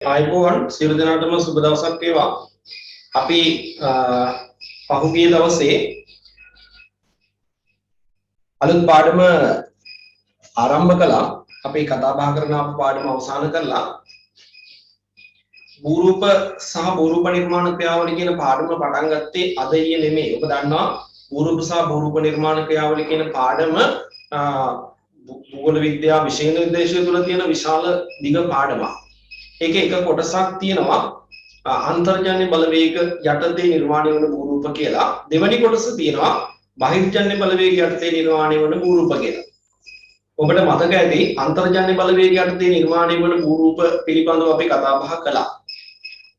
ආයුබෝවන් සියලු දෙනාටම සුබ දවසක් වේවා. අපි පහුගිය දවසේ අලුත් පාඩම ආරම්භ කළා. අපි කතා බහ කරන පාඩම අවසන් කළා. භූරූප සහ භූරූප නිර්මාණ ක්‍රියාවලිය කියන පාඩම පටන් ගත්තේ අද ඊයේ නෙමෙයි. ඔබ දන්නවා භූරූප සහ භූරූප නිර්මාණ ක්‍රියාවලිය කියන පාඩම භූගෝල විද්‍යාව විෂය නිර්දේශය තුළ තියෙන විශාල දිග පාඩමක්. ඒකේ එක කොටසක් තියෙනවා අන්තර්ජන්‍ය බලවේග යටතේ නිර්මාණය වන භූරූප කියලා. දෙවෙනි කොටස තියෙනවා බහිර්ජන්‍ය බලවේග යටතේ නිර්මාණය වන භූරූප කියලා. ඔබට මතක ඇති අන්තර්ජන්‍ය බලවේග යටතේ නිර්මාණය වන භූරූප පිළිබඳව අපි කතා බහ කළා.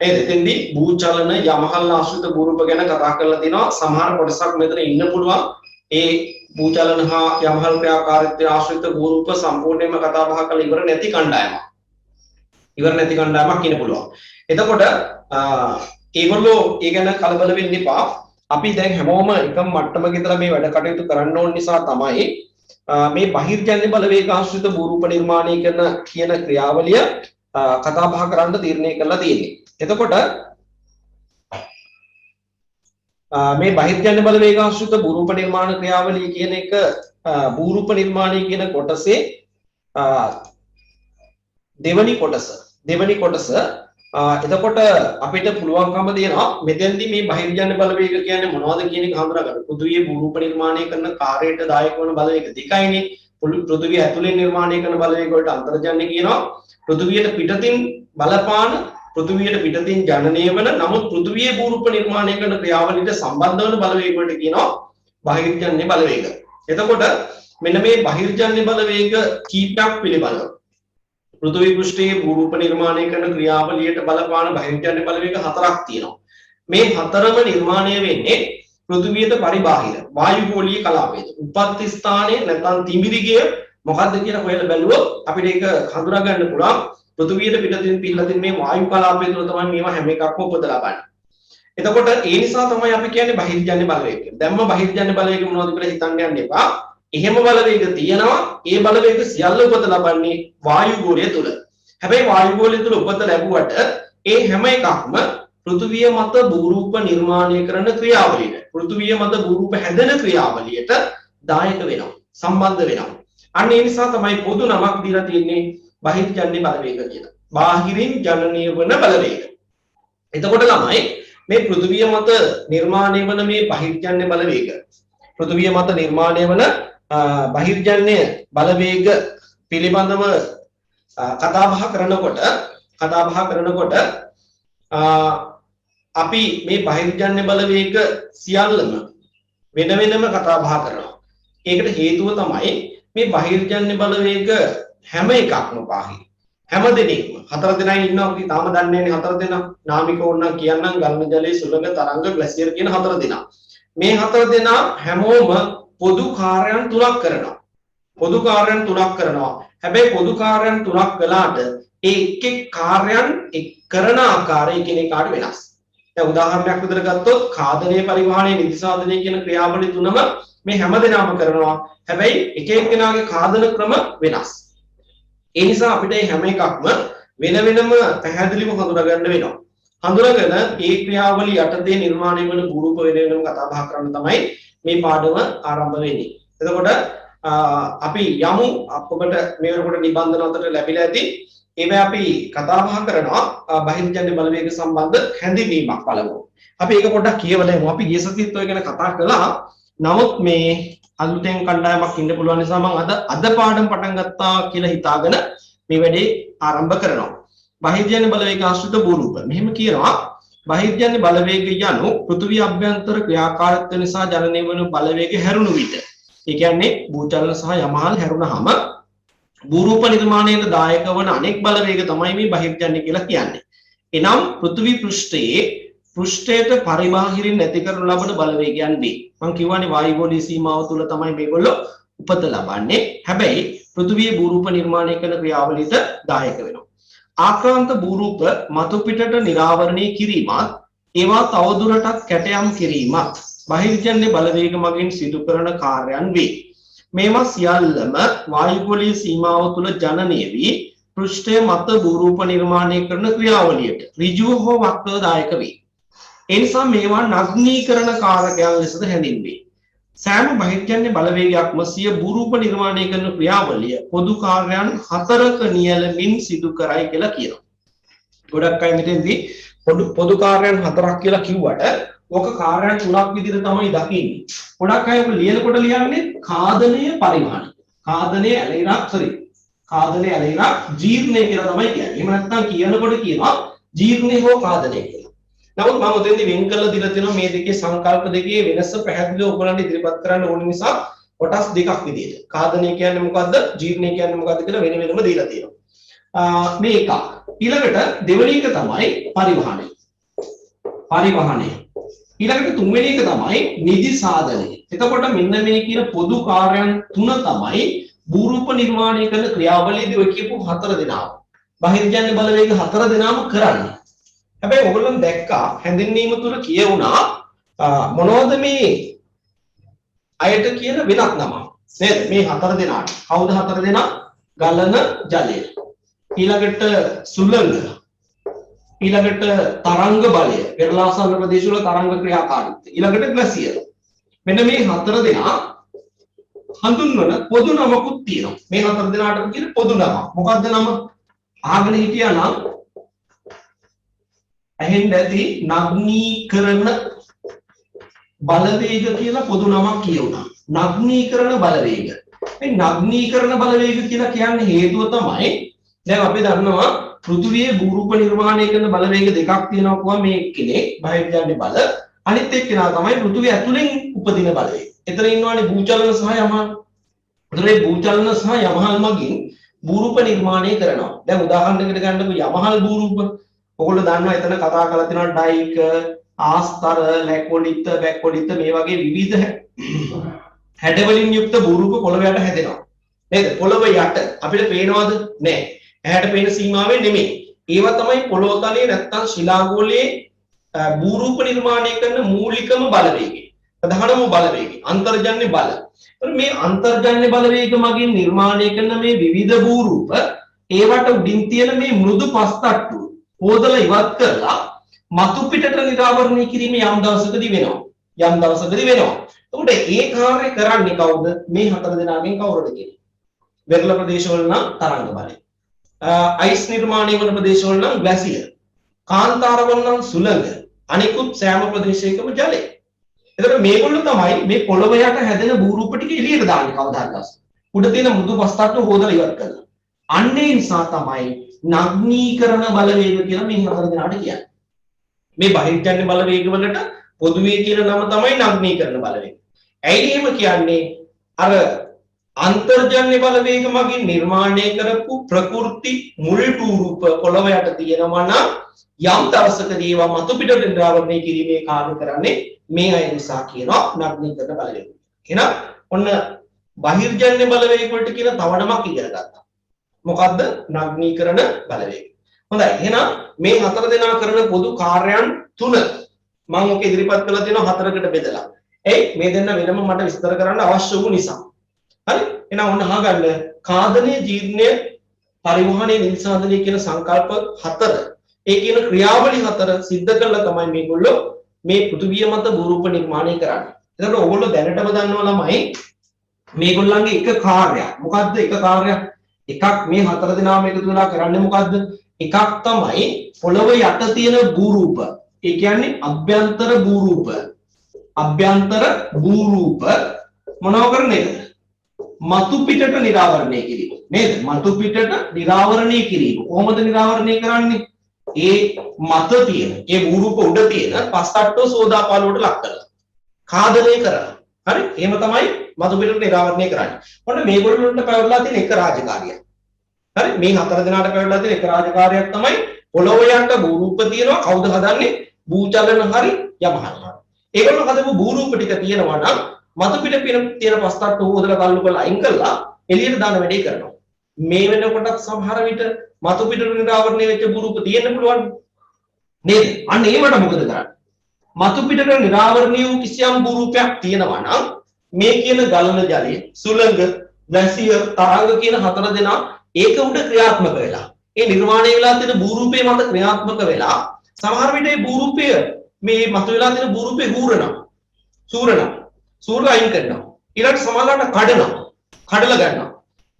එතෙන්දී භූචලන යමහල් ආශ්‍රිත භූරූප ගැන කතා කරලා තිනවා. සමහර කොටසක් මෙතන ඉන්න පුළුවන්. ඒ භූචලන හා යමහල් ක්‍රියාකාරීත්වය ආශ්‍රිත භූරූප සම්පූර්ණයෙන්ම කතා බහ කරලා ඉවර නැති කණ්ඩායමක්. ඉවර නැති කණ්ඩායමක් ඉන්න පුළුවන්. එතකොට ඒගොල්ලෝ ඒ ගැන කලබල වෙන්න එපා. අපි දැන් හැමෝම එකම මට්ටමක ඉඳලා මේ වැඩ කටයුතු කරන්න ඕන නිසා තමයි මේ බහිර්ජන්‍ය බලවේග ආශ්‍රිත භූරූප නිර්මාණය කරන කියන ක්‍රියාවලිය කතා බහ කරන්න තීරණය කරලා තියෙන්නේ. එතකොට මේ බහිර්ජන්‍ය බලවේග ආශ්‍රිත භූරූප නිර්මාණ ක්‍රියාවලිය කියන එක භූරූප නිර්මාණය කියන කොටසේ දෙවනි කොටස එතකොට අපිට පුළුවන්කම දෙනවා මෙතෙන්දී මේ බහිර්ජන්‍ය බලවේග කියන්නේ මොනවද කියන එක හඳුනාගන්න. පෘථිවියේ භූරූප නිර්මාණය කරන කාර්යයට දායක වන බලවේග දෙකයිනේ. පෘථිවිය ඇතුලේ නිර්මාණය කරන බලවේග වලට අන්තර්ජන්‍ය කියනවා. පෘථිවියට පිටතින් බලපාන පෘථිවියට පිටතින් ජනනය වන නමුත් පෘථිවියේ භූරූප නිර්මාණය කරන ක්‍රියාවලියට සම්බන්ධ වන බලවේග වලට කියනවා බහිර්ජන්‍ය බලවේග. එතකොට මෙන්න මේ බහිර්ජන්‍ය බලවේග කීපයක් පිළිබඳව පෘථිවි පෘෂ්ඨයේ භූරූප නිර්මාණය කරන ක්‍රියාවලියට බලපාන බහිර්ජන්‍ය බලවේග හතරක් තියෙනවා. මේ හතරම නිර්මාණය වෙන්නේ පෘථිවියට පරිබාහිර වායුගෝලීය කලාපයක. උපත් ස්ථානයේ නැත්නම් තිමිරිගය මොකද්ද කියලා හොයලා බැලුවොත් අපිට ඒක හඳුනා ගන්න පුළුවන්. පෘථිවියට පිටින් මේ වායු කලාපය තුළ තමයි මේවා හැම එකක්ම උපදලා ගන්න. එතකොට ඒ නිසා තමයි අපි කියන්නේ බහිර්ජන්‍ය බලවේග. දැන්ම බහිර්ජන්‍ය බලවේග මොනවද කියලා හිතන්න යන්න එපා. එහෙම බලවේග තියෙනවා. ඒ බලවේග සියල්ල උපත ලබන්නේ වායුගෝලය තුල. හැබැයි වායුගෝලය තුල උපත ලැබුවට ඒ හැම එකක්ම පෘථිවිය මත භූරූප නිර්මාණය කරන ක්‍රියාවලියට, පෘථිවිය මත භූරූප හැදෙන ක්‍රියාවලියට දායක වෙනවා, සම්බන්ධ වෙනවා. අන්න ඒ නිසා තමයි පොදු නමක් දීලා තියෙන්නේ බහිර්ජන්‍ය බලවේග කියලා. බාහිරින් ජනනය වන බලවේග. එතකොට ළමයි මේ පෘථිවිය මත නිර්මාණය වන මේ බහිර්ජන්‍ය බලවේග, පෘථිවිය මත නිර්මාණය වන බහිර්ජන්‍ය බලවේග පිළිබඳව කතා බහ කරනකොට අපි මේ බහිර්ජන්‍ය බලවේග සියල්ලම වෙන වෙනම කතා බහ කරනවා. ඒකට හේතුව තමයි මේ බහිර්ජන්‍ය බලවේග හැම එකක්ම බාහිර. හැම දෙනෙක්ම හතර දෙනා ඉන්නවා. අපි තාම දන්නේ නැහැ හතර දෙනා. නාමික ඕනනම් කියන්නම් ගලන ජලයේ සුළඟ තරංග ග්ලැසියර් කියන හතර දෙනා. මේ හතර දෙනා හැමෝම පොදු කාර්යයන් තුනක් කරනවා. හැබැයි පොදු කාර්යයන් තුනක් කළාට ඒ එක් එක් කාර්යයන් කරන ආකාරය එකිනෙකාට වෙනස්. දැන් උදාහරණයක් විදිහට ගත්තොත් කාදනීය පරිවහනයේ නිදි සාධනය කියන ක්‍රියාවලිය තුනම මේ හැමදෙනාම කරනවා. හැබැයි එක එක්කෙනාගේ කාදන ක්‍රම වෙනස්. ඒ නිසා අපිට මේ හැම එකක්ම වෙන වෙනම පැහැදිලිව හඳුනා ගන්න වෙනවා. හඳුනාගෙන ඒ ක්‍රියාවලිය යටතේ නිර්මාණය වන භූරූප වෙන වෙනම කතා බහ කරන්න තමයි මේ පාඩම ආරම්භ වෙන්නේ. එතකොට අපි යමු අපකට මේ වෙනකොට නිබන්ධන අතර ලැබිලා ඇති. ඒවා අපි කතා බහ කරනවා බහිර්ජන්‍ය බලවේග සම්බන්ධ හැඳින්වීමක් බලමු. අපි ඒක පොඩ්ඩක් කියවලා යමු. අපි ගිය සතියේත් ඔය ගැන කතා කළා. නමුත් මේ අලුතෙන් කණ්ඩායමක් ඉන්න පුළුවන් නිසා මම අද පාඩම් පටන් ගත්තා කියලා හිතාගෙන මේ වැඩේ ආරම්භ කරනවා. බහිර්ජන්‍ය බලවේග ආශ්‍රිත භූරූප. මෙහෙම කියනවා බහිර්ජන්‍ය බලවේග යනු පෘථිවි අභ්‍යන්තර ක්‍රියාකාරීත්වය නිසා ජනනය වන බලවේග හැරුණු විට. ඒ කියන්නේ භූචලන සහ යමහල් හැරුණාම භූරූප නිර්මාණයට දායක වන අනෙක් බලවේග තමයි මේ බහිර්ජන්‍ය කියලා කියන්නේ. එනම් පෘථිවි පෘෂ්ඨයට පරිබාහිරින් නැති කරනු ලබන බලවේගයන් වේ. මම කියවනේ වායුගෝලීය සීමාව තුල තමයි මේගොල්ලෝ උපත ලබන්නේ. හැබැයි පෘථිවියේ භූරූප නිර්මාණය කරන ක්‍රියාවලියට දායක වෙනවා. ආක්‍රාන්ත භූරූප මතු පිටට නිරාවරණය කිරීමත් ඒවා තවදුරටත් කැටයම් කිරීමත් බහිර්ජන්‍ය බලවේග මගින් සිදු කරන කාර්යයන් වේ. මේවා සියල්ලම වායුගෝලීය සීමාව තුල ජනනය වී පෘෂ්ඨය මත භූරූප නිර්මාණය කරන ක්‍රියාවලියට ඍජුව හෝ වක්‍රව දායක වේ. ඒ නිසා මේවා නග්නීකරණ කාරකයන් ලෙසද හැඳින්වේ. සෑම බහිර්ජන්‍ය බලවේගයක්ම සිය භූරූප නිර්මාණය කරන ක්‍රියාවලිය පොදු කාර්යයන් 4ක නියැලමින් සිදු කරයි කියලා කියනවා. ගොඩක් අය මෙතෙන්දී පොදු කාර්යයන් 4ක් කියලා කිව්වට ඔක කාර්යයන් 3ක් විදිහට තමයි දකින්නේ. ගොඩක් අය ඔක ලියනකොට ලියන්නේ කාදනය පරිමාණය. කාදනය ඇලෙනා ජීර්ණය කියලා තමයි කියන්නේ. එහෙම නැත්නම් කියනකොට කියනවා ජීර්ණය හෝ කාදනය කියලා. නමුත් මම උදෙන්දී වෙන් කරලා දීලා තියෙනවා මේ දෙකේ සංකල්ප දෙකේ වෙනස පැහැදිලිව ඔයගොල්ලන්ට ඉදිරිපත් කරන්න ඕන නිසා කොටස් දෙකක් විදිහට. කාදනය කියන්නේ මොකද්ද? ජීර්ණය කියන්නේ මොකද්ද කියලා වෙන වෙනම දීලා තියෙනවා. මේ එක. ඊළඟට දෙවෙනි එක තමයි පරිවහණය. ඊළඟට තුන්වෙනි එක තමයි නිදි සාධනය. එතකොට මෙන්න මේ කියන පොදු කාර්යයන් තුන තමයි භූරූප නිර්මාණය කරන ක්‍රියාවලියේදී ඔය කියපු 4 දෙනාම. බහිර්ජන්‍ය බලවේග 4 දෙනාම කරන්නේ. හැබැයි ඔයගොල්ලෝ දැක්කා හැඳින්වීම තුල කියවුණා මොනවද මේ අයට කියන වෙනත් නම. නේද? මේ 4 දෙනාට. කවුද 4 දෙනා? ගලන ජලය. ඊළඟට සුළඟ. ඊළඟට තරංග බලය. පෙරලාසන්න ප්‍රදේශවල තරංග ක්‍රියාකාරීත්වය. ඊළඟට ග්ලැසියර්. මෙන්න මේ 4 දෙනා හඳුන්වන පොදු නමකුත් තියෙනවා. මේ 4 දෙනාටම කියන පොදු නම. මොකක්ද නම? ආගෙන හිටියා නම් ඇහෙන්න ඇති නග්නීකරණ බලවේග කියලා පොදු නමක් කියුණා. නග්නීකරණ බලවේග. මේ නග්නීකරණ බලවේග කියලා කියන්නේ හේතුව තමයි දැන් අපි දන්නවා පෘථිවියේ භූරූප නිර්මාණය කරන බලවේග දෙකක් තියෙනවා කොහොම මේ කෙනෙක් බහිර්ජන්‍ය බල අනිත් එක්කෙනා තමයි පෘථිවිය ඇතුලෙන් උපදින බලවේග. එතන ඉන්නවානේ භූචලන සහ යමහල්. උදේ භූචලන සහ යමහල් මගින් භූරූප නිර්මාණය කරනවා. දැන් උදාහරණයකට ගන්නකො යමහල් භූරූප. ඔයගොල්ලෝ දන්නවා එතන කතා කරලා තියෙනවා ඩයික, ආස්තර, ලැකොලිත, බැකොලිත මේ වගේ විවිධ හැඩවලින් යුක්ත භූරූප පොළව යට හැදෙනවා. නේද? පොළව යට අපිට පේනවද? නෑ. ඇහැට පේන සීමාවේ නෙමෙයි. ඒවා තමයි පොළොව තලයේ නැත්තම් ශිලාගෝලයේ භූරූප නිර්මාණය කරන මූලිකම බලවේගය. ප්‍රධානම බලවේගය අන්තර්ජන්‍ය බල. මේ අන්තර්ජන්‍ය බලවේග මගින් නිර්මාණය කරන මේ විවිධ භූරූප ඒවට උඩින් තියෙන මේ මෘදු පස්තට්ටු හොදලා ඉවත් කරලා මතු පිටට නිරාවරණය කිරීම යම් දවසකදී වෙනවා. එතකොට ඒ කාර්යය කරන්නේ කවුද? මේ 4 දෙනාගෙන් කවුරුද කියන්නේ? වෙරළ ප්‍රදේශවල නම් තරංග බලය. අයිස් නිර්මාණය වන ප්‍රදේශවල නම් ග්ලැසියර්. කාන්තාරවල නම් සුළඟ. අනිකුත් සෑම ප්‍රදේශයකම ජලය. එතකොට මේගොල්ලෝ තමයි මේ පොළොව යට හැදෙන භූරූප ටික එළියට දාන්නේ කවදා හරි දවසක. උඩ තියෙන මෘදු පස්තට්ටු හොදලා ඉවත් කරලා. අන්නේ නිසා තමයි නග්නීකරණ බලවේග කියලා මේ 4 දෙනාට කියන්නේ. මේ බහිර්ජන්‍ය බලවේග වලට පොදුවේ කියන නම තමයි නග්නීකරණ බලවේග. ඇයි එහෙම කියන්නේ? අර අන්තර්ජන්‍ය බලවේග මගින් නිර්මාණය කරපු ප්‍රකෘති මුල් භූරූප පොළොව යට තියෙනවා නම් යම් දවසකදී ඒවා මතු පිටට නිරාවරණය කිරීමේ කාර්ය කරන්නේ මේ අය නිසා කියනවා නග්නීකරණ බලවේග. එහෙනම් ඔන්න බහිර්ජන්‍ය බලවේග වලට කියන තව නමක් ඉගෙන ගත්තා. මොකද්ද? නග්නීකරණ බලවේග. හොඳයි. එහෙනම් මේ 4 දෙනා කරන පොදු කාර්යයන් 3 මම ඔක ඉදිරිපත් කරලා තියෙනවා 4කට බෙදලා. එයි මේ දෙන්න වෙනම මට විස්තර කරන්න අවශ්‍ය වූ නිසා. හරි? එහෙනම් ඔන්න අහගන්න කාදනය, ජීර්ණය, පරිවහණය, නිසාදනය කියන සංකල්ප 4. ඒ කියන ක්‍රියාවලි 4 සිද්ධ කළා තමයි මේගොල්ලෝ මේ පෘථිවිය මත භූරූප නිර්මාණය කරන්නේ. එතකොට ඕගොල්ලෝ දැනටම දන්නවා ළමයි මේගොල්ලන්ගේ එක කාර්යයක්. මොකද්ද එක කාර්යයක්? එකක් මේ 4 දෙනාම එකතු වෙලා කරන්නේ මොකද්ද? එකක් තමයි පොළොව යට තියෙන භූරූප. ඒ කියන්නේ අභ්‍යන්තර භූරූප. අභ්‍යන්තර භූරූප මොනව කරන්නේද? මතු පිටට නිරාවරණය කිරීම. නේද? මතු පිටට නිරාවරණය කිරීම. කොහොමද නිරාවරණය කරන්නේ? ඒ මත තියෙන, ඒ භූරූප උඩ තියෙන පස්තට්ටුව සෝදාපාලුවට ලක් කරලා. කාදනය කරලා. හරි? එහෙම තමයි මතු පිටට නිරාවරණය කරන්නේ. ඔන්න මේගොල්ලන්ට පැවරලා තියෙන එක රාජකාරියක්. හරි? මේ 4 දෙනාට පැවරලා තියෙන එක රාජකාරියක් තමයි පොළොව යට භූරූප තියෙනවා. කවුද හදන්නේ? භූචලන හරි යමහල් හරි. ඒගොල්ලෝ හදපු භූරූප ටික තියෙනවා නම් මතු පිට තියෙන පස්තට්ටු හොදලා කල්ලු කරලා අයින් කරලා එළියට දාන වැඩේ කරනවා. මේ වෙනකොටත් සමහර විට මතු පිට නිරාවරණය වෙච්ච භූරූප තියෙන්න පුළුවන්. නේද? අන්න ඒවට මොකද කරන්නේ? මතු පිටට නිරාවරණය වූ කිසියම් භූරූපයක් තියෙනවා නම් මේ කියන ගලන ජලය, සුළඟ, ග්ලැසියර්, තරංග කියන 4 දෙනා ඒක උඩ ක්‍රියාත්මක වෙලා ඒ නිර්මාණය වෙලා තියෙන භූරූපේ මත ක්‍රියාත්මක වෙලා සමහර විට මේ භූරූපය මේ මතුවලා තියෙන භූරූපේ සූරණ අයින් කරනවා ඊළඟට සමහරවිට කඩලා ගන්නවා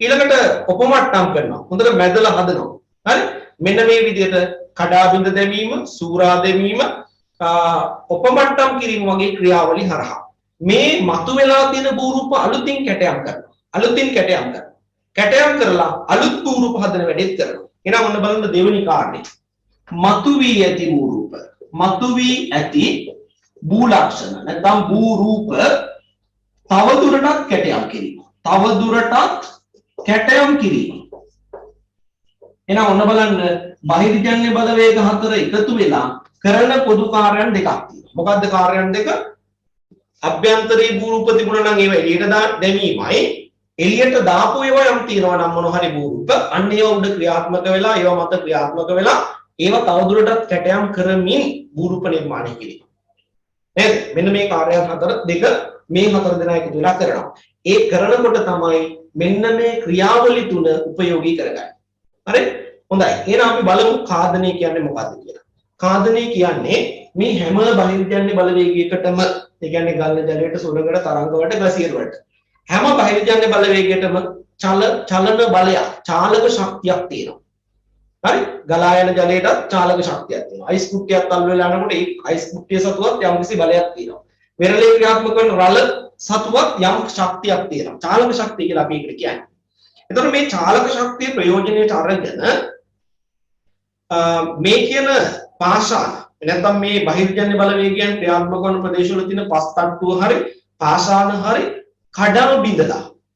ඊළඟට ඔපමට්ටම් කරනවා හොඳට මැදලා හදනවා හරි මෙන්න මේ විදිහට කඩා බිඳ දැමීම සූරා දැමීම ඔපමට්ටම් කිරීම වගේ ක්‍රියාවලිය හරහා මේ මතුවලා තියෙන භූරූප අලුතින් කැටයම් කරලා අලුත් භූරූප හදන වැඩේත් කරනවා එහෙනම් ඔන්න බලන්න දෙවෙනි කාරණේ මතුවී ඇති භූ ලක්ෂණ නැත්නම් භූරූප තවදුරටත් කැටයම් කිරීම එහෙනම් ඔන්න බලන්න බහිර්ජන්‍ය බලවේග හතර එකතු වෙලා කරන පොදු කාර්යයන් දෙකක් තියෙනවා මොකද්ද කාර්යයන් දෙක අභ්‍යන්තරී භූරූප තිබුණා නම් ඒවා එළියට දැමීමයි එළියට දාපු ඒවා යම් තියෙනවා නම් මොන හරි භූරූප අන්න ඒවා උඩ ක්‍රියාත්මක වෙලා ඒවා මත ක්‍රියාත්මක වෙලා ඒවා තවදුරටත් කැටයම් කරමින් භූරූප නිර්මාණය කිරීම නේද මෙන්න මේ කාර්යයන් හතර දෙක මේ හතර දෙනා එකතු වෙලා කරනවා ඒ කරනකොට තමයි මෙන්න මේ ක්‍රියාවලි තුන ප්‍රයෝගී කරගන්නේ හරි හොඳයි එහෙනම් අපි බලමු කාදනය කියන්නේ මොකක්ද කියලා කාදනය කියන්නේ මේ හැම බහිර්ජන්‍ය බලවේගයකටම ඒ කියන්නේ ගල්න ජලයට සුළඟට තරංගවට ග්ලැසියර් වලට හැම බහිර්ජන්‍ය බලවේගයකටම චලන බලයක් චාලක ශක්තියක් තියෙනවා හරි ගලා යන ජලයටත් චාලක ශක්තියක් තියෙනවා අයිස් කුට්ටියක් තල්ලු වෙලා යනකොට ඒ අයිස් කුට්ටිය සතුවත් යම්කිසි බලයක් තියෙනවා වෙරළේ ක්‍රියාත්මක කරන රළ සතුවත් යම් ශක්තියක් තියෙනවා චාලක ශක්තිය කියලා අපි ඒකට කියන්නේ එතකොට මේ චාලක ශක්තිය ප්‍රයෝජනයට අරගෙන මේ කියන පාෂාණ නැත්නම් මේ බහිර්ජන්‍ය බලවේගයන් ක්‍රියාත්මක වන ප්‍රදේශවල තියෙන පස් තට්ටුව හරි පාෂාණ හරි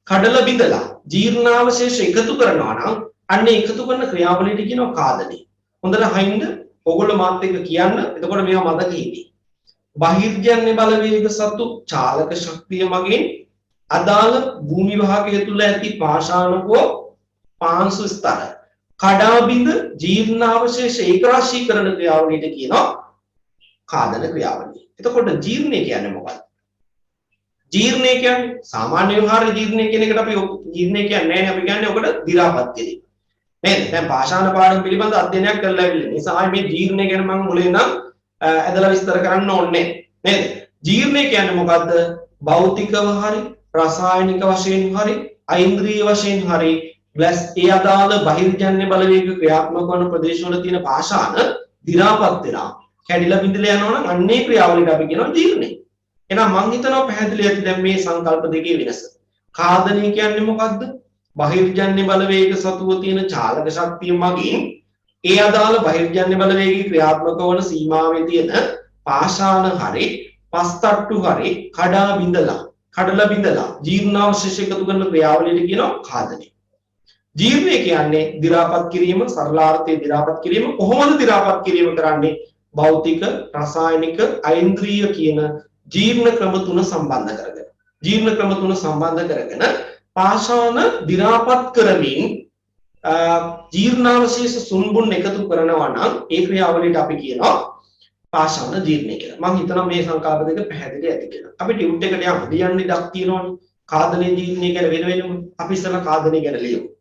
කඩලා බිඳලා ජීර්ණාවශේෂ එකතු කරනවා නම් අන්න එකතු කරන ක්‍රියාවලියට කියනවා කාදනය. හොඳට අහින්න ඕගොල්ලෝ මාත් එක්ක කියන්න. එතකොට මේවා මතක හිටියි. බහිර්ජන්‍ය බලවේග සතු චාලක ශක්තිය මගින් අදාළ භූමි භාගය තුල ඇති පාෂාණකෝ පාංශු ස්තර කඩා බිඳ ජීර්ණාවශේෂ ඒකරාශීකරණ ක්‍රියාවලියට කියනවා කාදන ක්‍රියාවලිය. එතකොට ජීර්ණය කියන්නේ මොකක්ද? ජීර්ණය කියන්නේ සාමාන්‍ය ව්‍යවහාර ජීර්ණය කියන එකට අපි ජීර්ණය කියන්නේ නැහැ නේ අපි කියන්නේ ඔකට දි รา පත් කිරීම. නේද? දැන් පාෂාණ පාඩම් පිළිබඳ අධ්‍යයනයක් කරලා ඉන්නේ. නිසා මේ ජීර්ණය ගැන මම මුලින් නම් ඇදලා විස්තර කරන්න ඕනේ නේද? ජීර්ණය කියන්නේ මොකද්ද? භෞතිකව හරි රසායනික වශයෙන් හරි ඓන්ද්‍රීය වශයෙන් හරි ග්ලස් ඒ අදාළ බහිර්ජන්‍ය බලවේග ක්‍රියාත්මක වන ප්‍රදේශවල තියෙන පාෂාණ දි รา පත් වෙනවා. කැඩිලා බිඳලා යනවා නම් අන්නේ ක්‍රියාවලියට අපි කියනවා ජීර්ණය. එහෙනම් මම හිතනවා පැහැදිලි ඇති දැන් මේ සංකල්ප දෙකේ වෙනස. කාදනය කියන්නේ මොකද්ද? බහිර්ජන්‍ය බලවේග සතුව තියෙන චාලක ශක්තිය මගින් ඒ අදාළ බහිර්ජන්‍ය බලවේගී ක්‍රියාත්මක වන සීමාවේ තියෙන පාෂාණ හරි පස් තට්ටු හරි කඩලා බිඳලා ජීර්ණාවශේෂ එකතු කරන ක්‍රියාවලියට කියනවා කාදනය. ජීර්ණය කියන්නේ දි รา පත් කිරීම සරලාර්ථයේ දි รา පත් කිරීම කොහොමද දි รา පත් කිරීම කරන්නේ? භෞතික රසායනික ඓන්ද්‍රීය කියන ජීර්ණ ක්‍රම තුන සම්බන්ධ කරගෙන පාෂාණ දි รา පත් කරමින් ජීර්ණාවශේෂ සුන්බුන් එකතු කරනවා නම් ඒ ක්‍රියාවලියට අපි කියනවා පාෂාණ ජීර්ණය කියලා. මම හිතනවා මේ සංකල්ප දෙක පැහැදිලි ඇති කියලා. අපි ටියුට් එකට යන්න ඉඩක් තියෙනවනේ. කාදනය ජීර්ණය ගැන වෙනම අපි ඉස්සෙල්ලා කාදනය ගැන ලියන්න.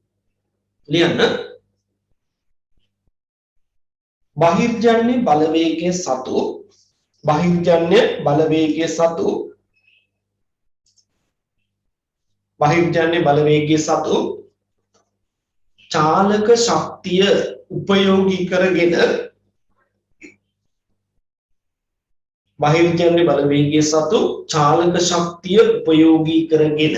බහිර්ජන්‍ය බලවේගයේ සතු චාලක ශක්තිය උපයෝගී කරගෙන බහිර්ජන්‍ය බලවේගයේ සතු චාලක ශක්තිය උපයෝගී කරගෙන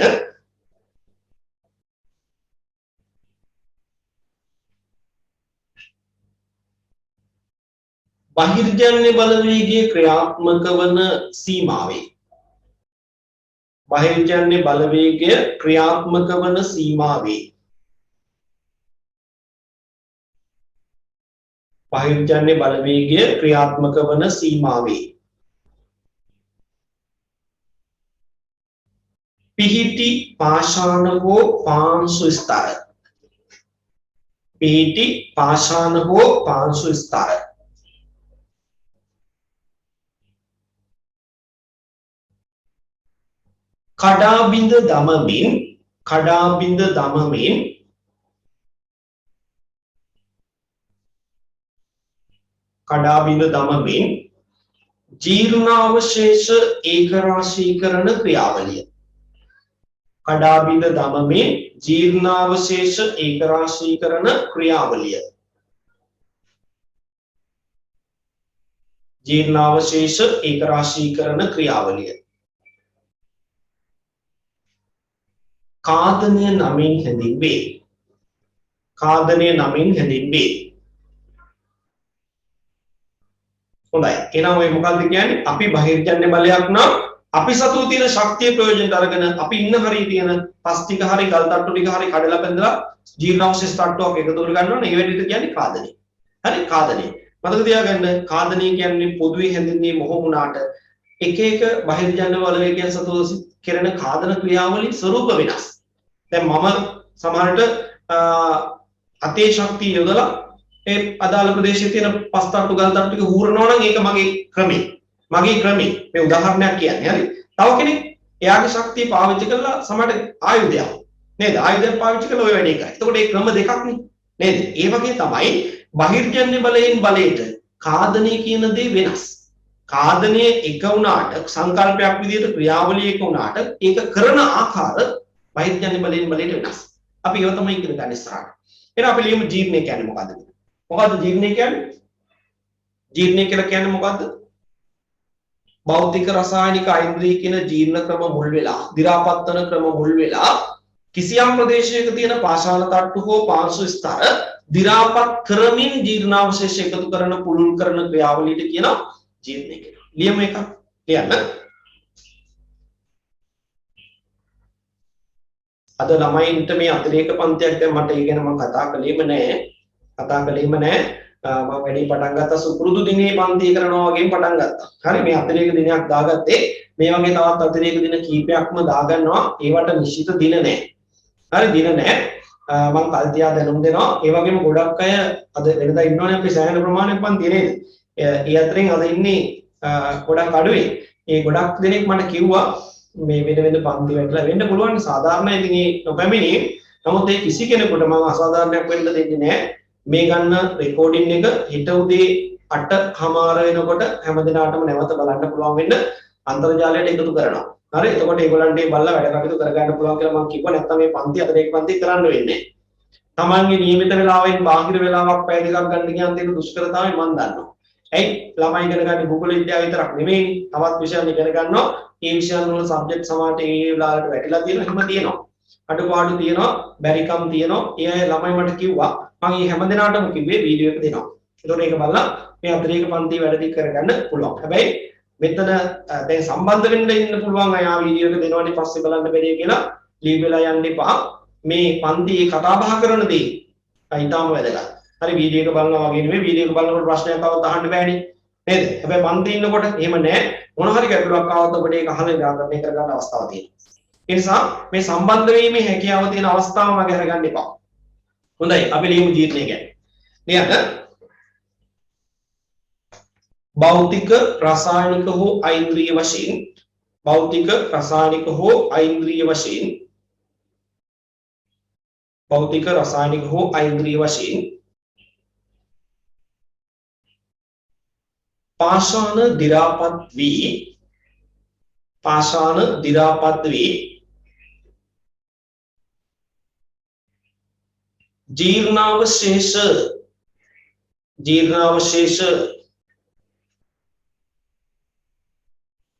බහිර්ජන්‍ය බලවේගයේ ක්‍රියාත්මක වන සීමාවේ බහිර්ජන්‍ය බලවේගය ක්‍රියාත්මක වන සීමාවේ බහිර්ජන්‍ය බලවේගය ක්‍රියාත්මක වන සීමාවේ පිහිටි පාෂාණ හෝ පාංශු ස්තර කඩාබිඳ දමමින් කඩා බිඳ දමමින් ජීර්ණාවශේෂ ඒකරාශීකරණ ක්‍රියාවලිය. කඩා බිඳ දමමින් ජීර්ණාවශේෂ ඒකරාශීකරණ ක්‍රියාවලිය. ජීර්ණාවශේෂ ඒකරාශීකරණ ක්‍රියාවලිය. කාදනය නමින් හැඳින්වේ. කාදනය නමින් හැඳින්වේ. හොඳයි. එහෙනම් ඔය මොකක්ද කියන්නේ? අපි බහිර්ජන්‍ය බලයක් නම් අපි සතු තියෙන ශක්තිය ප්‍රයෝජනට අරගෙන අපි ඉන්න හරිය තියෙන පස් ටික හරි ගල් තට්ටු ටික හරි කඩලා බැඳලා ජීර්ණාවශේෂ තට්ටුවක් එකතු කර ගන්නවා. ඒ වෙලෙට කියන්නේ කාදනය. හරි කාදනය. මතක තියාගන්න කාදනය කියන්නේ පොදුවේ හැඳින්වීම මොහොම වුණාට එක එක බහිර්ජන්‍ය බලවේගයන් සතු කෙරෙන කාදන ක්‍රියාවලින් ස්වරූප වෙනස්. දැන් මම සමහරට අතේ ශක්තිය යොදලා ඒ අදාළ ප්‍රදේශයේ තියෙන පස් තට්ටු ගල් තට්ටු ටික හූරනවා නම් ඒක මගේ ක්‍රමය. මේ උදාහරණයක් කියන්නේ. හරි. තව කෙනෙක් එයාගේ ශක්තිය පාවිච්චි කරලා සමහරට ආයුධයක් නේද? ආයුධයක් පාවිච්චි කරලා ඔය වැඩේ කරා. එතකොට ඒ ක්‍රම දෙකක් නේ. නේද? ඒ වගේ තමයි බහිර්ජන්‍ය බලයෙන් බලයට කාදනය කියන දේ වෙනස්. කාදනය එක වුණාට සංකල්පයක් විදිහට ක්‍රියාවලිය එක වුණාට ඒක කරන ආකාර බහිර්ජන්‍ය බලයෙන් බලයට වෙනස්. අපි ඒව තමයි ඉගෙන ගන්න ඉස්සරහට. එහෙනම් අපි ලියමු ජීර්ණය කියන්නේ මොකද්ද? මොකද්ද ජීර්ණය කියන්නේ? ජීර්ණය කියලා කියන්නේ මොකද්ද? භෞතික රසායනික ඓන්ද්‍රිය කියන ජීර්ණ ක්‍රම මුල් වෙලා, දි รา පත් වන ක්‍රම මුල් වෙලා කිසියම් ප්‍රදේශයක තියෙන පාෂාණ තට්ටු හෝ පාංශු ස්තර දි รา පත් කරමින් ජීර්ණාවශේෂ එකතු කරන පුළුල් කරන ක්‍රියාවලියට කියනවා ජීර්ණය කියලා. ලියමු එකක්. ලියන්න. අද ළමයින්ට මේ අතිරේක පන්තියක් දැන් මට ඒ ගැන මම කතා කළේම නැහැ. මම වැඩි පටන් ගත්තා සුපුරුදු දිනේ පන්ති කරනවා වගේම පටන් ගත්තා. හරි මේ අතිරේක දිනයක් දාගත්තේ මේ වගේ තවත් අතිරේක දින කීපයක්ම දාගන්නවා. ඒවට නිශ්චිත දින නැහැ. හරි දින නැහැ. මම කල්තියා දැනුම් දෙනවා. ඒ වගේම ගොඩක් අය අද වෙනදා ඉන්නවනේ අපි සෑහෙන ප්‍රමාණයක් පන්ති නේද? ඒ අතරින් අද ඉන්නේ ගොඩක් අඩුයි. ඒ ගොඩක් දෙනෙක් මට කිව්වා මේ වෙන පන්ති වැටලා වෙන්න පුළුවන් සාධාරණයි. ඉතින් ඒ නොපැමිණි. නමුත් ඒ කිසි කෙනෙකුට මම අසාධාරණයක් වෙන්න දෙන්නේ නැහැ. මේ ගන්න රෙකෝඩින් එක හෙට උදේ 8:00 වෙනකොට හැමදිනාටම නැවත බලන්න පුළුවන් වෙන්න අන්තර්ජාලයට එකතු කරනවා. හරි. එතකොට ඒගොල්ලන්ට මේ බලලා වැඩ කටයුතු කරගන්න පුළුවන් කියලා මම කිව්වා. නැත්නම් මේ පන්ති අතරේක පන්ති කරන්න වෙන්නේ. තමන්ගේ නියමිත වෙලාවෙන් බාහිර වෙලාවක් පැය දෙකක් ගන්න කියන තියෙන දුෂ්කරතාවය මම දන්නවා. ඇයි? ළමයි ඉගෙන ගන්න භූගෝල විද්‍යාව විතරක් නෙමෙයි. තවත් විෂයන් ඉගෙන ගන්නවා. ඒ විෂයන් වල සබ්ජෙක්ට් සමානට ඒ වෙලාවට වැටිලා තියෙනවා. එහෙම තියෙනවා. අඩුපාඩු තියෙනවා, බැරිකම් තියෙනවා. ඒ අය ළමයි මට කිව්වා මම මේ හැම දිනාටම කිව්වේ වීඩියෝ එක දෙනවා. ඒතකොට ඒක බලලා මේ අතිරේක පන්ති වැඩ ටික කරගන්න පුළුවන්. හැබැයි මෙතන දැන් සම්බන්ධ වෙන්න ඉන්න පුළුවන් අය ආ වීඩියෝ එක දෙනවනේ පස්සේ බලන්න බැරිය කියලා ලීව් වෙලා යන්න එපා. මේ පන්ති කතා බහ කරන දේ ඊටාම වැදගත්. හරි වීඩියෝ එක බලනවා වගේ නෙමෙයි වීඩියෝ එක බලනකොට ප්‍රශ්නයක් આવත් අහන්න බෑනේ. නේද? හැබැයි පන්ති ඉන්නකොට එහෙම නෑ. මොන හරි ගැටලුවක් ආවොත් ඔබට ඒක අහලා නිරාකරණය කරගන්න අවස්ථාවක් තියෙනවා. ඒ නිසා මේ සම්බන්ධ වීමේ හැකියාව තියෙන අවස්ථාව මගේ අරගන්න එපා. හොඳයි අපි ලියමු ජීර්ණය ගැන. ලියන්න. භෞතික රසායනික හෝ ඓන්ද්‍රීය වශයෙන් භෞතික රසායනික හෝ ඓන්ද්‍රීය වශයෙන් භෞතික රසායනික හෝ ඓන්ද්‍රීය වශයෙන් පාෂාණ දි รา පත් වී ජීර්ණාවශේෂ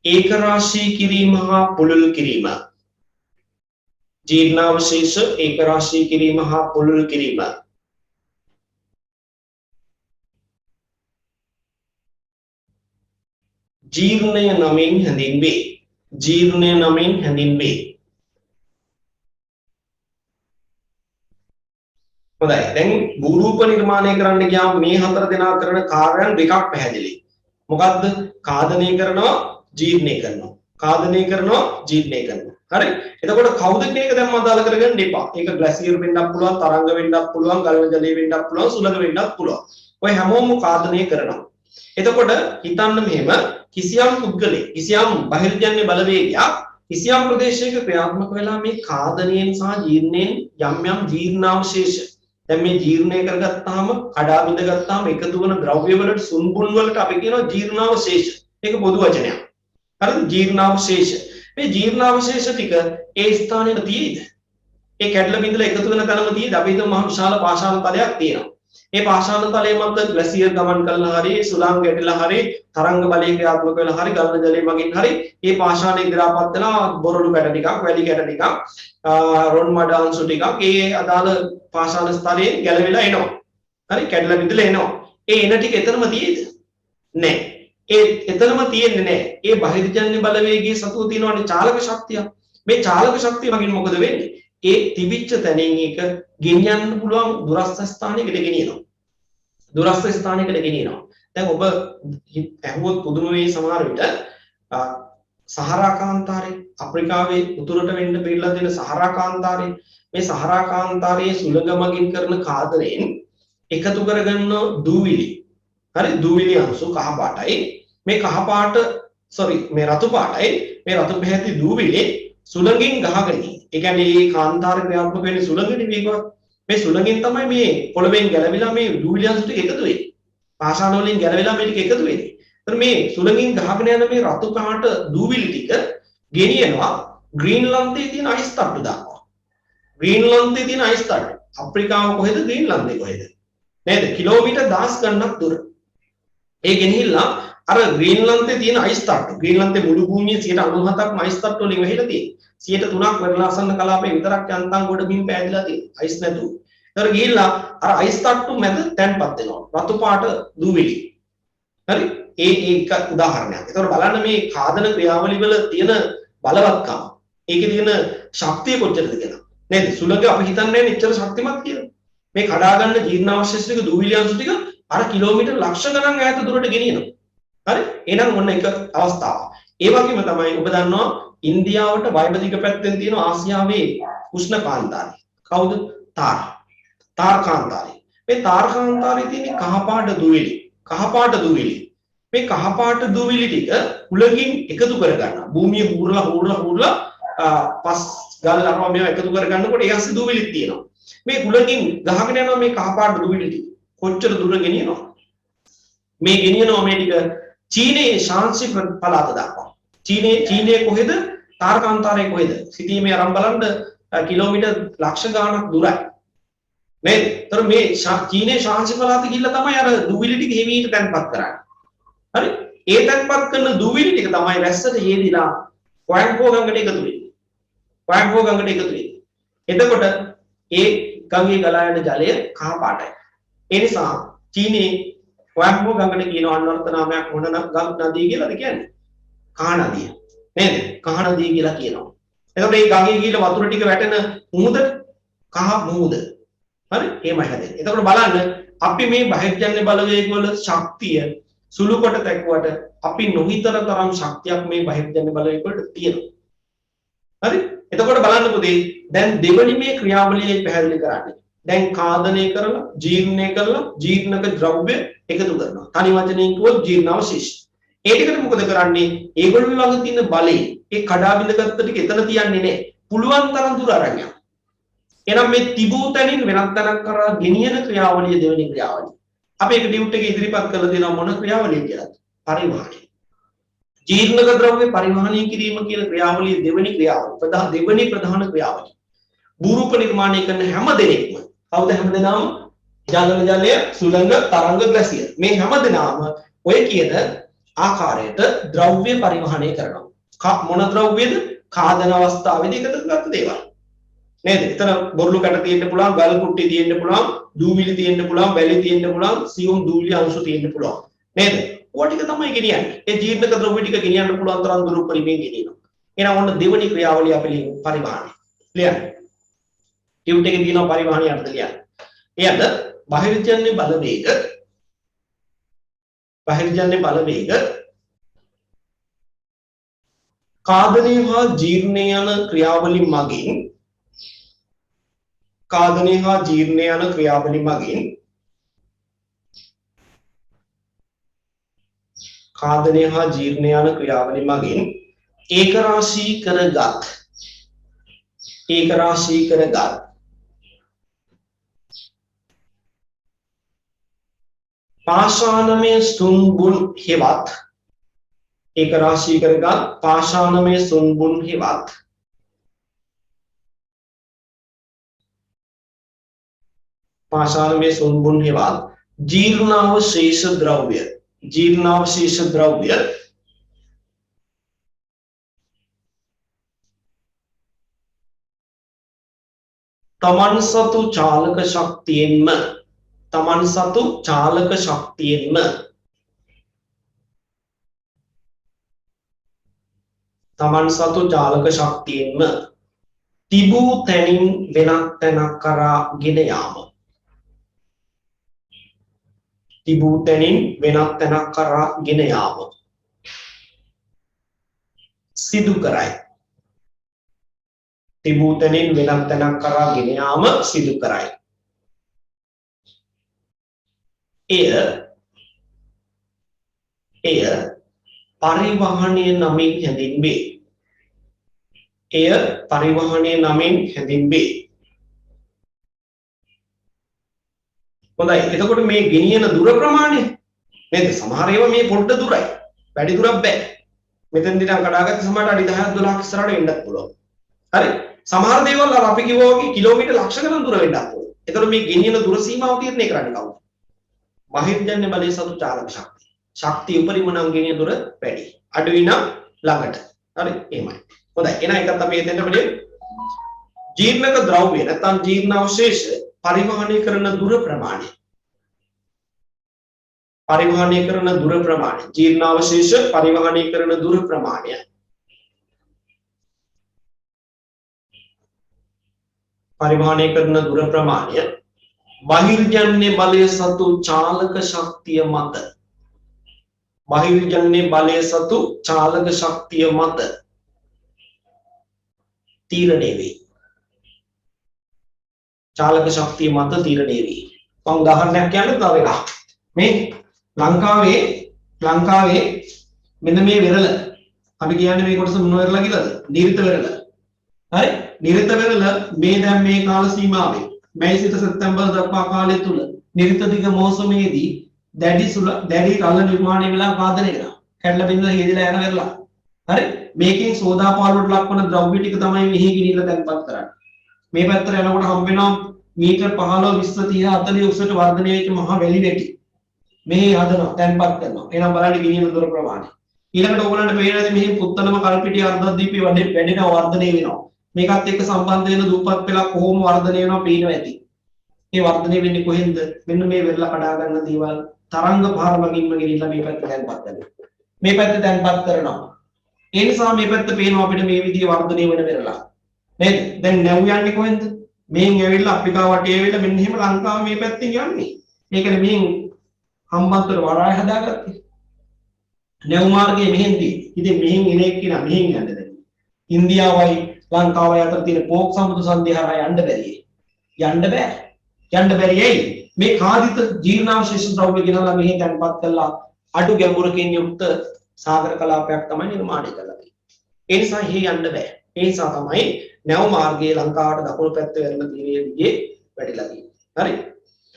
ඒකරාශී කිරීම හා පුළුල් කිරීම. ජීර්ණාවශේෂ ඒකරාශී කිරීම හා පුළුල් කිරීම. ජීර්ණය නමින් හැඳින්වේ. ජීර්ණය නමින් හැඳින්වේ. හොඳයි. දැන් භූරූප නිර්මාණය කරන්න ගියාම මේ හතර දෙනා කරන කාර්යයන් දෙකක් පැහැදිලි. මොකද්ද? කාදනය කරනවා, ජීර්ණය කරනවා. කාදනය කරනවා, ජීර්ණය කරනවා. හරි. එතකොට කවුද කියන එක දැන් අදාළ කරගන්න එපා. ඒක ග්ලැසියර් වෙන්නත් පුළුවන්, තරංග වෙන්නත් පුළුවන්, ගලන ජලය වෙන්නත් පුළුවන්, සුළඟ වෙන්නත් පුළුවන්. ඔය හැමෝම කාදනය කරනවා. එතකොට හිතන්න මෙහෙම කිසියම් පුද්ගලෙක්, කිසියම් බහිර්ජන්‍ය බලවේගයක් කිසියම් ප්‍රදේශයක ක්‍රියාත්මක වෙලා මේ කාදනයෙන් සහ ජීර්ණයෙන් යම් යම් ජීර්ණාවශේෂ දැන් මේ ජීර්ණය කරගත්තාම කඩා බිඳගත්තාම එකතු වෙන ද්‍රව්‍ය වලට සුන්බුන් වලට අපි කියනවා ජීර්ණාවශේෂ. මේක පොදු වචනයක්. හරිද? ජීර්ණාවශේෂ. මේ ජීර්ණාවශේෂ ටික ඒ ස්ථානෙට තියෙයිද? ඒ කැඩලා බිඳලා එකතු වෙන තැනම තියෙයිද? අපි හිතමු මහ විශාල පාෂාණ තලයක් තියෙනවා. මේ පාෂාණ තලයේ මත ග්ලැසියර් ගමන් කළා හරි සුළං ගැටිලා හරි තරංග බලය ක්‍රියාත්මක වෙලා හරි ගලන ජලය මගින් හරි මේ පාෂාණය ඉදිරියට වෙලා බොරළු කැට ටිකක් වැලි කැට ටිකක් රොන් මඩ අංශු ටිකක් ඒ අදාළ පාෂාණ ස්තරයෙන් ගැලවිලා එනවා. හරි කැඩලා බිඳලා එනවා. ඒ එන ටික එතරම් තියෙයිද? නැහැ. ඒ එතරම් තියෙන්නේ නැහැ. ඒ බහිර්ජන්‍ය බලවේගයේ සතුව තියෙනවානේ චාලක ශක්තිය. මේ චාලක ශක්තිය මගින් මොකද වෙන්නේ? ඒ තිබිච්ච තැනින් එක ගෙනියන්න පුළුවන් දුරස්ත ස්ථානයකට ගෙනියනවා. දුරස්ත ස්ථානයකට ගෙනියනවා. දැන් ඔබ ඇහුවොත් පුදුම වෙයි සමහර විට සහරා කාන්තාරේ අප්‍රිකාවේ උතුරට වෙන්න පිළිලා දෙන සහරා කාන්තාරේ මේ සහරා කාන්තාරයේ සුළඟ මගින් කරන කාදරයෙන් එකතු කරගන්න දූවිලි හරි දූවිලි අංශු කහ පාටයි මේ කහ පාට මේ රතු පාටයි මේ රතු පැහැති දූවිලි සුළඟින් ගහගෙන ඒ කියන්නේ මේ කාන්තාර ක්‍රියාත්මක වෙන්නේ සුළඟනේ මේකවත් මේ සුළඟින් තමයි මේ පොළවෙන් ගැලවිලා මේ දූවිලි අංශු ටික එකතු වෙන්නේ පාෂාණ වලින් ගැලවිලා මේ ටික එකතු වෙන්නේ එතන මේ සුළඟින් ගහගෙන යන මේ රතු පාට දූවිලි ටික ගෙනියනවා ග්‍රීන්ලන්තයේ තියෙන අයිස් තට්ටු දානවා ග්‍රීන්ලන්තයේ තියෙන අයිස් තට්ටු අප්‍රිකාව කොහෙද ග්‍රීන්ලන්තේ කොහෙද නේද කිලෝමීටර් 10 ගණනක් දුර ඒ ගෙනහිල්ලා අර ග්‍රීන්ලන්තේ තියෙන අයිස් තට්ටු ග්‍රීන්ලන්තේ මුළු භූමියේ 97%ක්ම අයිස් තට්ටු වලින් වැහිලා තියෙනවා 3%ක් වෙරළාසන්න කලාපේ විතරක් යන්තම් ගොඩ බිම් පෑදිලා තියෙනවා අයිස් නැතුව ඒතර ගිහිල්ලා අර අයිස් තට්ටු මැද තැන්පත් වෙනවා රතු පාට දූවිලි හරි ඒක උදාහරණයක්. ඒතකොට බලන්න මේ කාදන ක්‍රියාවලිය වල තියෙන බලවත්කම. ඒකේ තියෙන ශක්තිය කොච්චරද කියලා. නේද? සුළඟ අපි හිතන්නේ නැහැ මෙච්චර ශක්තිමත් කියලා. මේ කඩා ගන්න ජීර්ණාවශේෂ ටික දූවිලි අංශු ටික අර කිලෝමීටර් ලක්ෂ ගණන් ඈත දුරට ගෙනියනවා. හරි? එහෙනම් ඔන්න එක අවස්ථාවක්. ඒ වගේම තමයි ඔබ දන්නවා ඉන්දියාවට වයිබදික පැත්තෙන් තියෙන ආසියාවේ උෂ්ණ කාන්තාරය. කවුද? තාර් කාන්තාරය. මේ තාර් කාන්තාරයේ තියෙන කහපාට දූවිලි. කහපාට දූවිලි මේ කහපාට දූවිලි ටික හුලකින් එකතු කර ගන්නවා. භූමිය හූරලා පස් ගල් අරම මේවා එකතු කර ගන්නකොට ඒ ඇස්සේ දූවිලිත් තියෙනවා. මේ හුලකින් ගහගෙන යනවා මේ කහපාට දූවිලි ටික. කොච්චර දුර ගෙනියනවා? මේ ගෙනියනවා මේ ටික චීනයේ ශාන්සි පළාත දක්වා. චීනයේ කොහෙද? තාරකාන්තාරයේ කොහෙද? සිටීමේ ආරම්භ බලන්න කිලෝමීටර් ලක්ෂ ගාණක් දුරයි. නේද? ඒතර මේ චීනයේ ශාන්සි පළාත ගිහිල්ලා තමයි අර දූවිලි ටික හිමීට තැන්පත් කරන්නේ. හරි ඒ තැන්පත් කරන දූවිලි ටික තමයි රැස්සට හේදිලා කොයන්කෝ ගඟට එකතු වෙන්නේ. කොයන්කෝ ගඟට එකතු වෙන්නේ. එතකොට ඒ ගඟේ ගලා යන ජලය කහ පාටයි. ඒ නිසා චීනයේ කොයන්කෝ ගඟට කියන අන්වර්ථ නාමයක් මොන නදිය කියලාද කියන්නේ? කහ නදිය. නේද? කහ නදිය කියලා කියනවා. එතකොට මේ ගඟේ ගිහිල්ලා වතුර ටික වැටෙන මුහුද කහ මුහුද. හරි? එහෙමයි හැදෙන්නේ. එතකොට බලන්න අපි මේ බහිර්ජන්‍ය බලවේග වල ශක්තිය සුළු කොට දැක්ුවට අපි නොහිතන තරම් ශක්තියක් මේ බහිර්ජන්‍ය බලවේග වලට තියෙනවා. හරි? එතකොට බලන්න පුතේ දැන් දෙවනි මේ ක්‍රියාවලිය පැහැදිලි කරන්නේ. දැන් කාදනය කරලා ජීර්ණය කරලා ජීර්ණක ද්‍රව්‍ය එකතු කරනවා. තනි වචනයෙන් කිව්වොත් ජීර්ණාවශේෂ. ඒ ටිකට මොකද කරන්නේ? ඒගොල්ලෝ ළඟ තියෙන බලය ඒ කඩා බිඳගත්ත ටික එතන තියන්නේ නැහැ. පුළුවන් තරම් දුර අරන් යනවා. එහෙනම් මේ තිබූ තැනින් වෙනත් තැනක් කරා ගෙනියන ක්‍රියාවලිය දෙවෙනි ක්‍රියාවලිය. අපි ඒක ඩියුට් එකේ ඉදිරිපත් කරලා දෙනවා මොන ක්‍රියාවලිය කියලාද? පරිවහණය. ජීර්ණක ද්‍රව්‍ය පරිවහණය කිරීම කියන ක්‍රියාවලිය දෙවෙනි ක්‍රියාවලිය. දෙවෙනි ප්‍රධාන ක්‍රියාවලිය. භූරූප නිර්මාණය කරන හැම දෙනෙක්ම කවුද හැමදෙනාම? ජලන ජලය, සුළඟ, තරංග, ග්ලැසියර්. මේ හැමදෙනාම ඔය කියන ආකාරයට ද්‍රව්‍ය පරිවහණය කරනවා. මොන ද්‍රව්‍යද? කාදන අවස්ථාවේදී එකතු කරගත්ත දේවල්. නේද? එතන බොරළු කැට තියෙන්න පුළුවන්, ගල් කුට්ටි තියෙන්න පුළුවන්, දූවිලි තියෙන්න පුළුවන්, වැලි තියෙන්න පුළුවන්, සියුම් දූවිලි අංශු තියෙන්න පුළුවන්. නේද? ඔය ටික තමයි ගෙනියන්නේ. ඒ ජීර්ණක ද්‍රව්‍ය ටික ගෙනියන්න පුළුවන් තරම් දුර පරිමේ ගෙනියනවා. එහෙනම් ඔන්න දෙවෙනි ක්‍රියාවලිය අපි ලියමු පරිවහණය. ලියන්න. ටියුට් එකේ තියෙනවා පරිවහණය අර්ථ ලියන්න. එයද බහිර්ජන්‍ය බලවේග කාදනය හා ජීර්ණය යන ක්‍රියාවලිය මගින් ඒකරාශී කරගත් पाषाण में सुनबुन हेवात एक राशि करेगा पाषाण में सुनबुन हेवात पाषाण में सुनबुन हेवात जीर्णावशेष द्रव्य तमन्सतु चालक शक्तियेन्म तमन्सतु चालक शक्तियेन्म तमन्सतु चालक शक्तियेन्म තිබූ තැනින් වෙනත් තැනක් කරා ගෙන යාම තිබූ තැනින් වෙනත් තැනක් කරා ගෙන යාම සිදු කරයි තිබූ තැනින් වෙනත් තැනක් කරා ගෙන යාම සිදු කරයි එය පරිවහනය නමින් හැඳින්වේ එය පරිවහනය නමින් හැඳින්වේ හොඳයි එතකොට මේ ගෙනියන දුර ප්‍රමාණය නේද සමහර ඒවා මේ පොඩ්ඩ දුරයි වැඩි දුරක් බෑ මෙතෙන්දී නම් කඩාගත්ත සමහරට අඩි 10ක් 12ක් ඉස්සරහට වෙන්නත් පුළුවන් හරි සමහර දේවල් අර අපි කිව්වා වගේ කිලෝමීටර් ලක්ෂ ගණන් දුර වෙන්නත් පුළුවන් එතකොට මේ ගෙනියන දුර සීමාව තීරණය කරන්නේ කවුද බහිර්ජන්‍ය බලය සතු චාලක ශක්තිය ශක්තිය උපරිම නම් ගෙනියන දුර වැඩි අඩුයි නම් ළඟට හරි එහෙමයි හොඳයි එහෙනම් එකත් අපි එතෙන්ට බලමු ජීර්ණක ද්‍රව්‍ය නැත්නම් ජීර්ණ අවශේෂ පරිවහනය කරන දුර ප්‍රමාණය ජීර්ණ අවශේෂ පරිවහනය කරන දුර ප්‍රමාණය බහිර්ජන්‍ය බලය සතු චාලක ශක්තිය මත තීරණය වේ චාලක ශක්තිය මත තීරණය වේ මම උදාහරණයක් කියන්න තව එකක් මේ ලංකාවේ මෙන්න මේ වෙරළ අපි කියන්නේ මේ කොටස මොන වෙරළ කියලාද නිරිත වෙරළ හරි නිරිත වෙරළ මේ දැන් මේ කාල සීමාවේ මැයි සිට සැප්තැම්බර් දක්වා කාලය තුල නිරිත දිග මෝසමයේදී දැඩි රළ නිර්මාණය වෙලා වාදනය වෙනවා කැඩලා බිඳලා හේදලා යන වෙරළ හරි මේකෙන් සෝදාපාලුවට ලක්වන ද්‍රව්‍ය ටික තමයි මෙහි ගිනිලා දැන්පත් කරන්නේ මේ පැත්තට යනකොට හම්බ වෙනවා මීටර් 15 20 30 40 උසට වර්ධනය වෙච්ච මහ වැලි වැටි මෙහි හදනවා දැන්පත් කරනවා එහෙනම් බලන්න ගිනියන දොර ප්‍රමාණය ඊළඟට ඕගලන්ට පේනවාද මෙහි පුත්තලම කල්පිටිය අර්ධද්වීපයේ වැඩෙනවා වර්ධනය වෙනවා මේකත් එක්ක සම්බන්ධ වෙන දුප්පත් වෙලා කොහොම වර්ධනය වෙනවා පේනවා ඇති ඒ වර්ධනය වෙන්නේ කොහෙන්ද මෙන්න මේ වෙරළ කඩා ගන්න දේවල් තරංග පාර මගින්ම ගෙනිලා මේ පැත්ත දැන්පත් කරනවා මේ පැත්ත දැන්පත් කරනවා ඒ නිසා මේ පැත්ත පේනවා අපිට මේ විදිහේ වර්ධනය වෙන වෙරළා නේද දැන් නැව් යන්නේ කොහෙන්ද මෙහෙන් ඇවිල්ලා අප්‍රිකාව වටේ ඇවිල්ලා මෙන්න එහෙම ලංකාව මේ පැත්තෙන් යන්නේ ඒකනේ මෙහෙන් හම්බන්තොට වරාය හදාගත්තේ නැව් මාර්ගයේ මෙහෙන්දී ඉතින් මෙහෙන් එන එක්කිනා මෙහෙන් යන්න දැන් ඉන්දියාවයි ලංකාවයි අතර තියෙන පෝක් සමුද්‍ර සංධිය හරහා යන්න බැරි ඇයි මේ කාදිත ජීර්ණාවශේෂ ද්‍රව්‍ය ගෙනලා මෙහෙ තැන්පත් කළා අඩු ගැඹුරකින් යුක්ත සාගර කලාපයක් තමයි නිර්මාණය කරලා තියෙන්නේ ඒ නිසා හි යන්න බෑ ඒ නිසා තමයි නැව් මාර්ගයේ ලංකාවට දකුණු පැත්ත වෙරළ තීරයේ දිගේ වැඩිලා තියෙන්නේ හරි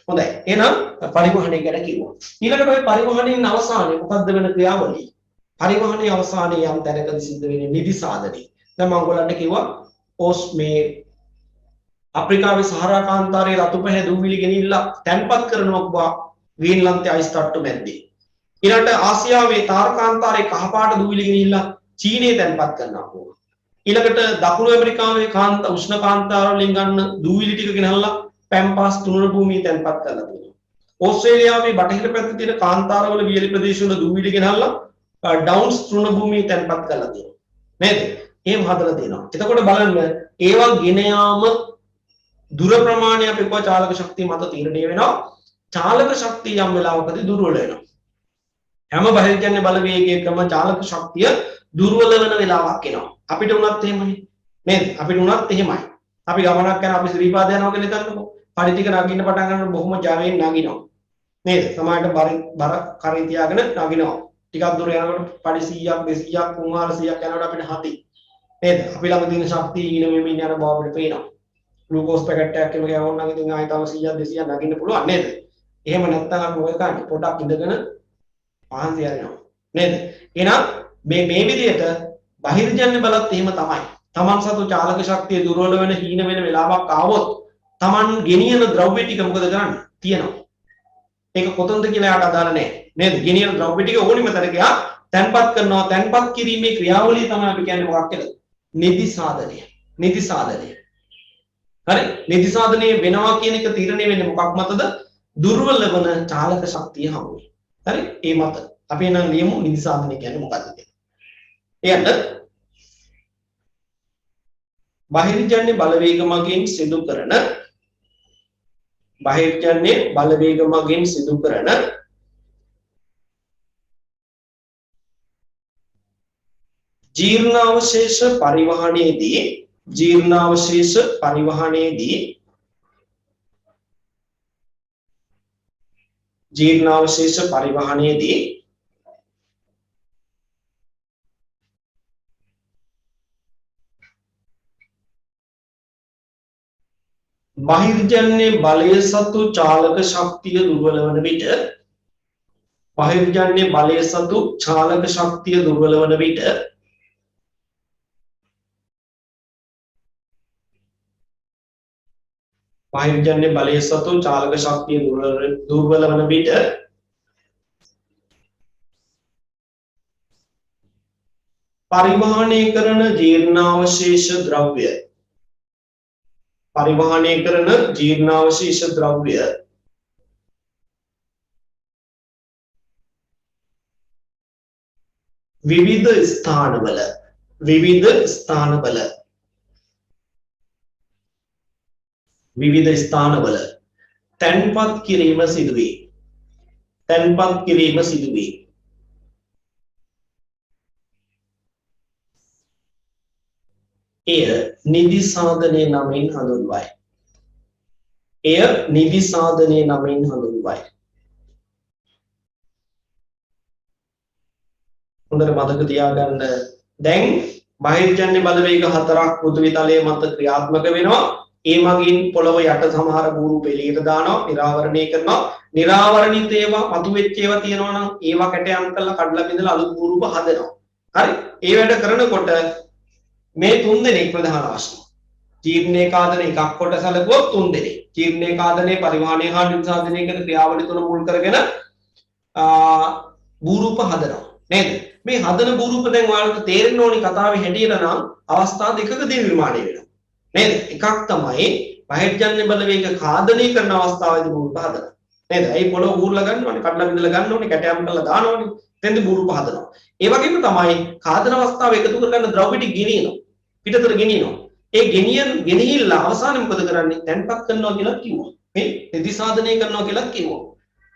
හොඳයි එහෙනම් පරිවහණය ගැන කිව්වා ඊළඟට ඔය පරිවහණයෙන් අවසානයේ මොකද්ද වෙන ක්‍රියාවලිය පරිවහණයේ අවසානයේ යම් තැනකදී සිද්ධ වෙන්නේ නිදි සාධනය දැන් මම ඔයගොල්ලන්ට කිව්වා ඕස් මේ අප්‍රිකාවේ සහරා කාන්තාරයේ රතු පැහැ දූවිලි ගෙනිල්ලා තැන්පත් කරනවා ග්‍රීන්ලන්තයේ අයිස් තට්ටු මැද්දේ ඊළඟට ආසියාවේ තාරකාන්තාරයේ කහපාට දූවිලි ගෙනිල්ලා චීනයේ තැන්පත් කරනවා ඊළඟට දකුණු ඇමරිකාවේ කාන්ත උෂ්ණ කාන්තාර වලින් ගන්න දූවිලි ටික ගෙනල්ලා පැම්පාස් තුනර භූමියේ තැන්පත් කරලා තියෙනවා ඕස්ට්‍රේලියාවේ බටහිර පැත්තේ තියෙන කාන්තාරවල වියලි ප්‍රදේශවල දූවිලි ගෙනල්ලා ඩවුන්ස් තෘණ භූමියේ තැන්පත් කරලා තියෙනවා නේද එහෙම හදලා තියෙනවා එතකොට බලන්න ඒවා ගෙන යාම දුර ප්‍රමාණය අපි කො චාලක ශක්තිය මත තීරණය වෙනවා චාලක ශක්තිය යම් වෙලාවකදී දුර්වල වෙනවා හැම බහිර්ජන්‍ය බලවේගයකම චාලක ශක්තිය දුර්වල වෙන වෙලාවක් එනවා අපිට උනත් එහෙමයි නේද අපිට උනත් එහෙමයි අපි ගමනක් යන අපි ශ්‍රීපාද යනවා කියලා හිතන්නකෝ පඩි ටික නගින්න පටන් ගන්නකොට බොහොම ජවයෙන් නගිනවා නේද සමහරට බර කරේ තියාගෙන නගිනවා ටිකක් දුර යනකොට පඩි 100ක් 200ක් 300ක් යනකොට අපිට හති නේද අපි ළඟ තියෙන ශක්තිය ඊන මෙමින් යන බව අපිට පේනවා ග්ලූකෝස් පැකට් එකක් එම ගෑවුවා නම් ඉතින් ආයෙ තව 100ක් 200ක් නගින්න පුළුවන් නේද එහෙම නැත්නම් අපි මොකද කරන්නේ? පොඩක් ඉඳගෙන ආන්සි යනවා. නේද? එහෙනම් මේ විදිහට බහිර්ජන්‍ය බලත් එහෙම තමයි. Taman සතු චාලක ශක්තිය දුර්වල වෙන හීන වෙන වෙලාවක් ආවොත් Taman ගෙනියන ද්‍රව්‍ය ටික මොකද කරන්නේ? තියෙනවා. ඒක කොතනද කියලා යාට අදාළ නැහැ. නේද? ගෙනියන ද්‍රව්‍ය ටික ඕනිම තැනක යා තැන්පත් කරනවා. තැන්පත් කිරීමේ ක්‍රියාවලිය තමයි අපි කියන්නේ මොකක් කියලා? නිදි සාධනය. නිදි සාධනය. හරි? නිදි සාධනය වෙනවා කියන එක තීරණය වෙන්නේ මොකක් මතද? දුර්වල වන චාලක ශක්තිය හමුවේ. හරි? ඒ මත අපි එනම් ලියමු නිදි සාධනය කියන්නේ මොකක්ද කියලා. එයත් බහිර්ජන්‍ය බලවේග මගින් සිදු කරන බහිර්ජන්‍ය බලවේග මගින් සිදු කරන ජීර්ණාවශේෂ පරිවහනයේදී ජීර්ණාවශේෂ පරිවහනයේදී ජීර්ණාවශේෂ පරිවහනයේදී බහිර්ජන්‍ය බලය සතු චාලක ශක්තිය දුර්වල වන විට බහිර්ජන්‍ය බලය සතු චාලක ශක්තිය දුර්වල වන විට බහිර්ජන්‍ය බලය සතු චාලක ශක්තිය දුර්වල වන විට පරිවහනය කරන ජීර්ණාවශේෂ ද්‍රව්‍ය පරිවහනය කරන ජීර්ණාවශේෂ ද්‍රව්‍ය විවිධ ස්ථානවල තැන්පත් කිරීම සිදුවේ. එය නිදි සාධනය නමින් හඳුන්වයි. හොඳට මතක තියාගන්න. දැන් බහිර්ජන්‍ය බලවේග හතරක් පෘථිවි තලයේ මත ක්‍රියාත්මක වෙනවා. ඒ මගින් පොළොව යට සමහර බූරුප එළියට දානවා, නිරාවරණය කරනවා. නිරාවරණිත ඒවා මතුවෙච්ච ඒවා තියෙනවා නම් ඒවා කැටයම් කරලා කඩලා බිඳලා අලුත් බූරුප හදනවා. හරි? ඒ වැඩ කරනකොට මේ තුන් දෙනෙක් ප්‍රධාන වශයෙන් ජීර්ණේ කාදන එකක් කොට සැලකුවොත් තුන් දෙනෙක්. ජීර්ණේ කාදනයේ පරිවහනය හා නිසාදනය කරන ක්‍රියාවලිය තුන මුල් කරගෙන බූරුප හදනවා. නේද? මේ හදන බූරුප දැන් ඔයාලට තේරෙන්න ඕනි කතාවේ හැටියට නම් අවස්ථා දෙකකදී නිර්මාණය වෙනවා. නේද? එකක් තමයි බහිර්ජන්‍ය බලවේග කාදනය කරන අවස්ථාවේදී බූරුප හදනවා. නේද? ඒ පොළොව ඌරලා ගන්න ඕනේ, කඩලා බිඳලා ගන්න ඕනේ, කැටයම් කරලා දාන්න ඕනේ. එතෙන්දී බූරුප හදනවා. ඒ වගේම තමයි කාදන අවස්ථාව එකතු කරගන්න ද්‍රව්‍ය ටික ගෙනියනවා. පිටතට ගෙනියනවා. ඒ ගෙනිහිල්ල අවසානයේ මොකද කරන්නේ? තැන්පත් කරනවා කියලා කිව්වා. මේ නිදි සාධනය කරනවා කියලා කිව්වා.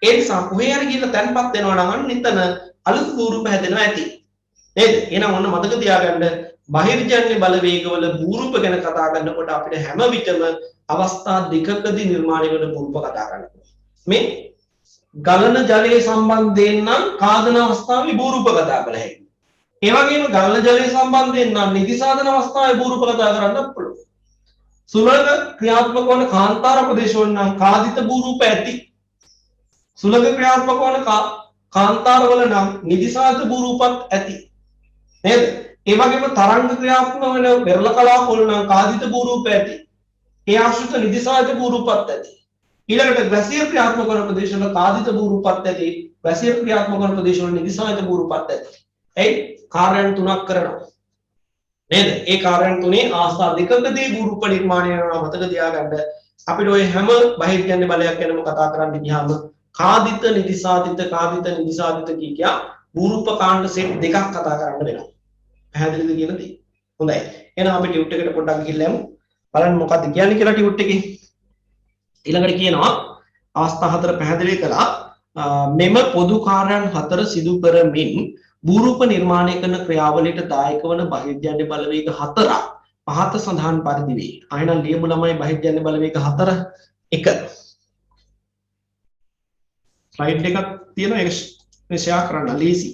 ඒ නිසා කොහේ හරි ගිහිල්ලා තැන්පත් වෙනවා නම් අන්න එතන අලුත් බූරුප හැදෙනවා ඇති. නේද? එහෙනම් ඔන්න මතක තියාගන්න බහිර්ජන්‍ය බලවේගවල බූරුප ගැන කතා කරනකොට අපිට හැම විටම අවස්ථා දෙකකදී නිර්මාණය වෙන බූරුප කතා කරන්න. මේ ගලන ජලයේ සම්බන්ධයෙන් නම් කාදන අවස්ථාවේ බූරුප කතා කළ හැකියි. ඒ වගේම ගලන ජලයේ සම්බන්ධයෙන් නම් නිදි සාධන අවස්ථාවේ බූරුප කතා කරන්න පුළුවන්. සුලංග ක්‍රියාත්මක වන කාන්තාර ප්‍රදේශවල නම් කාදිත බූරුප ඇති. සුලංග ක්‍රියාත්මක වන කාන්තාරවල නම් නිදිසාධ බූරුපත් ඇති. නේද? ඒ වගේම තරංග ක්‍රියාත්මක වෙන පෙරළ කලාපවල නම් කාදිත බූරුප ඇති. ඒ ආශ්‍රිත නිදිසාධ බූරුපත් ඇති. ඊළඟට වැසිය ක්‍රියාත්මක වන ප්‍රදේශවල කාදිත බූරුපත් ඇති. වැසිය ක්‍රියාත්මක වන ප්‍රදේශවල නිදිසාධ බූරුපත් ඇති. එයි කාර්යයන් තුනක් කරනවා. නේද? ඒ කාර්යයන් තුනේ අවස්ථා දෙකකදී බූරුප නිර්මාණය වෙනවා මතක තියාගන්න. අපිට ওই හැම බහිර්ජන්‍ය බලයක් ගැනම කතා කරන්න ගියාම කාදිත නිදිසාදිත කියා බූරුප කාණ්ඩ සෙට් දෙකක් කතා කරන්න වෙනවා. පැහැදිලිද කියන දේ? හොඳයි. එහෙනම් අපි ටියුට් එකට පොඩ්ඩක් ගිහිල්ලා යමු. බලන්න මොකක්ද කියන්නේ කියලා ටියුට් එකේ. ඊළඟට කියනවා අවස්ථා හතර පැහැදිලි කළා. මෙම පොදු කාර්යයන් හතර සිදු කරමින් බූරුප නිර්මාණය කරන ක්‍රියාවලියට දායක වන බහිර්ජන්‍ය බලවේග හතරක් පහත සඳහන් පරිදි වේ. අයනම් ලියමු ළමයි බහිර්ජන්‍ය බලවේග හතර 1 ස්ලයිඩ් එකක් තියෙනවා ඒක ෂෙයා කරන්න ලීසි.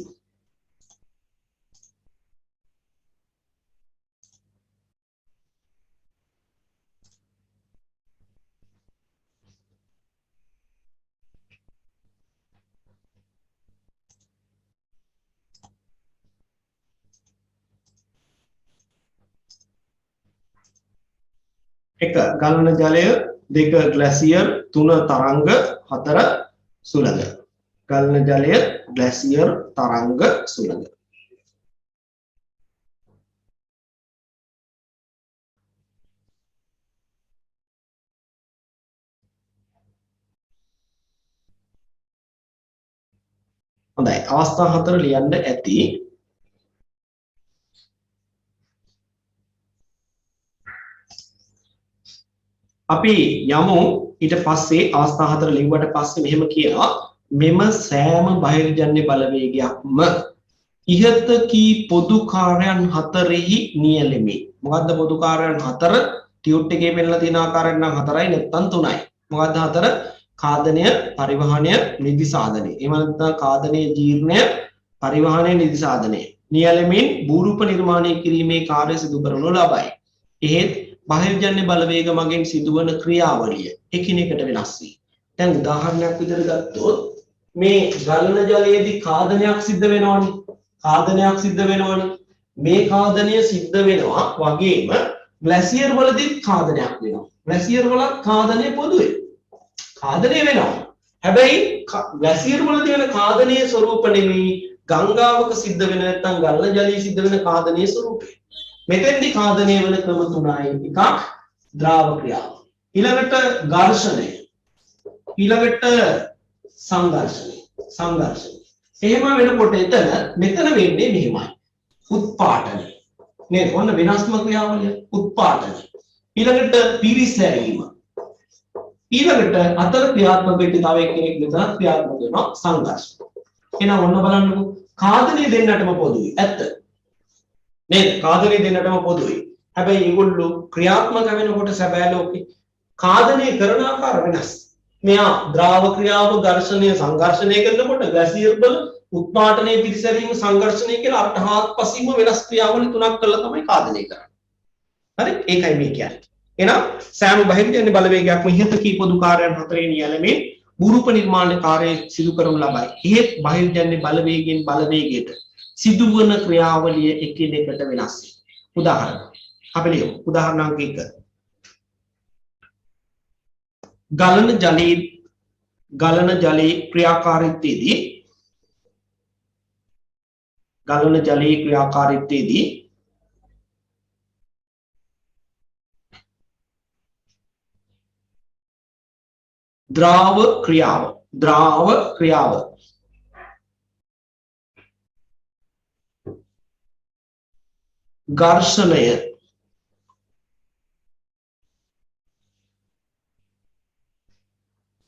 එක ගලන ජලය, දෙක ග්ලැසියර්, තුන තරංග, හතර සුළඟ. ගලන ජලය, ග්ලැසියර්, තරංග, සුළඟ. හොඳයි, අවස්ථා හතර ලියන්න ඇති. අපි යමු ඊට පස්සේ අවස්ථා හතර ලිව්වට පස්සේ මෙහෙම කියනවා මෙම සෑම බහිර්ජන්‍ය බලවේගයක්ම ඉහත කී පොදු කාර්යයන් හතරෙහි නියැලෙමි. මොකද්ද පොදු කාර්යයන් හතර? ටියුට් එකේ පෙන්නලා තියෙන ආකාරයෙන් නම් හතරයි නැත්නම් තුනයි. මොකද්ද හතර? කාදනය, පරිවහනය, නිදි සාධනය. එහෙම නැත්නම් කාදනය, ජීර්ණය, පරිවහනය, නිදි සාධනය. නියැලෙමින් භූරූප නිර්මාණය කිරීමේ කාර්ය සිදු කරනු ලබයි. එහෙත් බහිර්ජන්‍ය බලවේග මගින් සිදුවන ක්‍රියාවලිය එකිනෙකට වෙනස් වේ. දැන් උදාහරණයක් විදිහට ගත්තොත් මේ ගලන ජලයේදී කාදනයක් සිද්ධ වෙනවනේ. කාදනයක් සිද්ධ වෙනවනේ. මේ කාදනය සිද්ධ වෙනවා වගේම ග්ලැසියර් වලදීත් කාදනයක් වෙනවා. ග්ලැසියර් වල කාදනය පොදුයි. කාදනය වෙනවා. හැබැයි ග්ලැසියර් වලදී වෙන කාදනයේ ස්වરૂප නෙමෙයි ගංගාවක සිද්ධ වෙන නැත්නම් ගලන ජලයේ සිද්ධ වෙන කාදනයේ ස්වરૂපය. මෙතෙන්දී කාදනය වෙන ක්‍රම තුනයි. එකක් ද්‍රාව ක්‍රියාව. ඊළඟට ඝර්ෂණය. ඊළඟට සංඝර්ෂණය. එහෙම වෙනකොට මෙතන වෙන්නේ මෙහෙමයි. උත්පාටනය. නේද? ඔන්න වෙනස්ම ක්‍රියාවලිය උත්පාටනය. ඊළඟට පිරිසැරීම. ඊළඟට අතර ක්‍රියාත්මක වෙච්ච තව එක්කෙනෙක් මෙතන ක්‍රියාත්මක වෙනවා සංඝර්ෂණ. එහෙනම් ඔන්න බලන්නකෝ කාදනය දෙන්නටම පොදුයි. ඇත්ත. නේද? කාදනය දෙන්නටම පොදුයි. හැබැයි ඒගොල්ලෝ ක්‍රියාත්මක වෙනකොට සැබෑ ලෝකේ කාදනය කරන ආකාර වෙනස්. මෙයා ද්‍රාව ක්‍රියාව ඝර්ෂණය සංඝර්ෂණය කරනකොට ග්ලැසියර් වල උත්පාටනය පිරිසැරීම සංඝර්ෂණය කියලා අට හාත්පසින්ම වෙනස් ක්‍රියාවලි තුනක් කරලා තමයි කාදනය කරන්නේ. හරි? ඒකයි මේ කියන්නේ. එහෙනම් සෑම බහිර්ජන්‍ය බලවේගයක්ම ඉහත කී පොදු කාර්යයන් හතරේ නියැලෙමින් භූරූප නිර්මාණ කාර්යය සිදු කරනු ලබයි. එහෙත් බහිර්ජන්‍ය බලවේගයෙන් බලවේගයට සිදුවන ක්‍රියාවලිය එකිනෙකට වෙනස්. උදාහරණ අපි ලියමු. උදාහරණ අංක 1. ගලන ජලයේ ක්‍රියාකාරීත්වයේදී ද්‍රාව ක්‍රියාව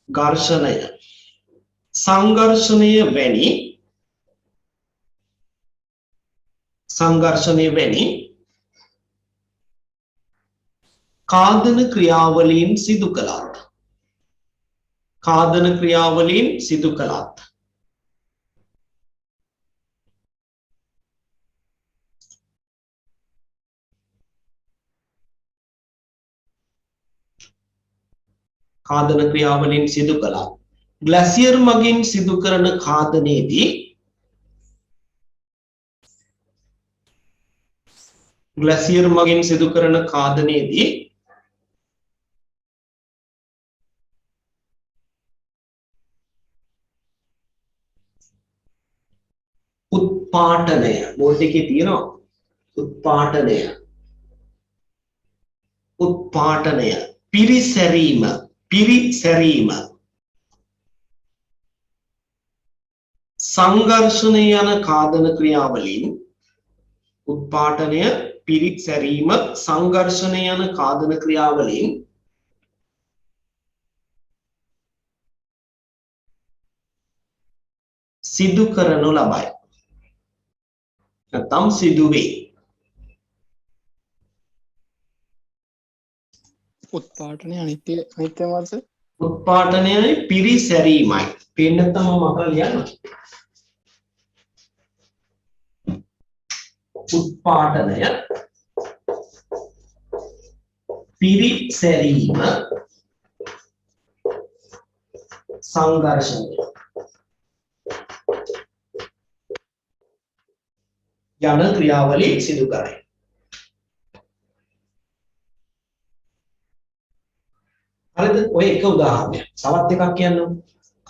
ඝර්ෂණය සංඝර්ෂණය වැනි කාදන ක්‍රියාවලීන් සිදු කළත් ග්ලැසියර් මගින් සිදු කරන කාදනයේදී උත්පාටනය බෝඩ් එකේ තියෙනවා උත්පාටනය පිරිසැරීම සංඝර්ෂණය යන කාදන ක්‍රියාවලින් උත්පාටනය පිරිසැරීම සංඝර්ෂණය යන කාදන ක්‍රියාවලින් සිදු කරනු ලබයි. නැත්නම් සිදුවේ. උත්පාටනය අනිත්‍යමත් උත්පාටනයයි පිරිසැරීමයි. පේන්න තමයි මම ලියන්න. උත්පාටනය පිරිසැරීම සංඝර්ෂණය යන ක්‍රියාවලිය සිදු කරයි. ඔය එක උදාහරණයක්. තවත් එකක් කියන්නම්.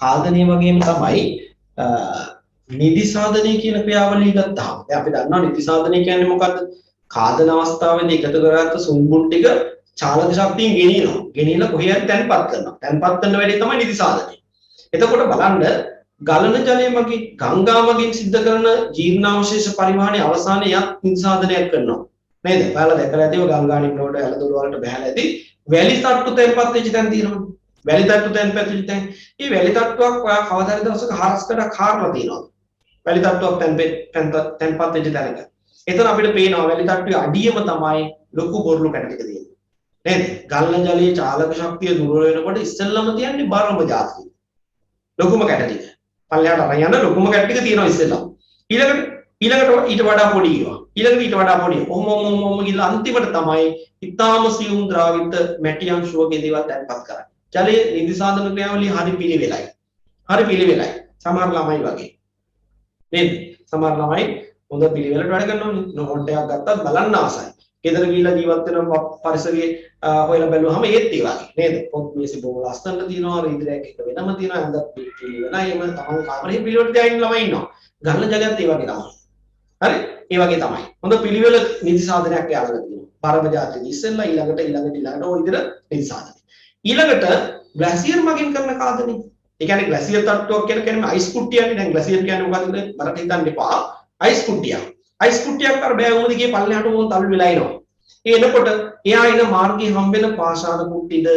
කාදනය වගේම තමයි නිදි සාධනය කියන ක්‍රියාවලිය ගත්තාම දැන් අපි දන්නවා නිදි සාධනය කියන්නේ මොකද්ද? කාදන අවස්ථාවේදී එකතු කරගත්ත සුන්බුන් ටික චාලක ශක්තියෙන් ගෙනියනවා. ගෙනියලා කොහේ හරි තැන්පත් කරනවා. තැන්පත් කරන වැඩේ තමයි නිදි සාධනය. එතකොට බලන්න ගලන ජලය මගින් ගංගා මගින් සිද්ධ කරන ජීර්ණාවශේෂ පරිවහනයේ අවසානයේ යත් නිදි සාධනයක් කරනවා. නේද? ඔයාලා දැකලා ඇතිව ගංගා නිම්නෝඩ ඇලදොල වලට බහැලා ඇති වැලි තට්ටු තැන්පත් වෙච්ච තැන් තියෙනවා. වැලි තට්ටු තැන්පත් වෙච්ච තැන්. මේ වැලි තට්ටුවක් ඔයා කවදා හරි දවසක හරස්කඩක් හාරලා තියෙනවා. වැලි තට්ටුවක් තැන්පත් වෙච්ච තැනක. එතන අපිට පේනවා වැලි තට්ටුවේ අඩියම තමයි ලොකු බොරළු කැට ටික තියෙන්නේ. නේද? ගලන ජලයේ චාලක ශක්තිය දුර වෙනකොට ඉස්සෙල්ලම තියන්නේ බරම જાතිය. ලොකුම කැට ටික. පල්ලෙහාට අරන් යන ලොකුම කැට ටික තියෙනවා ඉස්සෙල්ලම. ඊළඟට ඊට වඩා පොඩි ඒවා. ඊළඟට ඊට වඩා පොඩි. ඔහොම ගිහලා අන්තිමට තමයි ඊටාම සියුම් ද්‍රාවිත මැටි අංශ වගේ දේවල් තැන්පත් කරන්නේ. ජලයේ නිදි සාධන ක්‍රියාවලිය හරි පිළිවෙලයි. හරි පිළිවෙලයි. සමහර ළමයි වගේ. නේද? සමහර ළමයි හොඳ පිළිවෙලට වැඩ කරනවානේ. නෝට් එකක් ගත්තත් බලන්න ආසයි. ගෙදර ගිහිල්ලා ජීවත් වෙන පරිසරයේ හොයලා බැලුවහම ඒත් ඒ වගේ නේද? පොත් මේසෙ බොහොම ලස්සනට තියෙනවා, රීදරයක් එක වෙනම තියෙනවා, ඇඳත් පිළිවෙලයි. එම තමන් කාමරේ පිළිවෙලට දාගෙන ළමයි ඉන්නවා. ගන්න ජලයත් ඒ වගේ තමයි. හරි? ඒ වගේ තමයි. හොඳ පිළිවෙල නිදි සාධනයක් යාළලා තියෙනවා. බරම જાතිය ඉස්සෙල්ලා ඊළඟට ওই විදිහට නිදි සාධනය. ඊළඟට ග්ලැසියර් මගින් කරන කාදනය. ඒ කියන්නේ ග්ලැසියර් තට්ටුවක් කියන්නේ අයිස් කුට්ටියන්නේ. දැන් ග්ලැසියර් කියන්නේ මොකද්ද? මරට හිතන්න එපා. අයිස් කුට්ටියක්. අයිස් කුට්ටියක් අර බෑවුම දිගේ පල්ලෙහාට ඕන තල්ලු වෙලා එනවා. ඒ එනකොට එයා එන මාර්ගයේ හම්බෙන පාෂාණ කුට්ටිද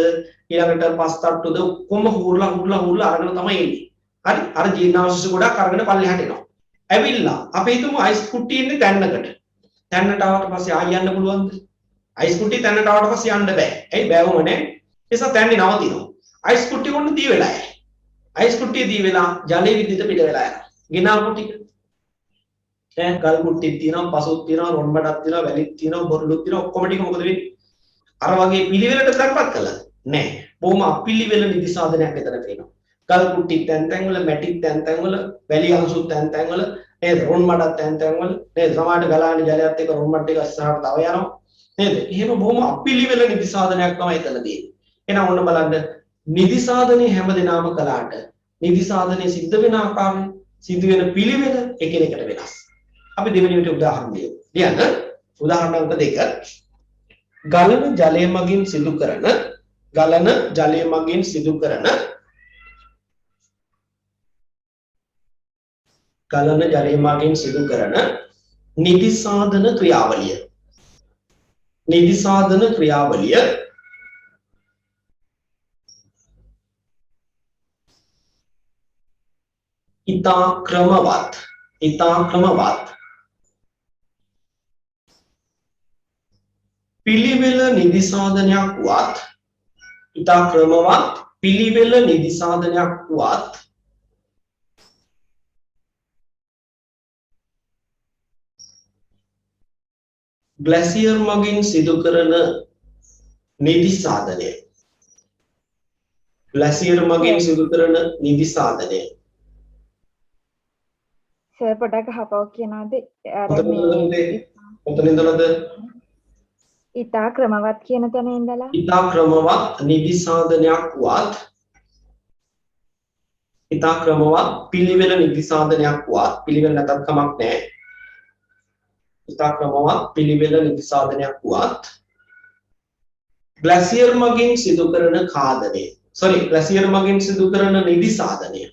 ඊළඟට පස් තට්ටුද කොම්ම හුරලා අරගෙන තමයි එන්නේ. හරි? අර ජීර්ණාවශේෂ ගොඩක් අරගෙන පල්ලෙහාට එනවා. ඇවිල්ලා අපි හිතමු අයිස් කුට්ටිය ඉන්නේ තැන්නකට. තැන්නට ආවට පස්සේ ආය යන්න පුළුවන්ද? අයිස් කුට්ටිය තැන්නට ආවට පස්සේ යන්න බෑ. ඇයි බෑවුම නැහැ. ඒ නිසා තැන්නේ නවතිනවා. අයිස් කුට්ටිය කොන්න දී වෙලා යයි. අයිස් කුට්ටිය දී වෙලා ජලයේ විදිහට පිට වෙලා යනවා. ගෙනාවු ටික දැන් ගල් කුට්ටියක් තියෙනවා, පසුත් තියෙනවා, රොන් බඩක් තියෙනවා, වැලිත් තියෙනවා, බොරළුත් තියෙනවා. ඔක්කොම ටික මොකද වෙන්නේ? අර වගේ පිළිවෙලට තැන්පත් කළා. නෑ. බොහොම අපිළිවෙල නිදි සාධනයක් එතන තියෙනවා. ගල් කුට්ටියක් තැන් වල, මැටික් තැන් වල, වැලි අංශුත් තැන් වල, නේද? රොන් බඩක් තැන් වල, නේද? සමහරට ගලාන ජලයත් එක්ක රොන් බඩ ටික ඉස්සරහට තව යනවා. නේද? එහෙම බොහොම අපිළිවෙල නිදි සාධනයක් තමයි එතන තියෙන්නේ. එහෙනම් ඔන්න බලන්න නිදි සාධනේ හැමදෙනාම කළාට නිදි සාධනේ සිද්ධ වෙන ආකාරය, සිද්ධ වෙන පිළිවෙල එකිනෙකට වෙනස්. අපි දෙවෙනිවට උදාහරණ දෙමු. ලියන්න උදාහරණ අංක 2. ගලන ජලය මගින් සිදු කරන නිදි සාධන ක්‍රියාවලිය. ඉතා ක්‍රමවත් පිළිවෙල නිදි සාධනයක් වත් ග්ලැසියර් මගින් සිදු කරන නිදි සාධනය සර් පොඩක් අහපව කියනවාද? කොතන ඉඳලාද? ඉතා ක්‍රමවත් කියන තැන ඉඳලා. ඉතා ක්‍රමවත් නිදි සාධනයක් වත් ඉතා ක්‍රමවත් පිළිවෙල නිදි සාධනයක් වත් පිළිවෙල නැතත් කමක් නැහැ. ඉතා ක්‍රමවත් පිළිවෙල නිදි සාධනයක් වත් ග්ලැසියර් මගින් සිදු කරන කාදනය. ග්ලැසියර් මගින් සිදු කරන නිදි සාධනය.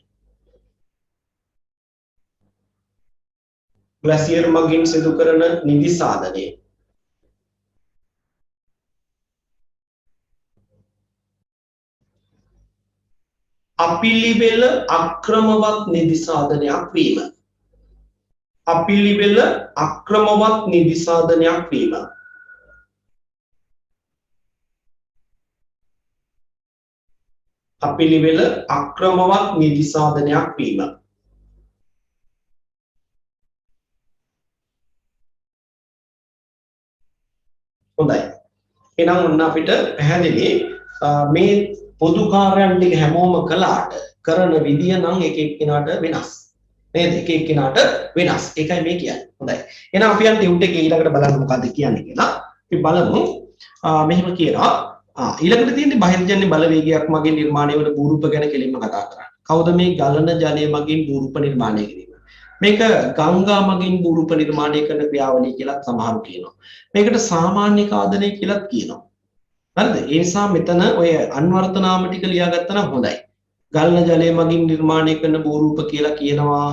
ග්ලැසියර් මගින් සිදු කරන නිදි සාධනය. අපිළිවෙල අක්‍රමවත් නිදි සාධනයක් වීම. අපිළිවෙල අක්‍රමවත් නිදි සාධනයක් වීම. අපිළිවෙල අක්‍රමවත් නිදි සාධනයක් වීම. හොඳයි. එහෙනම් ඔන්න අපිට පැහැදිලි මේ පොදු කාර්යයන් ටික හැමෝම කළාට කරන විදිය නම් එක එක්කිනාට වෙනස්. නේද? එක එක්කිනාට වෙනස්. ඒකයි මේ කියන්නේ. හොඳයි. එහෙනම් අපි යන් ටියුට් එකේ ඊළඟට බලන්න මොකද්ද කියන්නේ කියලා. අපි බලමු. මෙහෙම කියනවා ඊළඟට තියෙන්නේ බහිර්ජන්‍ය බලවේගයක් මගින් නිර්මාණය වන භූරූප ගැන කෙලින්ම කතා කරන්නේ. කවුද මේ ගලන ජලය මගින් භූරූප නිර්මාණය කිරීම? මේක ගංගා මගින් භූරූප නිර්මාණය කරන ක්‍රියාවලිය කියලා සමහරු කියනවා. මේකට සාමාන්‍ය කාදනය කියලාත් කියනවා. හරිද? ඒ නිසා මෙතන ඔය අන්වර්ථ නාම ටික ලියාගත්තා නම් හොඳයි. ගලන ජලය මගින් නිර්මාණය කරන භූරූප කියලා කියනවා.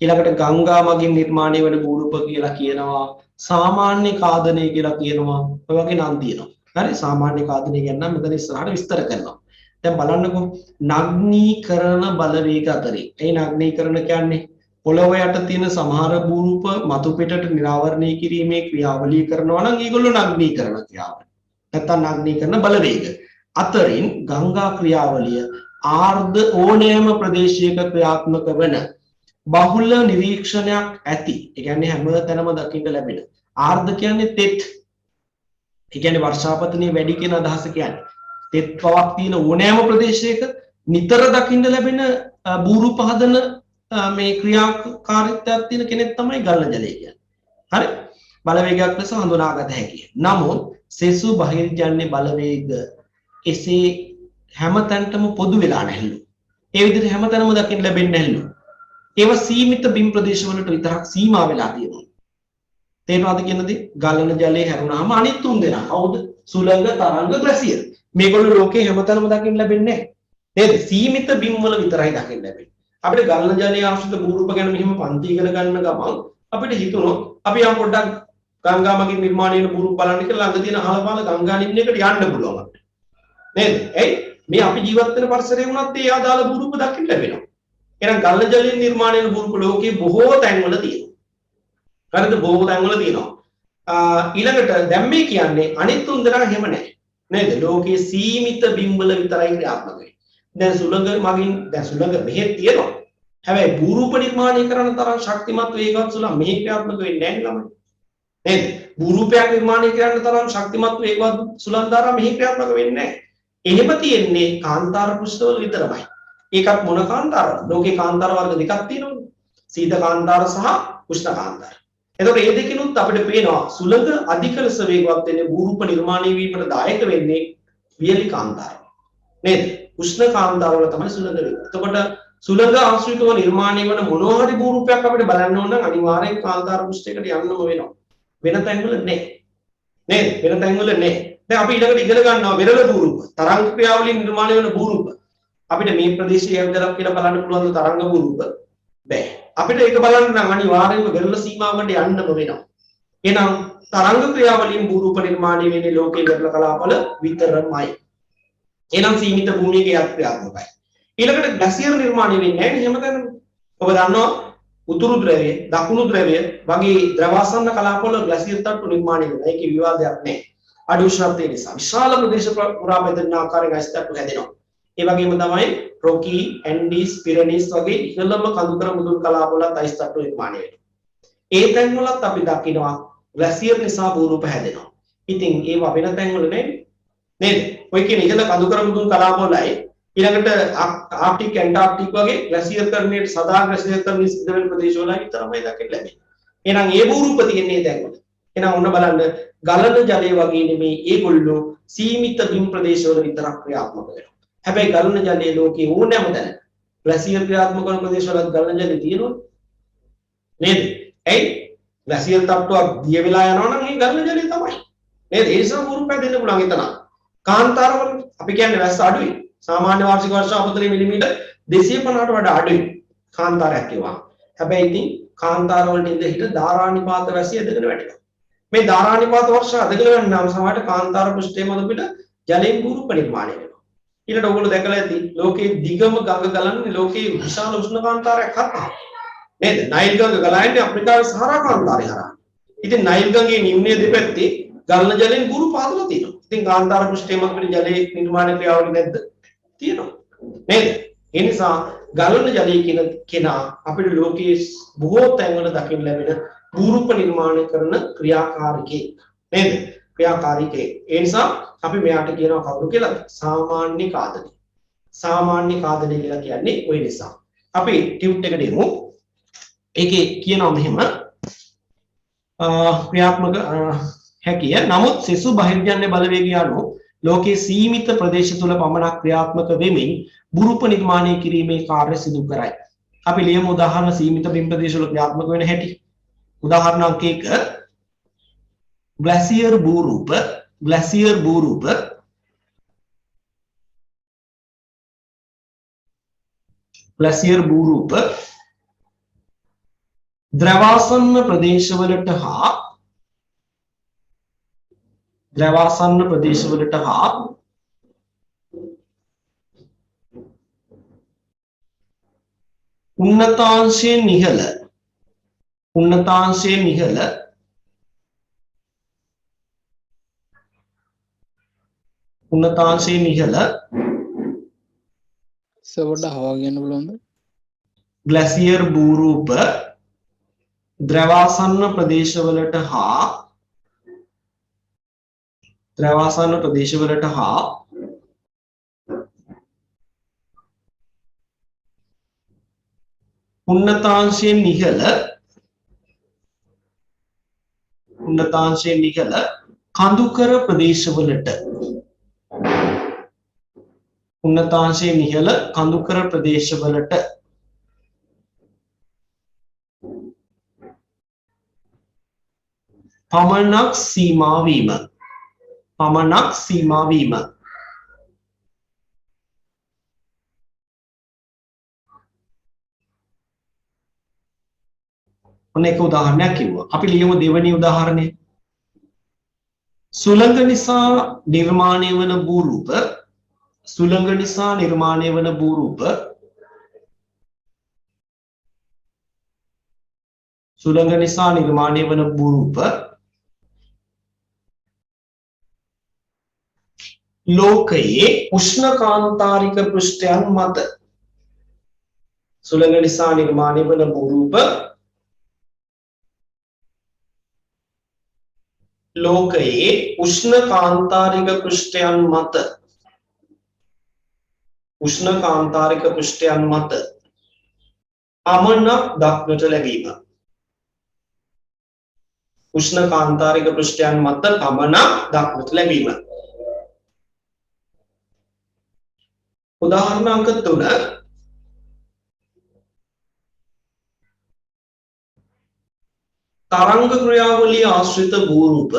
ඊළඟට ගංගා මගින් නිර්මාණය වන භූරූප කියලා කියනවා. සාමාන්‍ය කාදනය කියලා කියනවා. ඔය වගේ නම් තියෙනවා. හරි සාමාන්‍ය කාදනය ගැන නම් මෙතන ඉස්සරහට විස්තර කරනවා. දැන් බලන්නකෝ නග්නීකරණ බලවේග අතරේ. ඒ නග්නීකරණ කියන්නේ පොළොව යට තියෙන සමහර භූරූප මතු පිටට නිරාවරණය කිරීමේ ක්‍රියාවලිය කරනවා නම් ඒගොල්ලෝ නග්නීකරණ ක්‍රියාවලිය. නැත්නම් නග්නීකරණ බලවේග. අතරින් ගංගා ක්‍රියාවලිය ආර්ධ ඕනෑම ප්‍රදේශයක ක්‍රියාත්මක වන බහුල නිරීක්ෂණයක් ඇති. ඒ කියන්නේ හැම තැනම දකින්න ලැබෙන. ආර්ධ කියන්නේ තෙත්. ඒ කියන්නේ වර්ෂාපතනය වැඩි කියන අදහස කියන්නේ. තෙත් පවක් තියෙන ඕනෑම ප්‍රදේශයක නිතර දකින්න ලැබෙන බූරු පහදන මේ ක්‍රියාකාරීත්වයක් තියෙන කෙනෙක් තමයි ගලන ජලය කියන්නේ. හරි? බලවේගයක් ලෙස හඳුනාගත හැකියි. නමුත් සෙසු බහිර්ජන්‍ය බලවේග එසේ හැමතැනටම පොදු වෙලා නැහැලු. ඒ විදිහට හැමතැනම දකින්න ලැබෙන්නේ නැහැලු. ඒවා සීමිත බිම් ප්‍රදේශවලට විතරක් සීමා වෙලා තියෙනවා. තේරෙනවද කියනදී? ගලන ජලය හැරුණාම අනිත් තුන් දෙනා කවුද? සුළඟ, තරංග, ග්ලැසියර්. මේගොල්ලෝ ලෝකේ හැමතැනම දකින්න ලැබෙන්නේ නැහැ. නේද? සීමිත බිම් වල විතරයි දකින්න ලැබෙන්නේ. අපිට ගලන ජලය ආශ්‍රිත භූරූප ගැන මෙහිම පන්ති ඉගෙන ගන්න ගමන් අපිට හිතුණොත් අපි යම් පොඩ්ඩක් ගංගා මගින් නිර්මාණය වෙන භූරූප බලන්න කියලා ළඟ තියෙන අහලපාල ගංගා නිම්නයකට යන්න පුළුවන් අපිට. නේද? එයි මේ අපි ජීවත් වෙන පරිසරයේ වුණත් ඒ ආදාළ භූරූප දකින්න ලැබෙනවා. එහෙනම් ගලන ජලයෙන් නිර්මාණය වෙන භූරූප ලෝකයේ බොහෝ තැන්වල තියෙනවා. හරිද? බොහෝ තැන්වල තියෙනවා. ඊළඟට දැන් මේ කියන්නේ අනිත් තුන් දෙනා හැම නැහැ. නේද? ලෝකයේ සීමිත බිම් වල විතරයි ක්‍රියාත්මක වෙන්නේ. දැන් සුළඟ මගින් දැන් සුළඟ මෙහෙ තියෙනවා. හැබැයි භූරූප නිර්මාණය කරන තරම් ශක්තිමත් වේගවත් සුළඟ මෙහෙ ක්‍රියාත්මක වෙන්නේ නැහැ ළමයි. නේද? භූරූපයක් නිර්මාණය කරන්න තරම් ශක්තිමත් වේගවත් සුළං ධාරා මෙහි ක්‍රියාත්මක වෙන්නේ නැහැ. එහෙම තියෙන්නේ කාන්තාර පෘෂ්ඨවල විතරමයි. ඒකත් මොන කාන්තාරද? ලෝකේ කාන්තාර වර්ග දෙකක් තියෙනවනේ. සීත කාන්තාර සහ උෂ්ණ කාන්තාර. එතකොට මේ දෙකිනුත් අපිට පේනවා සුළඟ අධික ලෙස වේගවත් වෙන්නේ භූරූප නිර්මාණය වීමට දායක වෙන්නේ වියලි කාන්තාර. නේද? උෂ්ණ කාන්තාර වල තමයි සුළඟ වෙන්නේ. එතකොට සුළඟ ආශ්‍රිතව නිර්මාණය වන මොනවා හරි භූරූපයක් අපිට බලන්න ඕන නම් අනිවාර්යෙන් කාන්තාර පෘෂ්ඨයකට යන්නම වෙනවා. වෙන තැන්වල නැහැ. නේද? වෙන තැන්වල නැහැ. දැන් අපි ඊළඟට ඉගෙන ගන්නවා වෙරළ භූරූප. තරංග ක්‍රියාවලින් නිර්මාණය වෙන භූරූප. අපිට මේ ප්‍රදේශයේ ඇවිදලා කියලා බලන්න පුළුවන් තරංග භූරූප. බෑ. අපිට ඒක බලන්න නම් අනිවාර්යයෙන්ම වෙරළ සීමාවකට යන්නම වෙනවා. එහෙනම් තරංග ක්‍රියාවලින් භූරූප නිර්මාණය වෙන්නේ ලෝකයේ වෙරළ කලාපවල විතරමයි. එහෙනම් සීමිත භූමියක ක්‍රියාත්මකයි. ඊළඟට ග්ලැසියර් නිර්මාණය වෙන්නේ නැහැ නේ හැමතැනම. ඔබ දන්නවා උතුරු ධ්‍රවය, දකුණු ධ්‍රවය වගේ ද්‍රවාසන්න කලාපවල ග්ලැසියර් තට්ටු නිර්මාණය වෙනවා. ඒකේ විවාදයක් නැහැ. අඩු උෂ්ණත්වය නිසා විශාල ප්‍රදේශ පුරා බෙදෙන ආකාරයෙන් අයිස් තට්ටු හැදෙනවා. ඒ වගේම තමයි රොකි, ඇන්ඩීස්, පිරෙනීස් වගේ ඉහළම කඳුකර මුදුන් කලාපවලත් අයිස් තට්ටු නිර්මාණය වෙනවා. ඒ තැන්වලත් අපි දකිනවා ග්ලැසියර් නිසා භූරූප හැදෙනවා. ඉතින් ඒවා වෙන තැන්වල නෙමෙයි. නේද? ඔය කියන ඉහළ කඳුකර මුදුන් කලාපවලයි ඊළඟට ආර්ක්ටික්, ඇන්ටාර්ක්ටික් වගේ ග්ලැසියර් තරණයට සදා ග්ලැසියර් තරණය සිද්ධ වෙන ප්‍රදේශවල විතරමයි දකින්න ලැබෙන්නේ. එහෙනම් ඒ භූරූප තියෙන්නේ තැන්වල. එහෙනම් ඔන්න බලන්න ගලන ජලය වගේ නෙමේ ඒගොල්ලෝ සීමිත බිම් ප්‍රදේශවල විතරක් ක්‍රියාත්මක වෙනවා. හැබැයි ගලන ජලයේ ලෝකේ ඕනෑම තැන ග්ලැසියර් ක්‍රියාත්මක වන ප්‍රදේශවල ගලන ජලය තියෙනවා නේද? ඇයි? ග්ලැසියර් තට්ටුවක් දිය වෙලා යනවා නම් ඒ ගලන ජලය තමයි. නේද? ඒ නිසා භූරූප හැදෙන්න පුළුවන් එතන. කාන්තාරවල අපි කියන්නේ වැස්ස අඩුයි. සාමාන්‍ය වාර්ෂික වර්ෂාපතනය මිලිමීටර් 250ට වඩා අඩුයි කාන්තාරයක් ඒවා. හැබැයි ඉතින් කාන්තාර වලට ඉඳ හිට ධාරානිපාත වැසිය ඇදගෙන වැටෙනවා. මේ ධාරානිපාත වර්ෂ ඇදගෙන යනනම් සමහරට කාන්තාර පෘෂ්ඨයේ මත පිට ජලයෙන් භූරූප නිර්මාණය වෙනවා. ඊළඟට ඔයගොල්ලෝ දැකලා ඇති ලෝකයේ දිගම ගඟ ගලන්නේ ලෝකයේ විශාල උෂ්ණ කාන්තාරයක් හරහා. නේද? නයිල් ගඟ ගලන්නේ අප්‍රිකාවේ සහරා කාන්තාරය හරහා. ඉතින් නයිල් ගඟේ නිම්නයේ දෙපැත්තේ ගලන ජලයෙන් භූරූප හදලා තියෙනවා. ඉතින් කාන්තාර පෘෂ්ඨයේ මත පිට ජලයේ නිර්මාණ ක්‍රියාවලිය නැද්ද? තියෙනවා නේද? ඒ නිසා ගලන ජලය කියන කෙනා අපිට ලෝකයේ බොහෝ තැන්වල දකින්න ලැබෙන භූරූප නිර්මාණය කරන ක්‍රියාකාරකෙක් නේද? ක්‍රියාකාරීකෙක්. ඒ නිසා අපි මෙයාට කියනවා කවුරු කියලා? සාමාන්‍ය කාදනය. සාමාන්‍ය කාදනය කියලා කියන්නේ ওই නිසා. අපි ටියුට් එකට එමු. ඒකේ කියනවා මෙහෙම ක්‍රියාත්මක හැකිය. නමුත් සෙසු බහිර්ජන්‍ය බලවේගය අනුව ලෝකයේ සීමිත ප්‍රදේශ තුල පමණක් ක්‍රියාත්මක වෙමින් බුරුප නිර්මාණය කිරීමේ කාර්ය සිදු කරයි. අපි ලියමු උදාහරණ සීමිත බිම් ප්‍රදේශ වල ක්‍රියාත්මක වෙන හැටි. උදාහරණ අංක 1 glacier භූරූප ද්‍රවාසන්න ප්‍රදේශවලට හා උන්නතාංශයෙන් ඉහළ සවට හවා කියන්න පුළුවන්ද? glacier භූරූප ද්‍රවාසන්න ප්‍රදේශවලට හා උන්නතාංශයෙන් ඉහළ කඳුකර ප්‍රදේශවලට පමණක් සීමා වීම. ඔන්න එක උදාහරණයක් කිව්වා. අපි ලියමු දෙවෙනි උදාහරණය. සුළඟ නිසා නිර්මාණය වන භූරූප ලෝකයේ උෂ්ණකාන්තාරික පෘෂ්ඨයන් මත පමණක් දක්නට ලැබීම. උදාහරණ අංක 3 තරංග ක්‍රියාවලිය ආශ්‍රිත භූරූප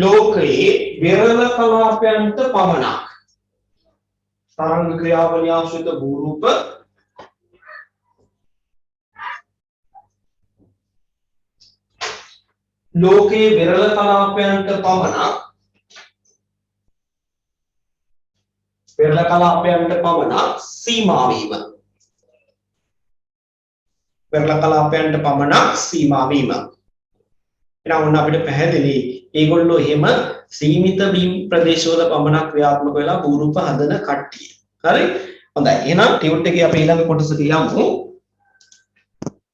ලෝකයේ විරල කලාපයන්ට පමණක් සීමා වීම. එහෙනම් ඔන්න අපිට පැහැදිලි ඒගොල්ලෝ එහෙම සීමිත බිම් ප්‍රදේශවල පමණක් ක්‍රියාත්මක වෙලා භූරූප හදන කට්ටිය. හරි? හොඳයි. එහෙනම් ටියුට් එකේ අපි ඊළඟ කොටසට යමු.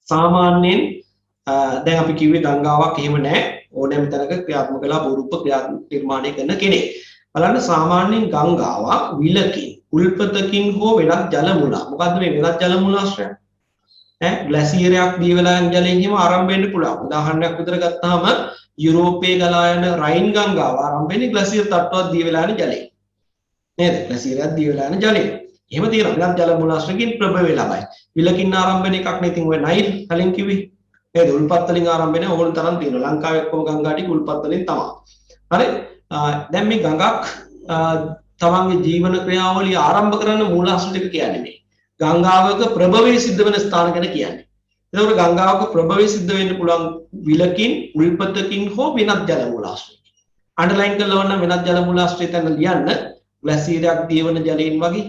සාමාන්‍යයෙන් දැන් අපි කිව්වේ ගංගාවක් එහෙම නැහැ. ඕනෑම තැනක ක්‍රියාත්මක වෙලා භූරූප නිර්මාණය කරන කෙනෙක්. බලන්න සාමාන්‍යයෙන් ගංගාවක් විලකින්, උල්පතකින් හෝ වෙනත් ජල මුලා. මොකද්ද මේ වෙනත් ජල මුලාශ්‍රය? ග්ලැසියරයක් දී වෙලා යන ජලයෙන් හිම ආරම්භ වෙන්න පුළුවන්. උදාහරණයක් විතර ගත්තාම යුරෝපයේ ගලා යන රයින් ගංගාව ආරම්භ වෙන්නේ ග්ලැසියර් තට්ටුවක් දී වෙලා යන ජලයෙන්. නේද? ග්ලැසියරයක් දී වෙලා යන ජලයෙන්. එහෙම තියෙනවා. වෙනත් ජල මුලාශ්‍රයකින් ප්‍රභවය ලබයි. විලකින් ආරම්භ වෙන එකක් නේ. ඉතින් ඔය නයිල් කලින් කිව්වේ. නේද? උල්පත් වලින් ආරම්භ වෙන ඕන තරම් තියෙනවා. ලංකාවේ ඔක්කොම ගංගා ටික උල්පත් වලින් තමයි. හරි? දැන් මේ ගඟක් තමන්ගේ ජීවන ක්‍රියාවලිය ආරම්භ කරන මූලාශ්‍ර ටික කියන්නේ මේ. ගංගාවක ප්‍රභවයේ සිද්ධ වෙන ස්ථාන ගැන කියන්නේ. එතකොට ගංගාවක ප්‍රභවයේ සිද්ධ වෙන්න පුළුවන් විලකින්, උල්පතකින් හෝ වෙනත් ජල මූලාශ්‍රයකින්. අන්ඩර්ලයින් කරලා වන්න වෙනත් ජල මූලාශ්‍රය තැන ලියන්න ග්ලැසියරයක් දියවන ජලයෙන් වගේ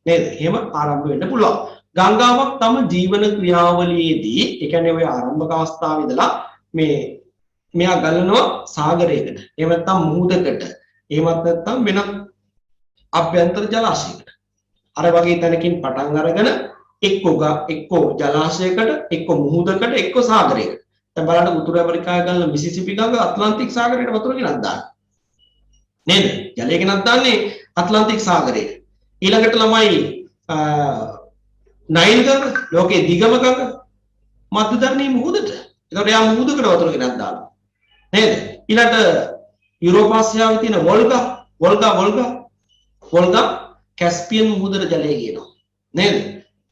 නේද? එහෙම ආරම්භ වෙන්න පුළුවන්. ගංගාවක් තම ජීවන ක්‍රියාවලියේදී, ඒ කියන්නේ ඔය ආරම්භක අවස්ථාවේ ඉඳලා මෙයා ගලනවා සාගරයකට. එහෙම නැත්නම් මුහුදකට. එහෙමත් නැත්නම් වෙනත් අභ්‍යන්තර ජලාශයකට. අර වගේ තැනකින් පටන් අරගෙන එක්කෝ ජලාශයකට, එක්කෝ මුහුදකට, එක්කෝ සාගරයකට. දැන් බලන්න උතුරු ඇමරිකාවේ ගලන මිසිසිපි ගඟ ඇට්ලන්ටික් සාගරයට වතුර ගෙනත් දාන්නේ. නේද? ජලය ගෙනත් දාන්නේ ඇට්ලන්ටික් සාගරයට. ඊළඟට ළමයි නයිල් ගඟ ලෝකේ දිගම ගඟ මධ්‍යධරණී මුහුදට. ඒකට යා මුහුදකට වතුර ගෙනත් දානවා. නේද? ඊළඟට යුරෝපාසියාවේ තියෙන වෝල්ගා කැස්පියන් මුහුදට ජලය ගියනවා. නේද?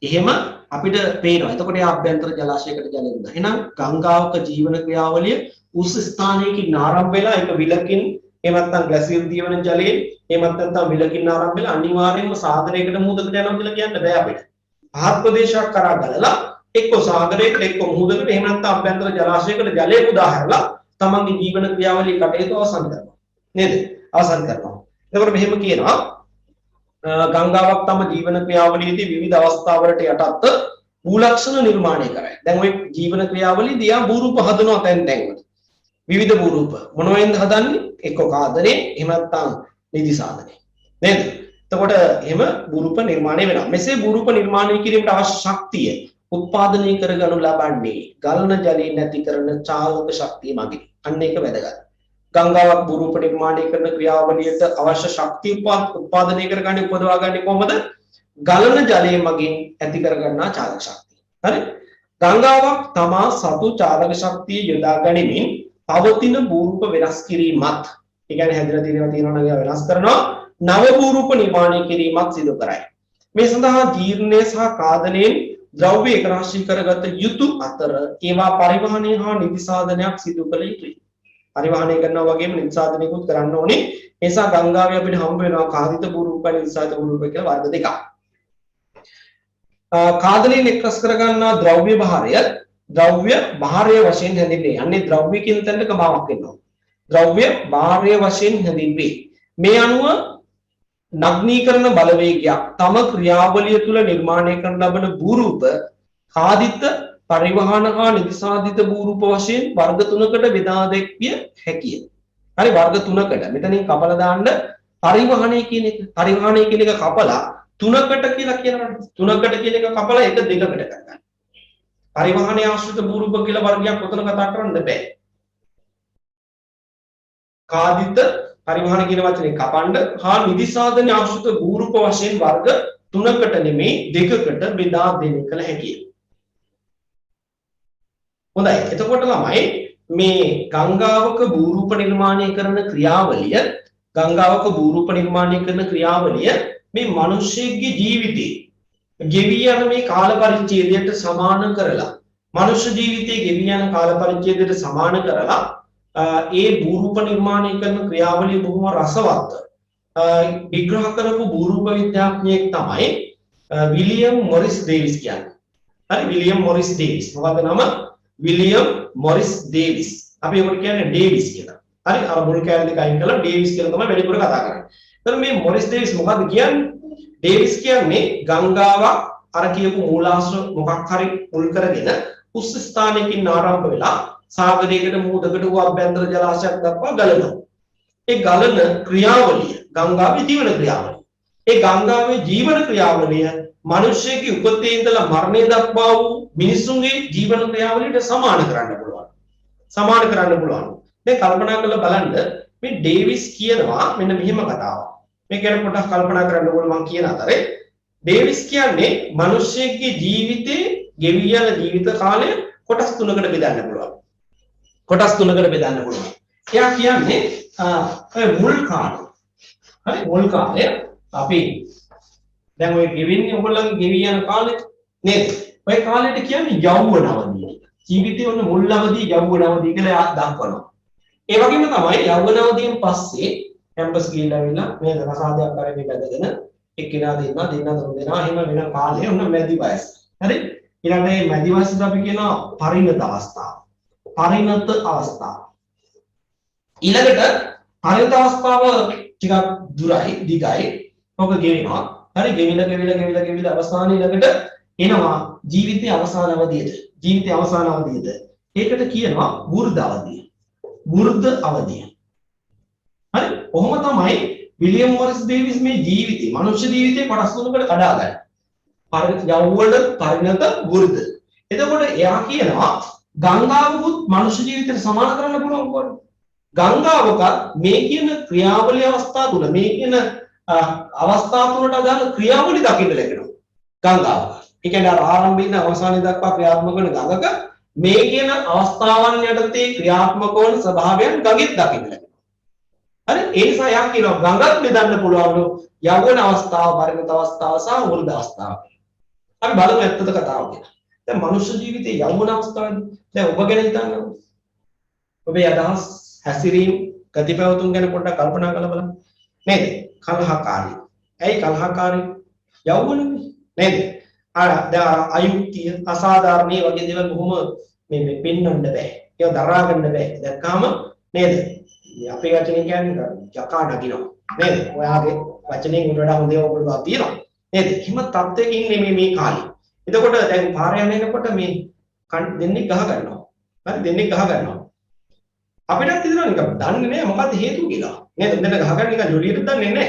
එහෙම අපිට පේනවා. එතකොට යා අභ්‍යන්තර ජලාශයකට ජලය දුන්නා. එහෙනම් ගංගාවක ජීවන ක්‍රියාවලිය උස් ස්ථානයකින් ආරම්භ වෙලා ඒක විලකින් එහෙම නැත්නම් ග්ලැසියර් දියවන ජලයෙන් එහෙම නැත්නම් විලකින් ආරම්භ වෙලා අනිවාර්යයෙන්ම සාගරයකට මුහුදකට යනවා කියලා කියන්න බෑ අපිට. පහත් ප්‍රදේශයක් කරා ගලලා එක්ක සාගරයකට එක්ක මුහුදකට එහෙම නැත්නම් අභ්‍යන්තර ජලාශයකට ජලය උදාහරලා තමන්ගේ ජීවන ක්‍රියාවලිය කටයුතු අවසන් කරනවා. නේද? අවසන් කරනවා. එතකොට මෙහෙම කියනවා ගංගාවක් තම ජීවන ක්‍රියාවලියේදී විවිධ අවස්ථාවලට යටත්ව භූලක්ෂණ නිර්මාණය කරයි. දැන් ওই ජීවන ක්‍රියාවලියේදී යා භූරූප හදනවා තැන් තැන්වල. විවිධ භූරූප මොනවෙන්ද හදන්නේ? එක්ක කාදරේ එහෙම නැත්නම් නිදි සාධනේ. නේද? එතකොට එහෙම භූරූප නිර්මාණය වෙනවා. මෙසේ භූරූප නිර්මාණය කිරීමට අවශ්‍ය ශක්තිය උත්පාදනය කරගනු ලබන්නේ ගලන ජලයේ නැති කරන චාලක ශක්තිය මගින්. අන්න ඒක වැදගත්. ගංගාවක් භූරූප නිර්මාණය කරන ක්‍රියාවලියට අවශ්‍ය ශක්තිය උත්පාදනය කරගන්නේ උපදවා ගන්නේ කොහොමද? ගලන ජලයේ මගින් ඇති කරගන්නා චාලක ශක්තිය. හරි? ගංගාවක් තමා සතු චාලක ශක්තිය යොදා ගනිමින් පවතින භූරූප වෙනස් කිරීමත්, ඒ කියන්නේ හැදලා තියෙනවා නම් වෙනස් කරනවා, නව භූරූප නිර්මාණය කිරීමත් සිදු කරයි. මේ සඳහා ජීර්ණය සහ කාදනයෙන් ද්‍රව්‍ය ඒකරාශී කරගත යුතු අතර ඒවා පරිවහනය හා නිදි සාධනයක් සිදු කළ යුතුයි. පරිවහනය කරනවා වගේම නිදි සාධනයකුත් කරන්න ඕනේ. ඒ නිසා ගංගාවේ අපිට හම්බ වෙනවා කාදිත භූරූප නිදි සාධක භූරූප කියලා වර්ග දෙකක්. කාදනයෙන් එක්රස් කරගන්නා ද්‍රව්‍ය භාරය වශයෙන් හැඳින්වේ. අන්නේ ද්‍රව්‍ය කියන තැනට කමාවක් වෙනවා. ද්‍රව්‍ය භාරය වශයෙන් හැඳින්වේ. මේ අනුව නග්නීකරණ බලවේගයක් තම ක්‍රියාවලිය තුළ නිර්මාණය කරන ලබන භූරූප කාදිත පරිවහන හා නිදිසාදිත භූරූප වශයෙන් වර්ග තුනකට බෙදා දැක්විය හැකිය. හරි, වර්ග තුනකට. මෙතනින් කපලා දාන්න පරිවහණය කියන එක. පරිවහණය කියන එක කපලා තුනකට කියලා කියනවා. තුනකට කියන එක කපලා එක දෙකකට කරගන්න. පරිවහණය ආශ්‍රිත භූරූප කියලා වර්ගයක් උතන කතා කරන්න බෑ. කාදිත පරිවහන කියන වචනේ කපන්න හා නිදිසාධන ආශ්‍රිත භූරූප වශයෙන් වර්ග තුනකට නෙමෙයි දෙකකට බෙදා දෙන්න කල හැකියි. හොඳයි. එතකොට ළමයි මේ ගංගාවක භූරූප නිර්මාණය කරන ක්‍රියාවලිය මේ මිනිස්සෙගේ ජීවිතේ ගෙවි යන මේ කාල පරිච්ඡේදයට සමාන කරලා මනුෂ්‍ය ජීවිතයේ ගෙවි යන කාල පරිච්ඡේදයට සමාන කරලා ඒ භූරූප නිර්මාණය කරන ක්‍රියාවලිය බොහොම රසවත් විග්‍රහ කරපු භූරූප විද්‍යාඥයෙක් තමයි විලියම් මොරිස් ඩේවිස් කියන්නේ. හරි, විලියම් මොරිස් ඩේවිස්. මොකද නම? William Morris Davis. අපි ඒකට කියන්නේ ඩේවිස් කියලා. හරි, අර මුල් කැලේ දෙක අයින් කරලා ඩේවිස් කියලා තමයි වැඩිපුර කතා කරන්නේ. එතන මේ මොරිස් ඩේවිස් මොකද්ද කියන්නේ? ඩේවිස් කියන්නේ ගංගාවක් අර කියපු මූලාශ්‍ර මොකක් හරි මුල් කරගෙන උස් ස්ථානයකින් ආරම්භ වෙලා සාගරයකට මුහුදකට හෝ අභ්‍යන්තර ජලාශයක් දක්වා ගලනවා. ඒ ගලන ක්‍රියාවලිය ගංගාවේ ජීවන ක්‍රියාවලිය. ඒ ගංගාවේ ජීවන ක්‍රියාවලිය මිනිස්සෙගේ උපතේ ඉඳලා මරණය දක්වා වූ මිනිසුන්ගේ ජීවන ක්‍රියාවලියට සමාන කරන්න පුළුවන්. දැන් කල්පනා කරලා බලන්න මේ ඩේවිස් කියනවා මෙන්න මෙහෙම කතාවක්. මේ ගැන පොඩ්ඩක් කල්පනා කරන්න ඕන මම කියන අතරේ ඩේවිස් කියන්නේ මිනිස්සෙගේ ජීවිතේ ගෙවි යන ජීවිත කාලය කොටස් තුනකට බෙදන්න පුළුවන්. එයා කියන්නේ ඔය මුල් කාලේ. හරි, මුල් කාලය අපි දැන් ඔය ගෙවින්නේ ඔයගොල්ලන්ගේ ගෙවි යන කාලේ නේද? ඔය කාලෙට කියන්නේ යෞවන අවධිය. ජීවිතයේ ඔන්න මුල් අවධිය යෞවන අවධිය කියලා දක්වනවා. ඒ වගේම තමයි යෞවන අවධියෙන් පස්සේ කැම්පස් ගිහිල්ලා මේ රසාදයක් කරගෙන ඉඳගෙන එක්කිනා දෙන්නා තුන් දෙනා එහෙම වෙන කාලේ ඔන්න මැදි වයස. හරි? ඊළඟට මේ මැදි වයසට අපි කියනවා පරිණත අවස්ථාව. ඊළඟට පරිණත අවස්ථාව ටිකක් දුරයි දිගයි ඔක ගෙවෙනවා. හරි, ගෙවිලා අවසානයේ ළඟට එනවා ජීවිතයේ අවසාන අවධියට. ඒකට කියනවා වෘද්ධ අවධිය. හරි, කොහොම තමයි විලියම් මොරිස් ඩේවිස් මේ ජීවිතේ මනුෂ්‍ය ජීවිතේ කොටස් තුනකට කඩාගන්නේ. යෞවන, පරිණත, වෘද්ධ. එතකොට එයා කියනවා ගංගාවකුත් මනුෂ්‍ය ජීවිතයට සමාන කරන්න පුළුවන් කොහොමද? ගංගාවක මේ කියන ක්‍රියාවලිය අවස්ථා තුන මේ කියන අවස්ථා තුනට අදාළ ක්‍රියාවලිය දකින්න ලැබෙනවා. ගංගාව. ඒ කියන්නේ අර ආරම්භයේ ඉඳන් අවසානයේ දක්වා ක්‍රියාත්මක වෙන ගඟක මේ කියන අවස්ථාවන් යටතේ ක්‍රියාත්මක වන ස්වභාවයන් ගඟෙත් දකින්න ලැබෙනවා. හරි? ඒ නිසා යා කියනවා ගඟත් බෙදන්න පුළුවන්ලු යවන අවස්ථාව, පරිණත අවස්ථාව සහ වෘද්ධ අවස්ථාව. අපි බලමු ඇත්තද කතාව කියලා. දැන් මනුෂ්‍ය ජීවිතයේ යවන අවස්ථාවනේ. දැන් ඔබ ගැන හිතන්න. ඔබේ අදහස්, හැසිරීම, ගතිපැවතුම් ගැන පොඩ්ඩක් කල්පනා කරලා බලන්න. නේද? කලහකාරී. ඇයි කලහකාරී? යවුණනේ. නේද? අයුක්තිය, අසාධාරණී වගේ දේවල් බොහොම මේ පෙන්වන්න බෑ. ඒක දරා ගන්න බෑ. දැක්කාම නේද? අපේ වචනේ කියන්නේ යකා නගිනවා. නේද? ඔයාගේ වචනේ උඩ වඩා හොඳ ඒවා ඔයගොල්ලෝ තියෙනවා. නේද? හිම තත්ත්වයක ඉන්නේ මේ කාලේ. එතකොට දැන් පාරේ යනකොට මේ දෙන්නේ ගහ ගන්නවා. හරි දෙන්නේ ගහ ගන්නවා. අපිටත් හිතනවා නිකන් දන්නේ නැහැ මොකක්ද හේතුව කියලා. නේද? දෙන්න ගහ ගන්න නිකන් ජොලියට දන්නේ නැහැ.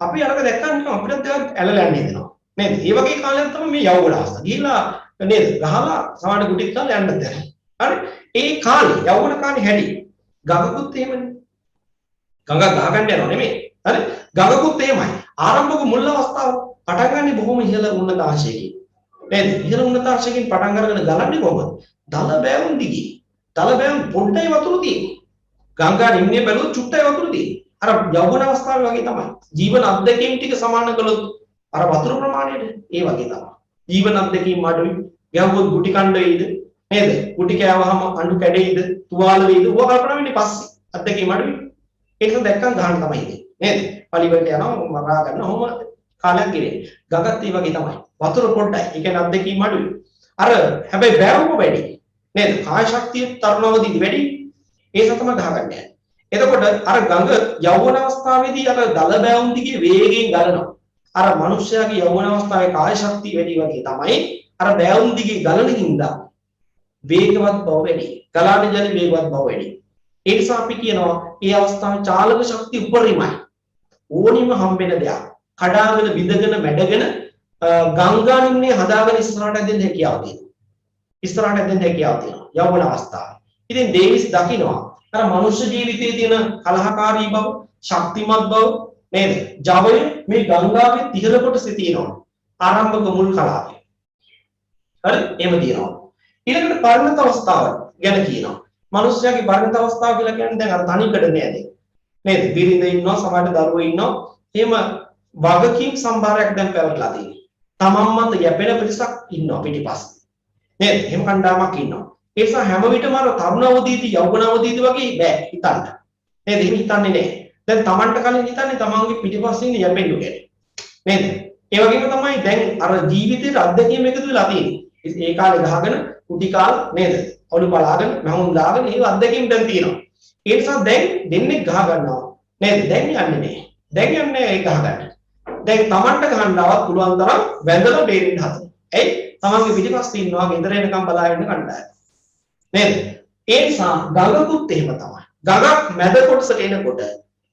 අපි අරක දැක්කම නිකන් අපිටත් ඒක ඇලලන්නේ දෙනවා. නේද? මේ වගේ කාලයක් තමයි මේ යවුණ අවස්ථාව. ගිහිල්ලා නේද? ගහලා සමාන ගුටිත් කාලේ යන්නත් දැන. හරි? ඒ කාලේ යවුණ කාලේ හැටි ගඟකුත් එහෙමනේ. ගඟ ගහ ගන්න යනවා නෙමෙයි. හරි? ගඟකුත් එහෙමයි. ආරම්භක මුල් අවස්ථාව පටන් ගන්නේ බොහොම ඉහළ උන්නත ආශයකින්. නේද? ඉහළ උන්නත ආශයකින් පටන් අරගෙන ගලන්නේ කොහොමද? දල බෑවුන් දිගේ. දල බෑවුන් පොඩ්ඩයි වතුර තියෙන්නේ. ගංගා නිම්නේ බැලුවොත් චුට්ටයි වතුර තියෙන්නේ. අර යවුණ අවස්ථාවේ වගේ තමයි. ජීවන අත්දැකීම් ටික සමාන කළොත් අර වතුර ප්‍රමාණයට ඒ වගේ තමයි. ජීවන අත්දැකීම් අඩුයි. ගැහුවොත් ගුටි කණ්ඩ වෙයිද? නේද? ගුටි කෑවහම අඬු කැඩෙයිද? තුවාල වෙයිද? ඕවා කල්පනා වෙන්නේ පස්සේ. අත්දැකීම් අඩුයි. ඒක දැක්කම ගහන්න තමයි ඉන්නේ. නේද? පරිවර්තය යනවා මරා ගන්න ඔහොම කාලයක් ගිරේ. ගඟත් ඒ වගේ තමයි. වතුර පොඩ්ඩයි. ඒ කියන්නේ අත්දැකීම් අඩුයි. අර හැබැයි බෑවුම වැඩි. නේද? කාය ශක්තිය තරුණවදීදී වැඩි. ඒ සතම ගහගන්නේ. එතකොට අර ගඟ යෞවන අවස්ථාවේදී අර දල බෑවුම් දිගේ වේගයෙන් ගලනවා. අර මිනිස්යාගේ යෞවන අවස්ථාවේ කාය ශක්තිය වැඩි වගේ තමයි අර බෑවුම් දිගේ ගලන හින්දා වේගවත් බව වැඩි. ගලාන ජල වේගවත් බව වැඩි. ඒ නිසා අපි කියනවා මේ අවස්ථාවේ චාලක ශක්තිය උපරිමයි. ඕනිම හම්බෙන දෙයක් කඩාගෙන විදගෙන මැඩගෙන ගංගානින්නේ හදාගෙන ඉස්සරහට ඇදෙන්න හැකියාව තියෙනවා. ඉස්සරහට ඇදෙන්න හැකියාව තියෙනවා යෞවන අවස්ථාවේ. ඉතින් ඩේවිස් දකිනවා අර මනුෂ්‍ය ජීවිතයේ තියෙන කලහකාරී බව, ශක්තිමත් බව නේද? ජවය මේ ගංගාවේ තිහළ කොටසේ තියෙනවා. ආරම්භක මුල් කලාපය. හරි? එහෙම තියෙනවා. ඊළඟට පරිණත අවස්ථාව ගැන කියනවා. මනුෂ්‍යයාගේ පරිණත අවස්ථාව කියලා කියන්නේ දැන් අර තනිකඩ නේද? නේද? බිරිඳ ඉන්නවා, සමහරට දරුවෝ ඉන්නවා. එහෙම වගකීම් සම්භාරයක් දැන් පැවරලා තියෙනවා. තමන් මත යැපෙන පිරිසක් ඉන්නවා පිටිපස්සේ. නේද? එහෙම කණ්ඩායමක් ඉන්නවා. ඒ නිසා හැම විටම අර තරුණ අවදීදී යෞවන අවදීදී වගේ බෑ හිතන්න. නේද? එහෙම හිතන්නේ නැහැ. දැන් තමන්ට කලින් හිතන්නේ තමන්ගේ පිටිපස්සේ ඉන්න යැපෙන්න ගැන. නේද? ඒ වගේම තමයි දැන් අර ජීවිතේට අත්දැකීම් එකතු වෙලා තියෙන්නේ. ඒ කාලේ ගහගෙන කුටි කාල නේද? ඔලු බලාගෙන මහුන් දාගෙන ඒ අත්දැකීම් දැන් තියෙනවා. ඒ නිසා දැන් දෙන්නේ ගහ ගන්නවා. නේද? දැන් යන්නේ නැහැ. දැන් යන්නේ ඒ ගහ ගන්න. දැන් තමන්ට ගහන්නවත් පුළුවන් තරම් වැඳලා බේරෙන්න හදනවා. එයි තමන්ගේ පිටිපස්සේ ඉන්නවා ගෙදර එනකම් බලාගෙන කණ්ඩායම. නේද? ඒ නිසා ගඟකුත් එහෙම තමයි. ගඟක් මැද කොටසට එනකොට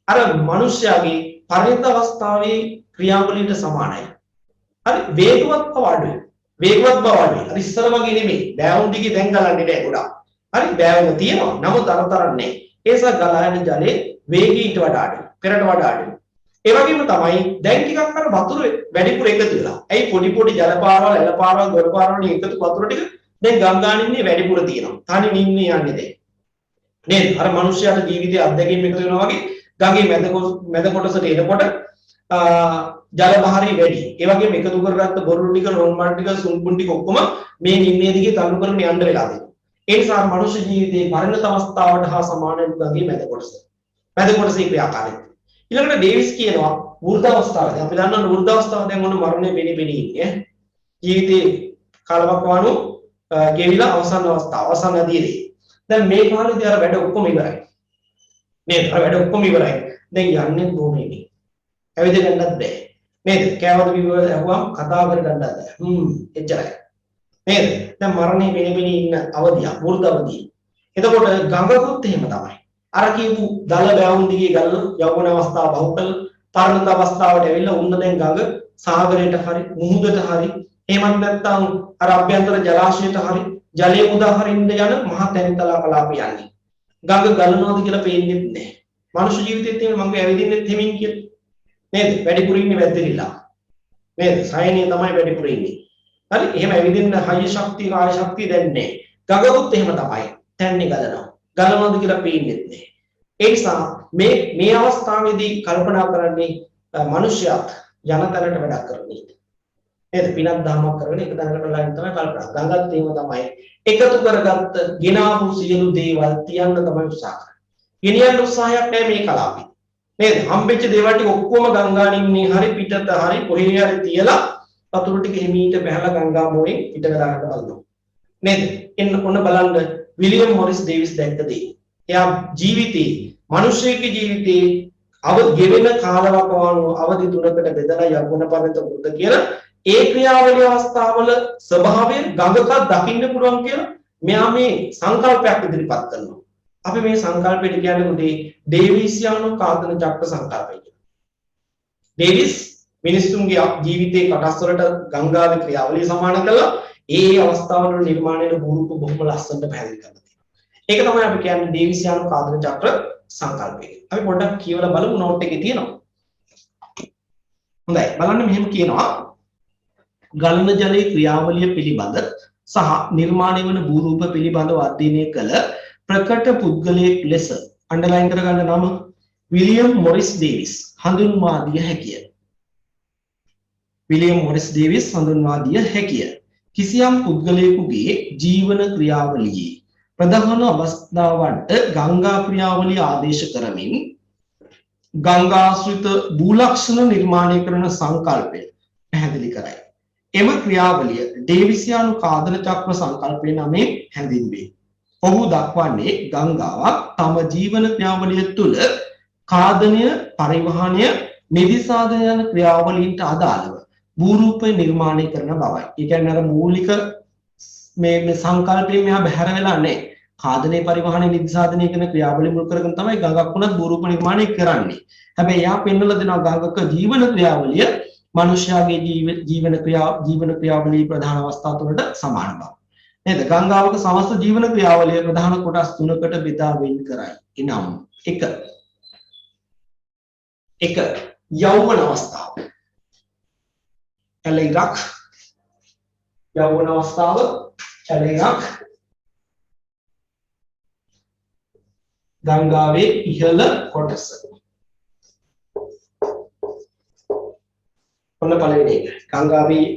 අර මිනිස්යාගේ පරිණත අවස්ථාවේ ක්‍රියාවලියට සමානයි. හරි වේගවත් බව අඩුයි. වේගවත් බව අඩුයි. අර ඉස්සර වගේ නෙමෙයි. බෑවුම් දිගේ දැන් ගලන්නේ නැහැ ගොඩක්. හරි බෑවුම තියෙනවා. නමුත් අර තරම් නැහැ. ඒ නිසා ගලායන ජලයේ වේගය ඊට වඩා අඩුයි. පෙරට වඩා අඩුයි. ඒ වගේම තමයි දැන් ටිකක් අර වතුර වැඩිපුර එකතු වෙලා. ඇයි පොඩි පොඩි ජල පාරවල්, එළ පාරවල්, දොර පාරවල් එකතු වතුර ටික දැන් ගංගානින්නේ වැඩිපුර තියෙනවා. තනි නින්නේ යන්නේ දැන්. නේද? අර මිනිස්යාට ජීවිතයේ අත්දැකීම් එකතු වෙනවා වගේ ගඟේ මැද කොටසට එනකොට ජල බහරි වැඩි. ඒ වගේම එකතු කරගත්ත බොරුළු ටික, රොන්මල් ටික, සුන්බුන් ටික ඔක්කොම මේ නිම්නයේ දිගේ තල්ලු කරගෙන යන්න වෙලා තියෙනවා. ඒ නිසා මනුෂ්‍ය ජීවිතයේ පරිණත අවස්ථාවට හා සමාන ගඟේ මැද කොටස. මැද කොටසේ ක්‍රියාකාරීත්වය. ඊළඟට ඩේවිස් කියනවා වෘද්ධ අවස්ථාවේදී අපි දන්නවා වෘද්ධ අවස්ථාව දැන් මොන මරණය වෙණි ඉන්නේ. ජීවිතේ කාලවකවානු ගෙවිලා අවසන් අවස්ථාව අවසන් නදියේදී. දැන් මේ කාලේදී අර වැඩ ඔක්කොම ඉවරයි. නේද? අර වැඩ ඔක්කොම ඉවරයි. දැන් යන්නේ භූමියේ. ඇවිද ගන්නත් බෑ. නේද? කෑවද බිව්වද අහුවම් කතා කර ගන්නත් බෑ. එච්චරයි. නේද? දැන් මරණය වෙණි ඉන්න අවදිය, වෘද්ධ අවදිය. එතකොට ගඟකුත් එහෙම තමයි. අර කියපු දල බෑවුම් දිගේ ගලන යෞවන අවස්ථාව බහුකල පරිණත අවස්ථාවට ඇවිල්ලා උන්න දැන් ගඟ සාගරයට හරි මුහුදට හරි එහෙමත් නැත්නම් අර අභ්‍යන්තර ජලාශයට හරි ජලයේ මුදා හරින්න යන මහ තැන්තලා කලාප යන්නේ. ගඟ ගලනවාද කියලා පේන්නේ නැහැ. මනුෂ්‍ය ජීවිතෙත් එහෙම මම ඇවිදින්නෙත් හිමින් කියලා. නේද? වැඩිපුර ඉන්නේ වැද්දෙරිලා. නේද? සයනිය තමයි වැඩිපුර ඉන්නේ. හරි? එහෙම ඇවිදින්න හය ශක්තිය කාය ශක්තිය දැන්නේ නැහැ. ගගකුත් එහෙම තමයි. තැන්නේ ගලනවා. ගලනවාද කියලා පේන්නේ නැහැ. ඒ නිසා මේ අවස්ථාවේදී කල්පනා කරන්නේ මිනිස්යාත් යන තැනට වැඩක් කරන්නේ. නේද? පිනක් දහමක් කරගෙන එක තැනකට ලයින් තමයි කල්පනා. ගඟත් එහෙම තමයි. එකතු කරගත්ත ගෙනාවු සියලු දේවල් තියන්න තමයි උත්සාහ කරන්නේ. ගෙනියන්න උත්සාහයක් නැහැ මේ කලාවේ. නේද? හම්බෙච්ච දේවල් ටික ඔක්කොම ගංගානින්නේ හරි පිටත හරි කොහේ හරි තියලා වතුර ටික හිමීට බහලා ගංගා මොලේ පිට කරලා ගන්න බලනවා. නේද? එන්න ඔන්න බලන්න විලියම් මොරිස් ඩේවිස් දැක්ක දේ. එයා ජීවිතේ මිනිස්සෙගේ ජීවිතේ ගෙවෙන කාලවකවානුව අවදි තුනකට බෙදලා යගුණ පරිත වෘත කියලා ඒ ක්‍රියාවලිය අවස්ථාවල ස්වභාවය ගඟක දකින්න පුළුවන් කියලා මෙයා මේ සංකල්පයක් ඉදිරිපත් කරනවා. අපි මේ සංකල්පෙට කියන්නේ මොකද? ඩේවිසියානු කාදන චක්‍ර සංකල්පය කියලා. ඩේවිස් මිනිස්සුන්ගේ ජීවිතේ කොටස් වලට ගංගාවේ ක්‍රියාවලිය සමාන කළා ඒ අවස්ථාවල නිර්මාණය වෙන භූරූප බොහොම ලස්සනට පැහැදිලි කරලා තියෙනවා. ඒක තමයි අපි කියන්නේ ඩේවිසියානු කාදන චක්‍ර සංකල්පය. අපි පොඩ්ඩක් කියවලා බලමු නෝට් එකේ තියෙනවා. හොඳයි බලන්න මෙහෙම කියනවා ගලන ජලයේ ක්‍රියාවලිය පිළිබඳ සහ නිර්මාණය වන භූරූප පිළිබඳව අධ්‍යයනය කළ ප්‍රකට පුද්ගලයෙක් ලෙස අන්ඩර්ලයින් කරගන්න නම විලියම් මොරිස් ඩේවිස් හඳුන්වා දිය හැකිය. විලියම් මොරිස් ඩේවිස් හඳුන්වා දිය හැකිය. කිසියම් පුද්ගලයෙකුගේ ජීවන ක්‍රියාවලියේ ප්‍රධාන අවස්ථාවන්ට ගංගා ක්‍රියාවලිය ආදේශ කරමින් ගංගාශ්‍රිත භූලක්ෂණ නිර්මාණය කරන සංකල්පය පැහැදිලි කරයි. එම ක්‍රියාවලිය ඩේවිසියානු කාදන චක්‍ර සංකල්පය නමින් හැඳින්වේ. ඔහු දක්වන්නේ ගංගාවක් තම ජීවන ක්‍රියාවලිය තුළ කාදනය, පරිවහනය, නිදි සාධන යන ක්‍රියාවලීන්ට අදාළව භූරූප නිර්මාණය කරන බවයි. ඒ කියන්නේ අර මූලික මේ සංකල්පයෙන් මෙහා බැහැර වෙලා නැහැ. කාදනය, පරිවහනය, නිදි සාධනය කියන ක්‍රියාවලිය මුල් කරගෙන තමයි ගඟක් වුණත් භූරූප නිර්මාණය කරන්නේ. හැබැයි යා පෙන්වලා දෙනවා ගඟක ජීවන ක්‍රියාවලිය මනුෂ්‍යයාගේ ජීවන ක්‍රියාවලියේ ප්‍රධාන අවස්ථා තුනට සමාන බව. නේද? ගංගාවක සමස්ත ජීවන ක්‍රියාවලිය ප්‍රධාන කොටස් තුනකට බෙදා වෙන් කරයි. එනම් 1 යෞවන අවස්ථාව. ඇලෙරක් යෞවන අවස්ථාව ඇලෙරක් ගංගාවේ ඉහළ කොටස. ඔන්න පළවෙනි එක. ගංගාවේ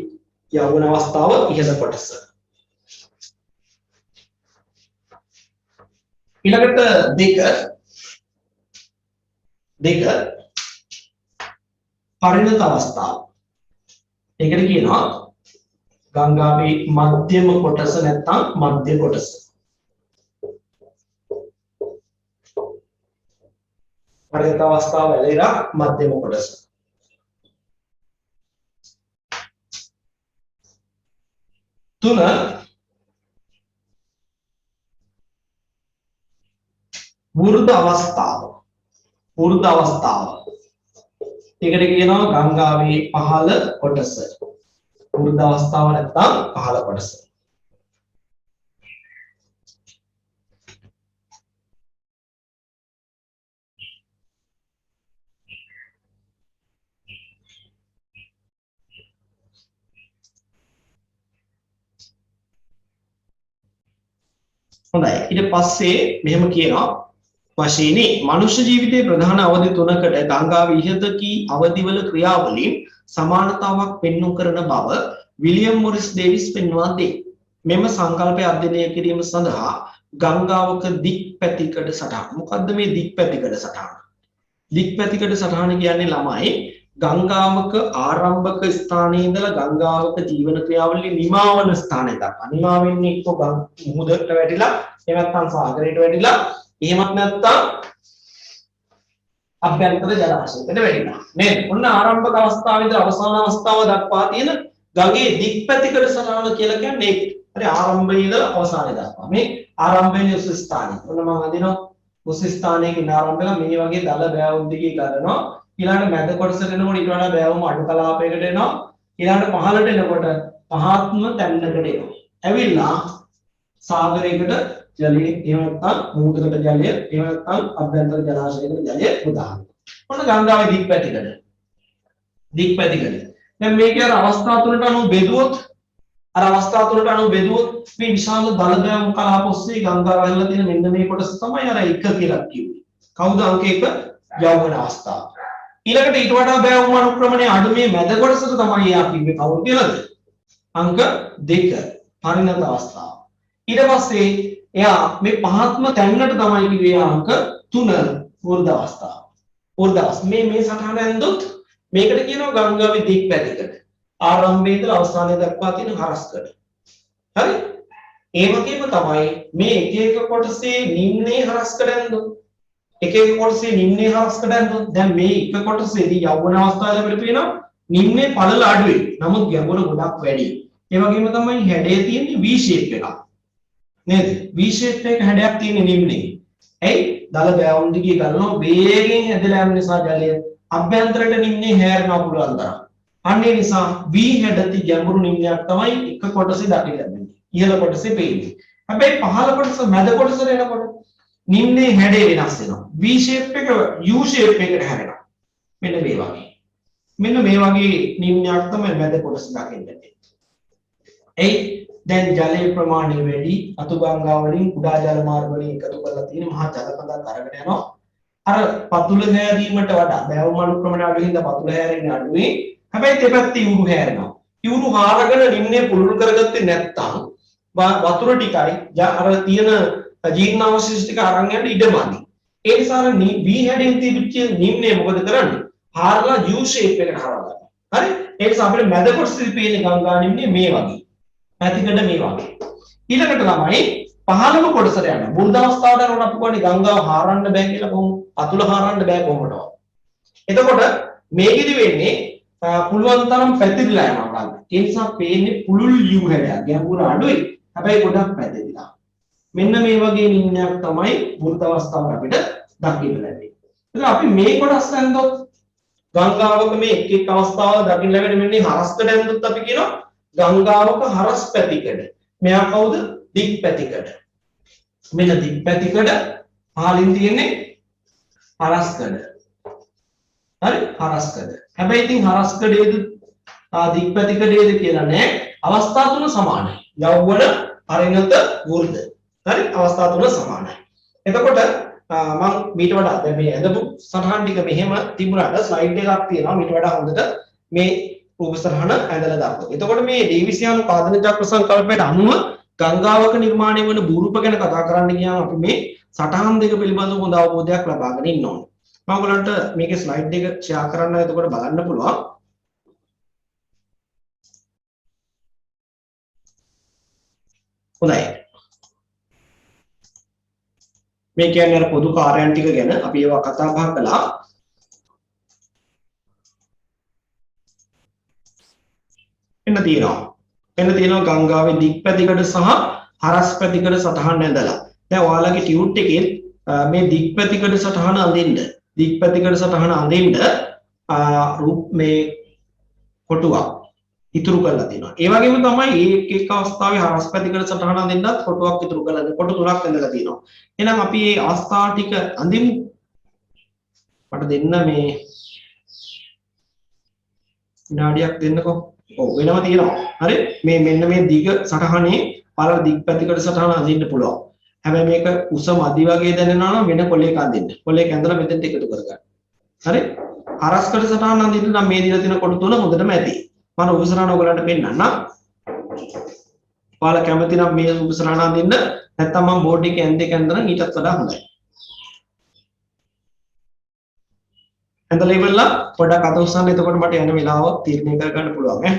යෞවන අවස්ථාව ඉහළ කොටස. ඊළඟට දෙක පරිණත අවස්ථාව. ඒකට කියනවා ගංගාවේ මධ්‍යම කොටස නැත්නම් මධ්‍ය කොටස. පරිණත අවස්ථාව ඇලෙරක් මධ්‍යම කොටස. තුන වෘද්ධ අවස්ථාව. වෘද්ධ අවස්ථාව. ඒකට කියනවා ගංගාවේ පහළ කොටස. වෘද්ධ අවස්ථාව නැත්නම් පහළ කොටස. හොඳයි ඊට පස්සේ මෙහෙම කියනවා වශයෙන්ි මනුෂ්‍ය ජීවිතයේ ප්‍රධාන අවධි තුනකට ගංගාවේ ඉහතකී අවධිවල ක්‍රියාවලින් සමානතාවක් පෙන්වු කරන බව විලියම් මොරිස් ඩේවිස් පෙන්වා දෙයි. මෙම සංකල්පය අධ්‍යයනය කිරීම සඳහා ගංගාවක දික් පැතිකඩ සටහන. මොකද්ද මේ දික් පැතිකඩ සටහන? දික් පැතිකඩ සටහන කියන්නේ ළමයි ගංගාවක ආරම්භක ස්ථානයේ ඉඳලා ගංගාවක ජීවන ක්‍රියාවලිය නිමාවන ස්ථානය දක්වා. නිමා වෙන්නේ එක්ක මුහුදට වැටිලා එහෙම නැත්නම් සාගරයට වැටිලා එහෙමත් නැත්නම් අභ්‍යන්තර ජලාශයකට වැටිලා. නේද? ඔන්න ආරම්භක අවස්ථාවේ ඉඳලා අවසාන අවස්ථාව දක්වා තියෙන ගඟේ දික් පැතිකඩ සටහන කියලා කියන්නේ ඒක. හරි ආරම්භයේ ඉඳලා අවසානය දක්වා. මේ ආරම්භයේ උස ස්ථානය. ඔන්න මම අදිනවා උස ස්ථානයකින් ආරම්භ වෙලා මේ වගේ දල බෑවුම් දිගේ කරනවා. ඊළඟ මැද කොටසට එනකොට ඊට වඩා බෑවුම අඩු කලාපයකට එනවා. ඊළඟ පහළට එනකොට පහත්ම තැන්නකට එනවා. ඇවිල්ලා සාගරයකට ජලයේ එහෙම නැත්නම් මුහුදකට ජලය එහෙම නැත්නම් අභ්‍යන්තර ජලාශයකට ජලය උදාහරණ. ඔන්න ගංගාවේ දික් පැතිකඩ. දික් පැතිකඩ. දැන් මේකේ අර අවස්ථා තුනට අනුව බෙදුවොත් අර අවස්ථා තුනට අනුව බෙදුවොත් මේ විශාල දලදෑම් කලාප ඔස්සේ ගංගාව ඇවිල්ලා තියෙන මෙන්න මේ කොටස තමයි අර 1 කියලා කිව්වේ. කවුද අංක 1? යෞවන අවස්ථාව. ඊළඟට ඊට වඩා බෑවුම් අනුක්‍රමණයේ අඩු මේ මැද කොටසට තමයි යා කිව්වේ කවුද කියලාද? අංක 2 පරිණත අවස්ථාව. ඊට පස්සේ එයා මේ පහත්ම තැන්නට තමයි කිව්වේ අංක 3 වෘද්ධ අවස්ථාව. වෘද්ධ අවස්ථාව මේ සටහන ඇන්දොත් මේකට කියනවා ගංගාවේ දික් පැතිකඩ. ආරම්භයේ ඉඳලා අවසානය දක්වා තියෙන හරස්කඩ. හරි? ඒ වගේම තමයි මේ එක එක කොටසේ නිම්නේ හරස්කඩ ඇන්දොත් එක එක කොටසේ නිම්නේ හරස්කඩ ඇන්දොත් දැන් මේ එක කොටසේදී යෞවන අවස්ථාවේ අපිට පේනවා නිම්නේ පළල අඩුයි. නමුත් ගැඹුර ගොඩක් වැඩි. ඒ වගේම තමයි හැඩය තියෙන්නේ V shape එකක්. නේද? V shape එක හැඩයක් තියෙන්නේ නිම්නේ. ඇයි? දල බෑවුම් දිගේ ගලනවා වේගෙන් ඇදලා යන නිසා ජලය අභ්‍යන්තරයට නිම්නේ හැරෙනවා පුළුවන් තරම්. අන්න ඒ නිසා V හැඩති ගැඹුරු නිම්නයක් තමයි එක කොටසේ දකින්න ලැබෙන්නේ. ඉහළ කොටසේ පේන්නේ. හැබැයි පහළ කොටස මැද කොටසට එනකොට නිම්නේ හැඩය වෙනස් වෙනවා. V shape එක U shape එකට හැරෙනවා. මෙන්න මේ වගේ. මෙන්න මේ වගේ නිම්නයක් තමයි මැද කොටස දකින්නේ. එයි දැන් ජලයේ ප්‍රමාණය වැඩි අතුගංගා වලින් කුඩා ජල මාර්ග වලින් එකතු කරලා තියෙන මහා ජල කඳක් අරගෙන යනවා. අර පතුල හැරීමට වඩා බෑවුම් අනුක්‍රමණය අඩු හින්දා පතුල හැරෙන්නේ අඩුයි. හැබැයි දෙපැත්තේ ඉවුරු හැරෙනවා. ඉවුරු හාරගෙන නිම්නේ පුළුල් කරගත්තේ නැත්නම් වතුර ටිකයි අර තියෙන ජීර්ණ අවශේෂ ටික අරන් යන්න ඉඩමදි. ඒ නිසා අර V හැඩෙන් තිබිච්ච නිම්නේ මොකද කරන්නේ? හාරලා U shape එකට හරවගන්නවා. හරි? ඒ නිසා අපිට මැද කොටසේ පේන ගංගා නිම්නේ මේ වගේ. පැතිකඩ මේ වගේ. ඊළඟට තමයි පහළම කොටසට යන. බුද්ධ අවස්ථාවට යනකොට අපි කියන්නේ ගංගාව හාරන්න බෑ කියලා කොහොම? අතුල හාරන්න බෑ කොහොමද? එතකොට මේකෙදි වෙන්නේ පුළුවන් තරම් පැතිරිලා යනවා ගංගා. ඒ නිසා පේන්නේ පුළුල් U හැඩයක්. ගැඹුර අඩුයි. හැබැයි ගොඩක් පැතිරිලා. මෙන්න මේ වගේ නිම්නයක් තමයි බුද්ධ අවස්ථාවට අපිට දකින්න ලැබෙන්නේ. එතකොට අපි මේ කොටස් ගන්නොත් ගංගාවක මේ එක් එක් අවස්ථාවල දකින්න ලැබෙන මෙන්න හරස්කඩ ඇන්දොත් අපි කියනවා ගංගාවක හරස් පැතිකඩ. මෙයා කවුද? දික් පැතිකඩ. මෙන්න දික් පැතිකඩ පහලින් තියෙන්නේ හරස්කඩ. හරි? හරස්කඩ. හැබැයි ඉතින් හරස්කඩේද දික් පැතිකඩේද කියලා නෑ. අවස්ථා තුන සමානයි. යෞවන, පරිණත, වෘද්ධ. හරි? අවස්ථා තුන සමානයි. එතකොට මම මීට වඩා දැන් මේ ඇඳපු සටහන් ටික මෙහෙම තිබුණාට ස්ලයිඩ් එකක් තියෙනවා මීට වඩා හොඳට මේ රූපසටහන ඇඳලා දාන්න. එතකොට මේ ඩේවිසියානු කාදන චක්‍ර සංකල්පයට අනුව ගංගාවක නිර්මාණය වන භූරූප ගැන කතා කරන්න ගියාම අපි මේ සටහන් දෙක පිළිබඳව හොඳ අවබෝධයක් ලබාගෙන ඉන්න ඕනේ. මම ඔයගලන්ට මේකේ ස්ලයිඩ් එක ෂෙයා කරන්න එතකොට බලන්න පුළුවන්. හොඳයි. මේ කියන්නේ අර පොදු කාර්යයන් ටික ගැන අපි ඒවා කතා බහ කළා. එන්න තියෙනවා ගංගාවේ දික් පැතිකඩ සහ හරස් පැතිකඩ සටහන් ඇඳලා. දැන් ඔයාලගේ ටියුට් එකේ මේ දික් පැතිකඩ සටහන අඳින්න රූප මේ කොටුවක් ඉතුරු කරලා තියෙනවා. ඒ වගේම තමයි එක් අවස්ථාවේ හරස් පැතිකඩ සටහන අඳින්නත් කොටුවක් ඉතුරු කරලා කොටු තුනක් ඇඳලා තියෙනවා. එහෙනම් අපි මේ අවස්ථා ටික අඳිමු. මට දෙන්න මේ විනාඩියක් දෙන්නකෝ. ඔව් වෙනම තියෙනවා. හරි? මේ මෙන්න මේ දිග සටහනේ පළල දිග් පැතිකඩ සටහන අඳින්න පුළුවන්. හැබැයි මේක උස මදි වගේ දැනෙනවා නම් වෙන කොලයක අඳින්න. කොලයක ඇඳලා මෙතෙන්ට එකතු කරගන්න. හරි? හරස්කඩ සටහන අඳින්න නම් මේ දිලා තියෙන කොටු තුන හොඳටම ඇති. මම උපසරණ ඔයගලන්ට පෙන්නන්නම්. ඔයාලා කැමති නම් මේ උපසරණ අඳින්න නැත්නම් මම බෝඩ් එකේ ඇඳ ඇඳලා ඊටත් වඩා හොඳයි. ඇඳලා ඉවරලා පොඩක් අත උස්සන්න එතකොට මට යන වෙලාව තීරණය කර ගන්න පුළුවන් ඈ.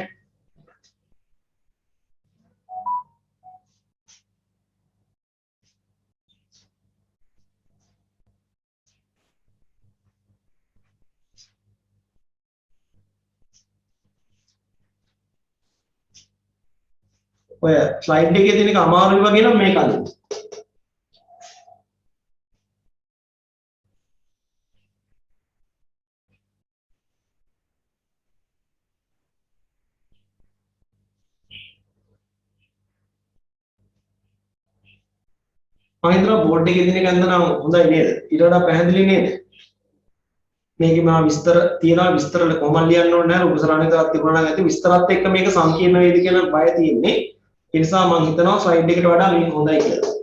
ඔය ස්ලයිඩ් එකේ තියෙන එක අමාරුයි වගේ නම් මේක අදින්න. මම හිතනවා බෝඩ් එකේ තියෙන එක අඳන හොඳයි නේද? ඊට වඩා පැහැදිලි නේද? මේකේ මා විස්තර තියෙනවා විස්තර කොහොමද ලියන්න ඕනේ නැහැ උපසරණ විතරක් තිබුණා නම් ඇති විස්තරات එක්ක මේක සංකීර්ණ වේද කියන බය තියෙන්නේ ඒ නිසා මම හිතනවා ස්ලයිඩ් එකට වඩා මේක හොඳයි කියලා.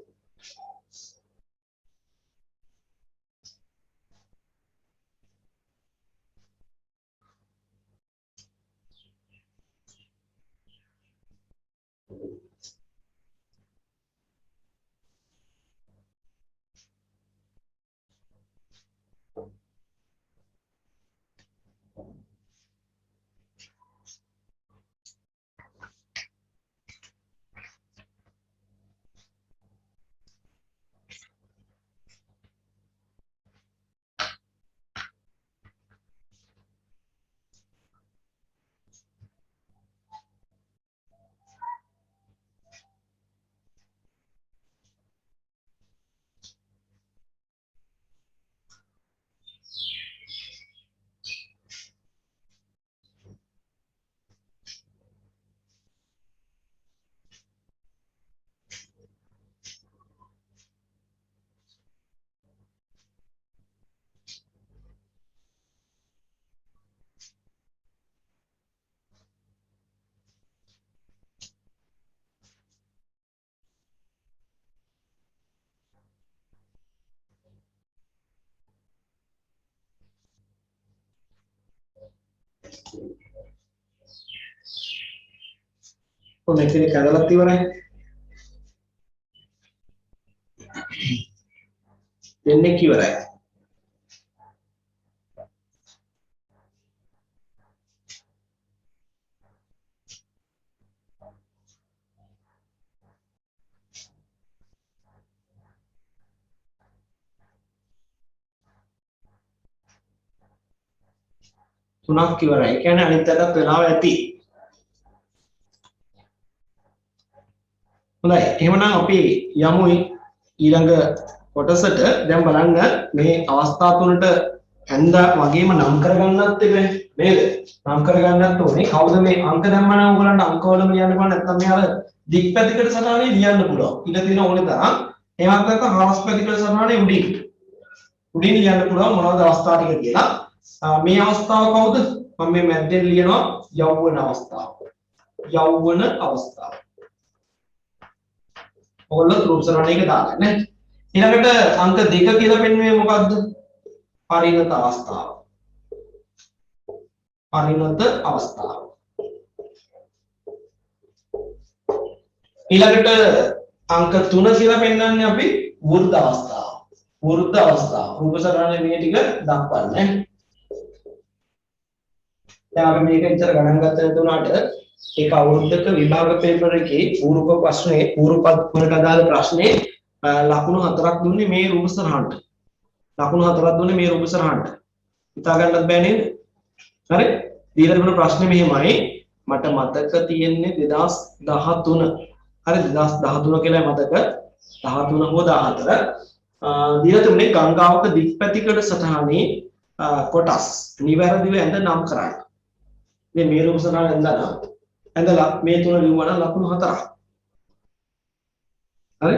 ඔන්න මෙතන කඩලත් ඉවරයි. දෙන්නේ ඉවරයි. තුනක් ඉවරයි. ඒ කියන්නේ අනිත් පැත්තත් වෙලාව ඇති. හොඳයි. එහෙනම් අපි යමු ඊළඟ කොටසට. දැන් බලන්න මේ අවස්ථා තුනට ඇඳ වගේම නම් කරගන්නත් එක නේද? නම් කරගන්නත් ඕනේ. කවුද මේ අංක දැම්මම නම් ඔයගලන්ට අංකවලම ලියන්න පුළුවන් නැත්නම් මේ අර දික් පැතිකඩ සටහනේ ලියන්න පුළුවන්. ඉන්න තියෙන ඕනේ තරම්. එහෙමත් නැත්නම් හරස් පැතිකඩ සටහනේ උඩින් ලියන්න පුළුවන් මොනවද අවස්ථා ටික කියලා. මේ අවස්ථාව කවුද? මම මේ මැද්දෙන් ලියනවා යෞවන අවස්ථාව. යෞවන අවස්ථාව. ඔයගොල්ලෝ රූපසරණයක දාගන්න නේ. ඊළඟට අංක 2 කියලා පෙන්වන්නේ මොකද්ද? පරිණත අවස්ථාව. පරිණත අවස්ථාව. ඊළඟට අංක 3 කියලා පෙන්වන්නේ අපි වෘද්ධ අවස්ථාව. වෘද්ධ අවස්ථාව. රූපසරණයේ මේ ටික දක්වන්නේ. දැන් අපි මේක ඉතර ගණන් ගන්න තුනට ඒක අවුරුද්දක විභාග පේපර් එකේ පූර්ව ප්‍රශ්නේ පූර්ව පත්වලට අදාළ ප්‍රශ්නේ ලකුණු 4ක් දුන්නේ මේ රූපසරහනට. ලකුණු 4ක් දුන්නේ මේ රූපසරහනට. හිතා ගන්නත් බෑ නේද? හරි? දීලා තිබුණ ප්‍රශ්නේ මෙහෙමයි. මට මතක තියෙන්නේ 2013. හරි 2013 කියලා මතක. 13 හෝ 14. දීලා තිබුණේ ගංගාවක දික්පැතිකඩ සටහනේ කොටස් නිවැරදිව ඇඳ නම් කරන්න. මේ රූපසරහන ඇඳලා මේ තුන ලියුවා නම් ලකුණු 4ක්. හරි?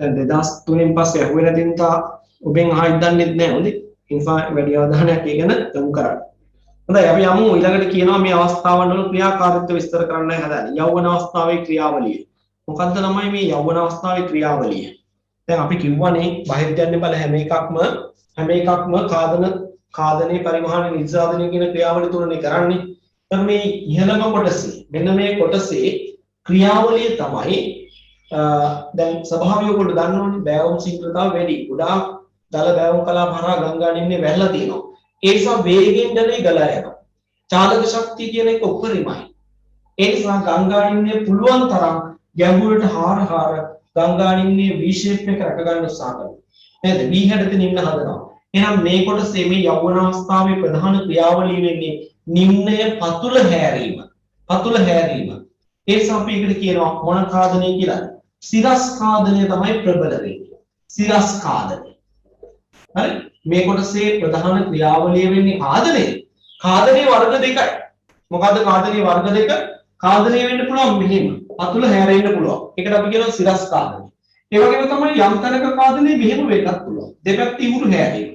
දැන් 2003න් පස්සේ අහුවේ නැති නිසා ඔබෙන් අහන්න දන්නෙත් නැහැ හොඳේ. ඉන්ෆා වැඩි අවධානයක් ඒකන යොමු කරන්න. හොඳයි අපි යමු ඊළඟට කියනවා මේ අවස්ථාවන් වල ක්‍රියාකාරීත්වය විස්තර කරන්නයි හදන්නේ. යෞවන අවස්ථාවේ ක්‍රියාවලිය. මොකක්ද ළමයි මේ යෞවන අවස්ථාවේ ක්‍රියාවලිය? දැන් අපි කිව්වනේ බහිර්ජන්‍ය බල හැම එකක්ම කාදනයේ පරිවහන නිර්සාධනය කියන ක්‍රියාවලිය තුනනේ කරන්නේ. දැන් මේ ඉහළම කොටසේ මෙන්න මේ කොටසේ ක්‍රියාවලිය තමයි දැන් ස්වභාවික කොට දන්නවනේ බෑවුම් ශීඝ්‍රතාව වැඩි. ගොඩාක් දල බෑවුම් කලාප හරහා ගංගා නිම්නේ වැල්ලා තියෙනවා. ඒ නිසා වේගයෙන් ජලය ගලා යනවා. චාලක ශක්තිය කියන එක උපරිමයි. ඒ නිසා ගංගා නිම්නේ පුළුවන් තරම් ගැඹුරට හාර ගංගා නිම්නේ V shape එක රැක ගන්න උත්සාහ කරනවා. නේද? V හැඩතේ නිම්න හදනවා. එහෙනම් මේ කොටසේ මේ යෞවන අවස්ථාවේ ප්‍රධාන ක්‍රියාවලිය වෙන්නේ නිම්නය පතුල හැරීම. පතුල හැරීම. ඒ නිසා අපි ඒකට කියනවා මොන කාදනය කියලා? සිරස් කාදනය තමයි ප්‍රබල වෙන්නේ. සිරස් කාදනය. හරි? මේ කොටසේ ප්‍රධාන ක්‍රියාවලිය වෙන්නේ කාදනය. කාදනයේ වර්ග දෙකයි. මොකද්ද කාදනයේ වර්ග දෙක? කාදනය වෙන්න පුළුවන් මෙහෙම. පතුල හැරෙන්න පුළුවන්. ඒකට අපි කියනවා සිරස් කාදනය. ඒ වගේම තමයි යම් තැනක කාදනය මෙහෙම වෙන්නත් පුළුවන්. දෙපැත්ත ඉහුරු හැරීම.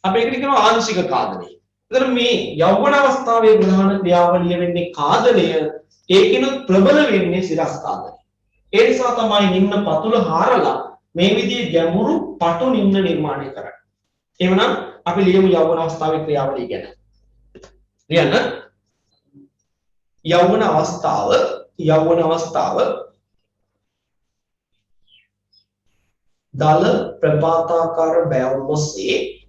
අපි ඒකට කියනවා ආංශික කාදනය. එතන මේ යෞවන අවස්ථාවේ ප්‍රධාන ක්‍රියාවලිය වෙන්නේ කාදනය. ඒකිනුත් ප්‍රබල වෙන්නේ සිරස් කාදනය. ඒ නිසා තමයි නිම්න පතුල හාරලා මේ විදිහේ ගැඹුරු පටු නිම්න නිර්මාණය කරන්නේ. එහෙනම් අපි ලියමු යෞවන අවස්ථාවේ ක්‍රියාවලිය ගැන. ලියන්න. යෞවන අවස්ථාව දල ප්‍රපාතාකාර බෑවුම් ඔස්සේ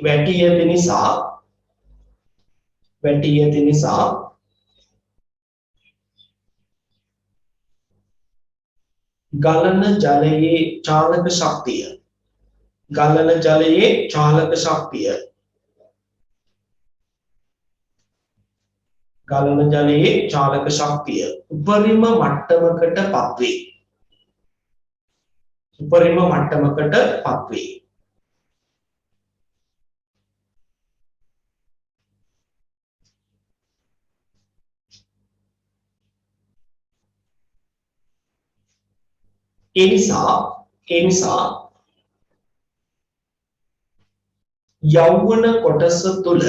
වැටි ඇති නිසා ගලන ජලයේ චාලක ශක්තිය උපරිම මට්ටමකට පත්වේ. ඒ නිසා යෞවන කොටස තුල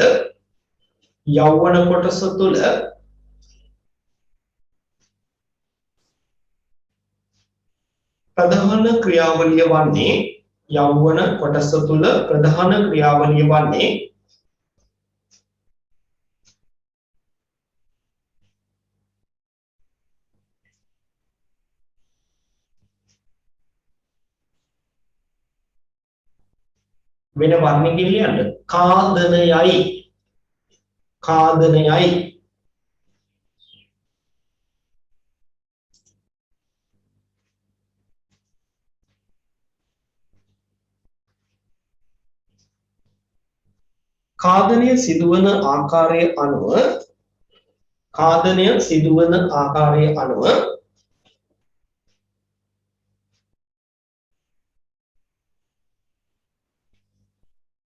ප්‍රධාන ක්‍රියාවලිය වන්නේ වෙන වර්ණකින් ලියන්න කාදනයයි.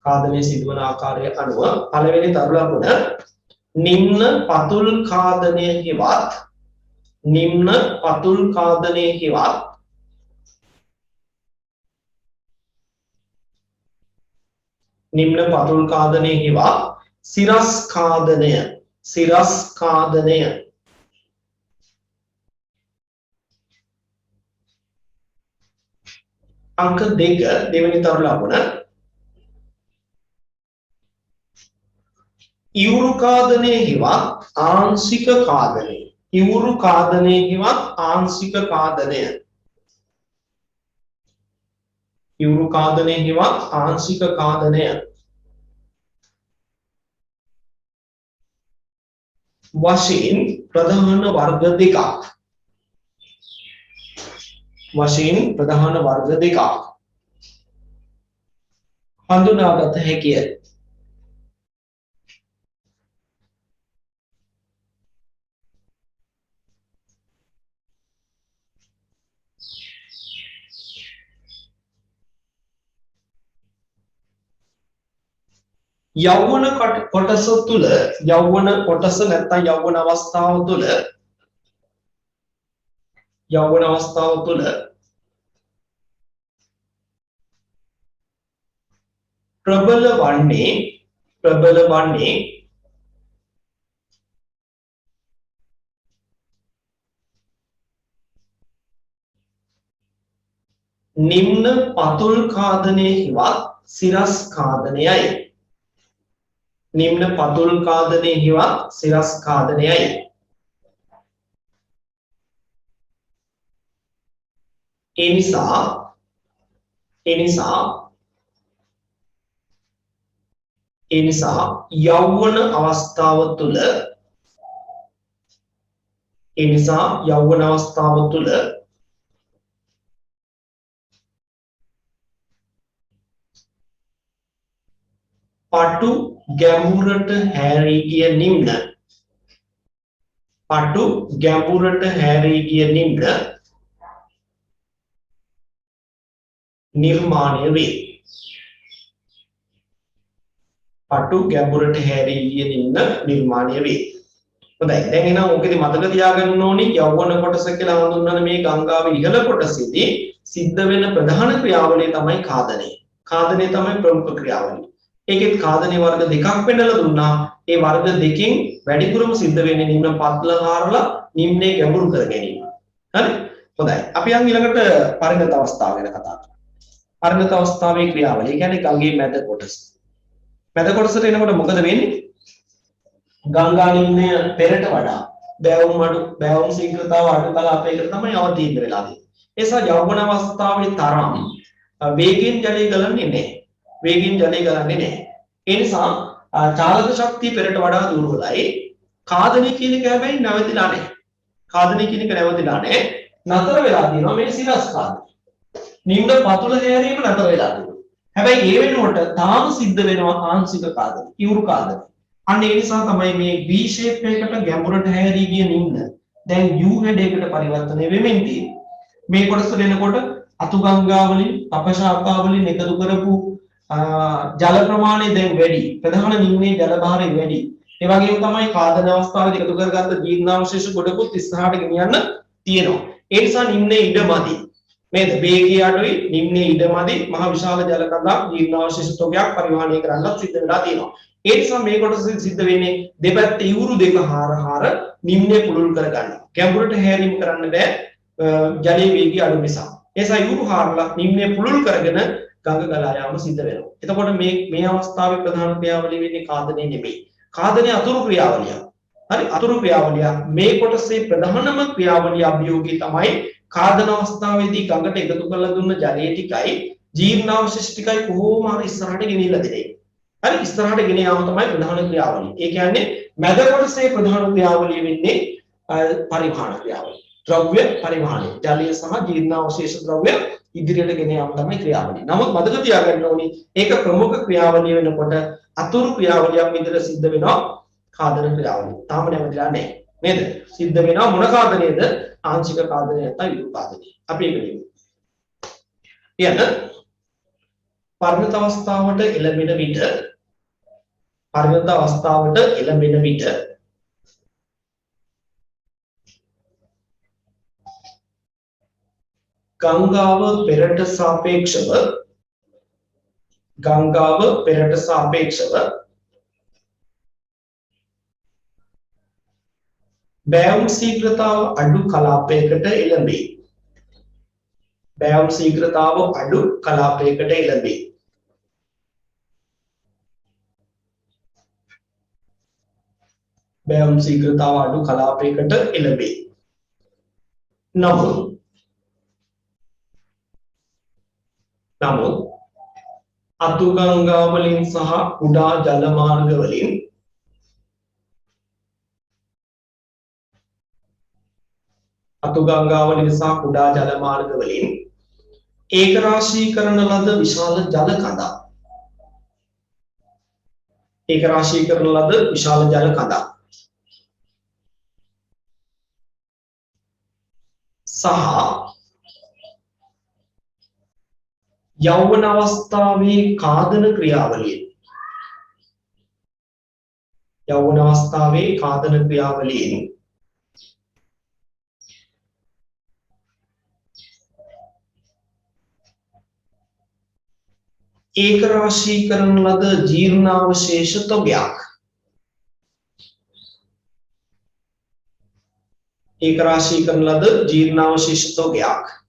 කාදනය සිදුවන ආකාරය අනුව පළවෙනි තරු ලකුණ නිම්න පතුල් කාදනය හෙවත් සිරස් කාදනය. අංක 2 දෙවෙනි තරු ලකුණ ඉවුරු කාදනය හෙවත් ආංශික කාදනය. වශයෙන් ප්‍රධාන වර්ග දෙකක් හඳුනාගත හැකිය. යෞවන කොටස තුල නැත්නම් යෞවන අවස්ථාව තුල ප්‍රබල වන්නේ නිම්න පතුල් කාදනය හෙවත් සිරස් කාදනයයි. ඒ නිසා යෞවන අවස්ථාව තුල පටු ගැඹුරට හැරී ගිය නිම්න නිර්මාණය වේ. හොඳයි. දැන් එහෙනම් ඕකෙදි මතක තියාගන්න ඕනි යෞවන කොටස කියලා හඳුන්වන මේ ගංගාවේ ඉහළ කොටසේදී සිද්ධ වෙන ප්‍රධාන ක්‍රියාවලිය තමයි කාදනය. කාදනය තමයි ප්‍රමුඛ ක්‍රියාවලිය. ඒකෙත් කාදනයේ වර්ග දෙකක් පෙන්නලා දුන්නා. ඒ වර්ග දෙකෙන් වැඩිපුරම සිද්ධ වෙන්නේ නිම්න පත්ල හාරලා නිම්නේ ගැඹුරු කර ගැනීම. හරි? හොඳයි. අපි යන් ඊළඟට පරිණත අවස්ථාව ගැන කතා කරමු. පරිණත අවස්ථාවේ ක්‍රියාවලිය. ඒ කියන්නේ ගඟේ මැද කොටස. මැද කොටසට එනකොට මොකද වෙන්නේ? ගංගා නිම්නය පෙරට වඩා බැවුම් ශීඝ්‍රතාව අඩු කලාපයකට තමයි අවතීර්ණ වෙලා තියෙන්නේ. ඒ නිසා යෞවන අවස්ථාවේ තරම් වේගයෙන් ජලය ගලන්නේ නැහැ. වේගයෙන් ජලය ගලන්නේ නැහැ. ඒ නිසා චාලක ශක්තිය පෙරට වඩා දුර්වලයි. කාදනය කියන එක හැබැයි නැවතිලා නැහැ. කාදනය කියන එක නැවතිලා නැහැ. නතර වෙලා තියෙනවා මේ සිරස් කාදනය. නිම්න පතුල හැරීම නතර වෙලා තියෙනවා. හැබැයි ඒ වෙනුවට තාම සිද්ධ වෙනවා ආංශික කාදනය, ඉවුරු කාදනය. අන්න ඒ නිසා තමයි මේ V shape එකකට ගැඹුරට හැරී ගිය නිම්න දැන් U හැඩයකට පරිවර්තනය වෙමින් තියෙන්නේ. මේ කොටස වෙනකොට අතු ගංගා වලින් අපශාකා වලින් එකතු කරපු ජල ප්‍රමාණය දැන් වැඩි. ප්‍රධාන නිම්නයේ ජල භාරය වැඩි. ඒ වගේම තමයි කාදන අවස්ථාවේදී එකතු කරගත්ත ජීර්ණාවශේෂ ගොඩකුත් ඉස්සරහට ගෙනියන්න තියෙනවා. ඒ නිසා නිම්නයේ ඉඩමදි. නේද? වේගය අඩුයි, නිම්නයේ ඉඩමදි, මහ විශාල ජල කඳක් ජීර්ණාවශේෂ තොගයක් පරිවහණය කරන්නත් සිද්ධ වෙලා තියෙනවා. ඒ නිසා මේ කොටසෙන් සිද්ධ වෙන්නේ දෙපැත්තේ ඉවුරු දෙක හාර නිම්නය පුළුල් කරගන්න. ගැඹුරට හැරීම කරන්න බෑ ජලයේ වේගය අඩු නිසා. ඒ නිසා ඉවුරු හාරලා නිම්නය පුළුල් කරගෙන ගඟ ගලා යාම සිද්ධ වෙනවා. එතකොට මේ අවස්ථාවේ ප්‍රධාන ක්‍රියාවලිය වෙන්නේ කාදනය නෙමෙයි. කාදනය අතුරු ක්‍රියාවලිය. හරි අතුරු ක්‍රියාවලිය. මේ කොටසේ ප්‍රධානම ක්‍රියාවලිය අභියෝගී තමයි කාදන අවස්ථාවේදී ගඟට එකතු කරලා දුන්න ජලයේ ටිකයි ජීර්ණාවශේෂ ටිකයි කොහොම හරි ඉස්සරහට ගෙනියලා දෙන්නේ. හරි ඉස්සරහට ගෙන යාම තමයි ප්‍රධාන ක්‍රියාවලිය. ඒ කියන්නේ මැද කොටසේ ප්‍රධාන ක්‍රියාවලිය වෙන්නේ පරිවහන ක්‍රියාවලිය. ද්‍රව්‍ය පරිවහනය. ජලය සහ ජීර්ණාවශේෂ ද්‍රව්‍ය ඉදිරියට ගෙන යාම තමයි ක්‍රියාවලිය. නමුත් මතක තියාගන්න ඕනේ ඒක ප්‍රමුඛ ක්‍රියාවලිය වෙනකොට අතුරු ක්‍රියාවලියක් විදිහට සිද්ධ වෙනවා කාදන ක්‍රියාවලිය. තාම නැවතිලා නැහැ. නේද? සිද්ධ වෙනවා මොන කාදනයේද? ආංශික කාදනය නැත්නම් විරු කාදනය. අපි ඒක නෙමෙයි. පරිණත අවස්ථාවට එළඹෙන විට ගංගාව පෙරට සාපේක්ෂව බැවුම් ශීඝ්‍රතාව අඩු කලාපයකට එළඹේ. බැවුම් ශීඝ්‍රතාව අඩු කලාපයකට එළඹේ. බැවුම් ශීඝ්‍රතාව අඩු කලාපයකට එළඹේ. නමුත් අතු ගංගා වලින් සහ කුඩා ජල මාර්ග වලින් ඒකරාශීකරණ ලද විශාල ජල කඳක් සහ යෞවන අවස්ථාවේ කාදන ක්‍රියාවලියෙන් ඒකරාශීකරණ ලද ජීර්ණාවශේෂ තොගයක්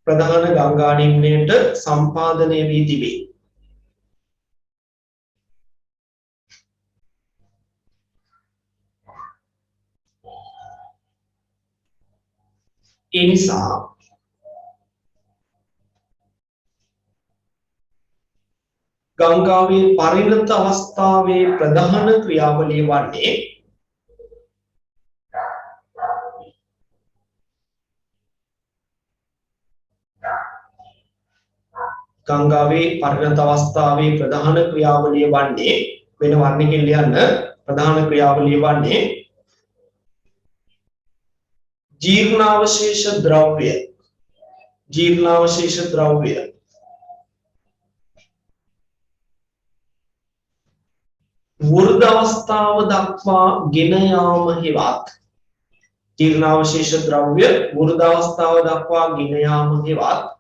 ප්‍රධාන ගංගා නිම්නයට සම්පාදනය වී තිබේ. ඒ නිසා ගංගාවේ පරිණත අවස්ථාවේ ප්‍රධාන ක්‍රියාවලිය වන්නේ වෙන වර්ණකින් ලියන්න ප්‍රධාන ක්‍රියාවලිය වන්නේ जीर्णावशेष द्रव्य වෘද්ධවස්ථාව දක්වා ගෙන යාම හෙවත් ජීර්ණාවශේෂ ද්‍රව්‍ය වෘද්ධවස්ථාව දක්වා ගෙන යාම හෙවත්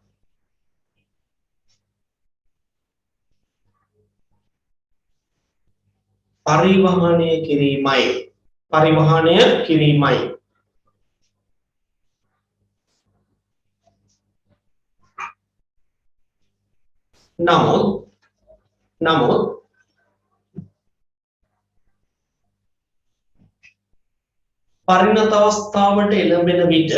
පරිවහනය කිරීමයි නමුත් පරිණත අවස්ථාවට එළඹෙන විට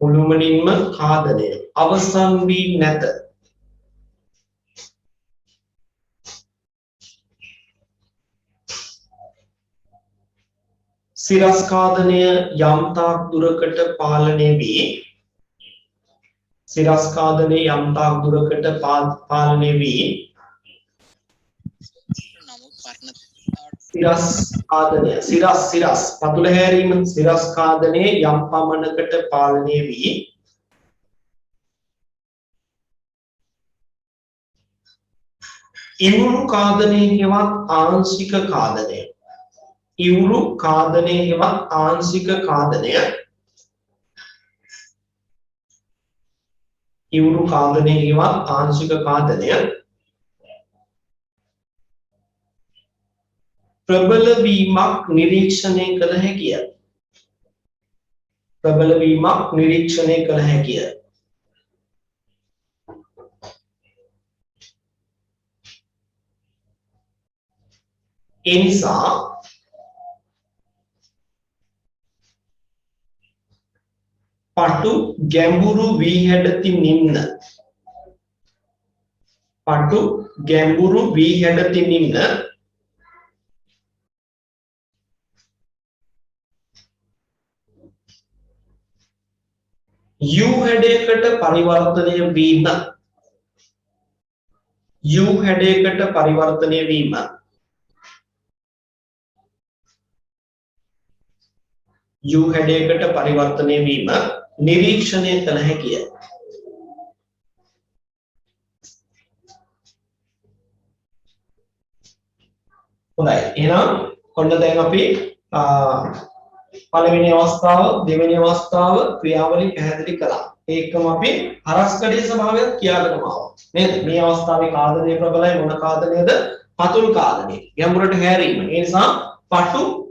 මුළුමනින්ම කාදනය අවසන් වී නැත. සිරස්කාදනය යම්තාක් දුරකට පාලනය වී සිරස් පතුල හැරීම සිරස්කාදනය යම් පමණකට පාලනය වී ඉවුරු කාදනය හෙවත් ආංශික කාදනය ප්‍රබල වීමක් නිරීක්ෂණය කළ හැකිය. ඒ නිසා පටු ගැඹුරු වී හැඩති නිම්න U හැඩයකට පරිවර්තනය වීම නිරීක්ෂණය කළ හැකිය. හොඳයි. එහෙනම් ඔන්න දැන් අපි පළවෙනි අවස්ථාව දෙවෙනි අවස්ථාව ක්‍රියාවලිය පැහැදිලි කළා. ඒකම අපි හරස්කඩේ ස්වභාවයත් කියාගෙන ආවා. නේද? මේ අවස්ථාවේ කාදනය ප්‍රබලයි මොන කාදනයද? පතුල් කාදනය. ගැඹුරට හැරීම. ඒ නිසා පටු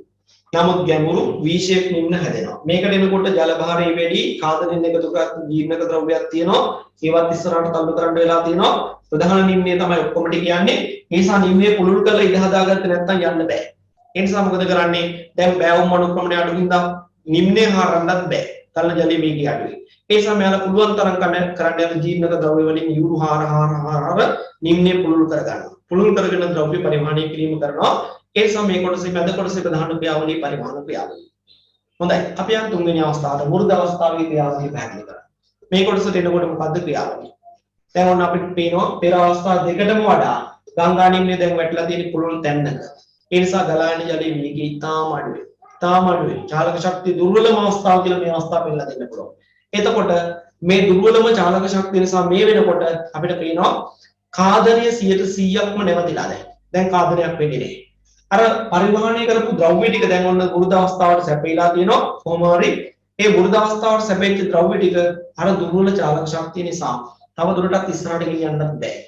නමුත් ගැඹුරු V-shape නිම්න හැදෙනවා. මේකට එනකොට ජල භාරය වැඩි, කාදනයෙන් එකතු කරගත්තු ජීර්ණක ද්‍රව්‍යයක් තියෙනවා. ඒවත් ඉස්සරහට තල්ලු කරන්න වෙලා තියෙනවා. ප්‍රධාන නිම්නය තමයි ඔක්කොම ටික කියන්නේ. ඒ නිසා නිම්නය පුළුල් කරලා ඉඳ හදාගත්තේ නැත්නම් යන්න බෑ. ඒ නිසා මොකද කරන්නේ? දැන් බෑවුම් අනුක්‍රමණය අඩු හින්දා නිම්නය හරන්නත් බෑ. තල්ල ජලයේ වේගය අඩුයි. ඒ නිසා මෙයාලා පුළුවන් තරම් කරන්න යන ජීර්ණක ද්‍රව්‍ය වලින් යුරු හාර නිම්නය පුළුල් කරගන්නවා. පුළුල් කරගෙන ද්‍රව්‍ය පරිමාණය කිරීම කරනවා. ඒ නිසා මේ කොටසේ මැද කොටසේ ප්‍රධාන ක්‍රියාවලිය පරිමාණ ක්‍රියාවලිය. හොඳයි. අපි යන් තුන්වෙනි අවස්ථාවට වෘද්ධ අවස්ථාවේ ක්‍රියාවලිය පැහැදිලි කරා. මේ කොටසට එනකොට මොකද්ද ක්‍රියාවලිය? දැන් ඔන්න අපිට පේනවා පෙර අවස්ථා දෙකටම වඩා ගංගා නිම්නය දැන් වැටලා තියෙන පුළුල් තැන්නක. ඒ නිසා ගලායන ජලයේ වේගය ඉතාම අඩුයි. චාලක ශක්තිය දුර්වලම අවස්ථාව කියලා මේ අවස්ථාව පෙන්නලා දෙන්න පුළුවන්. එතකොට මේ දුර්වලම චාලක ශක්තිය නිසා මේ වෙනකොට අපිට පේනවා කාදනය 100%ක්ම නැවතිලා දැන් කාදනයක් වෙන්නේ නැහැ. අර පරිවහණය කරපු ද්‍රව්‍ය ටික දැන් ඔන්න වෘද්ධ අවස්ථාවට සැපයලා තියෙනවා. කොහොම හරි ඒ වෘද්ධ අවස්ථාවට සැපෙච්ච ද්‍රව්‍ය ටික අර දුර්වල චාලක ශක්තිය නිසා තව දුරටත් ඉස්සරහට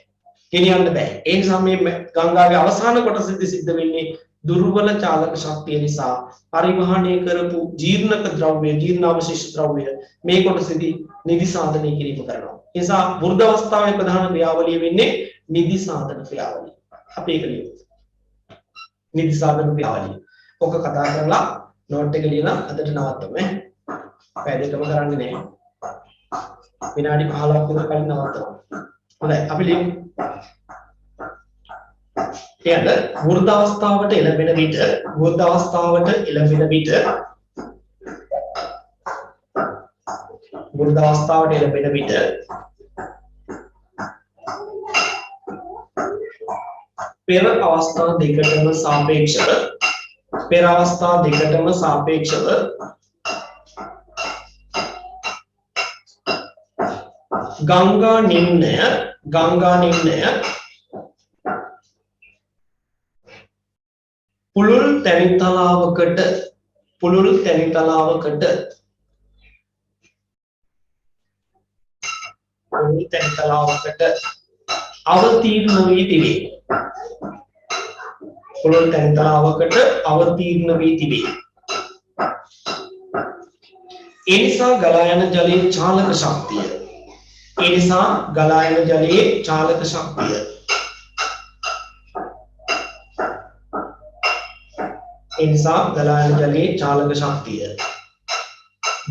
ගෙනියන්න බෑ. ඒ නිසා මේ ගංගාවේ අවසාන කොටසෙදි සිද්ධ වෙන්නේ දුර්වල චාලක ශක්තිය නිසා පරිවහණය කරපු ජීර්ණක ද්‍රව්‍ය ජීර්ණාවශේෂ ද්‍රව්‍ය මේ කොටසෙදි නිදි සාධනය කිරීම කරනවා. ඒ නිසා වෘද්ධ අවස්ථාවේ ප්‍රධාන ක්‍රියාවලිය වෙන්නේ නිදි සාධන ක්‍රියාවලිය. අපි ඒක ලියමු. නිදි සාධන ක්‍රියාවලිය. ඔක කතා කරලා නෝට් එක ලියලා අදට නවත්තමු ඈ. පැය දෙකම කරන්නේ නැහැ. විනාඩි 15ක් විතර කලින් නවත්තමු. හොඳයි අපි ලියමු. එයද වෘද්ධ අවස්ථාවට එළඹෙන විට වෘද්ධ අවස්ථාවට එළඹෙන විට පෙර අවස්ථා දෙකටම සාපේක්ෂව ගංගා නිම්නය පුළුල් තැනිතලාවකට අවතීර්ණ වී තිබේ. පුළුල් තැනිතලාවකට අවතීර්ණ වී තිබේ. ඒ නිසා ගලා යන ජලයේ චාලක ශක්තිය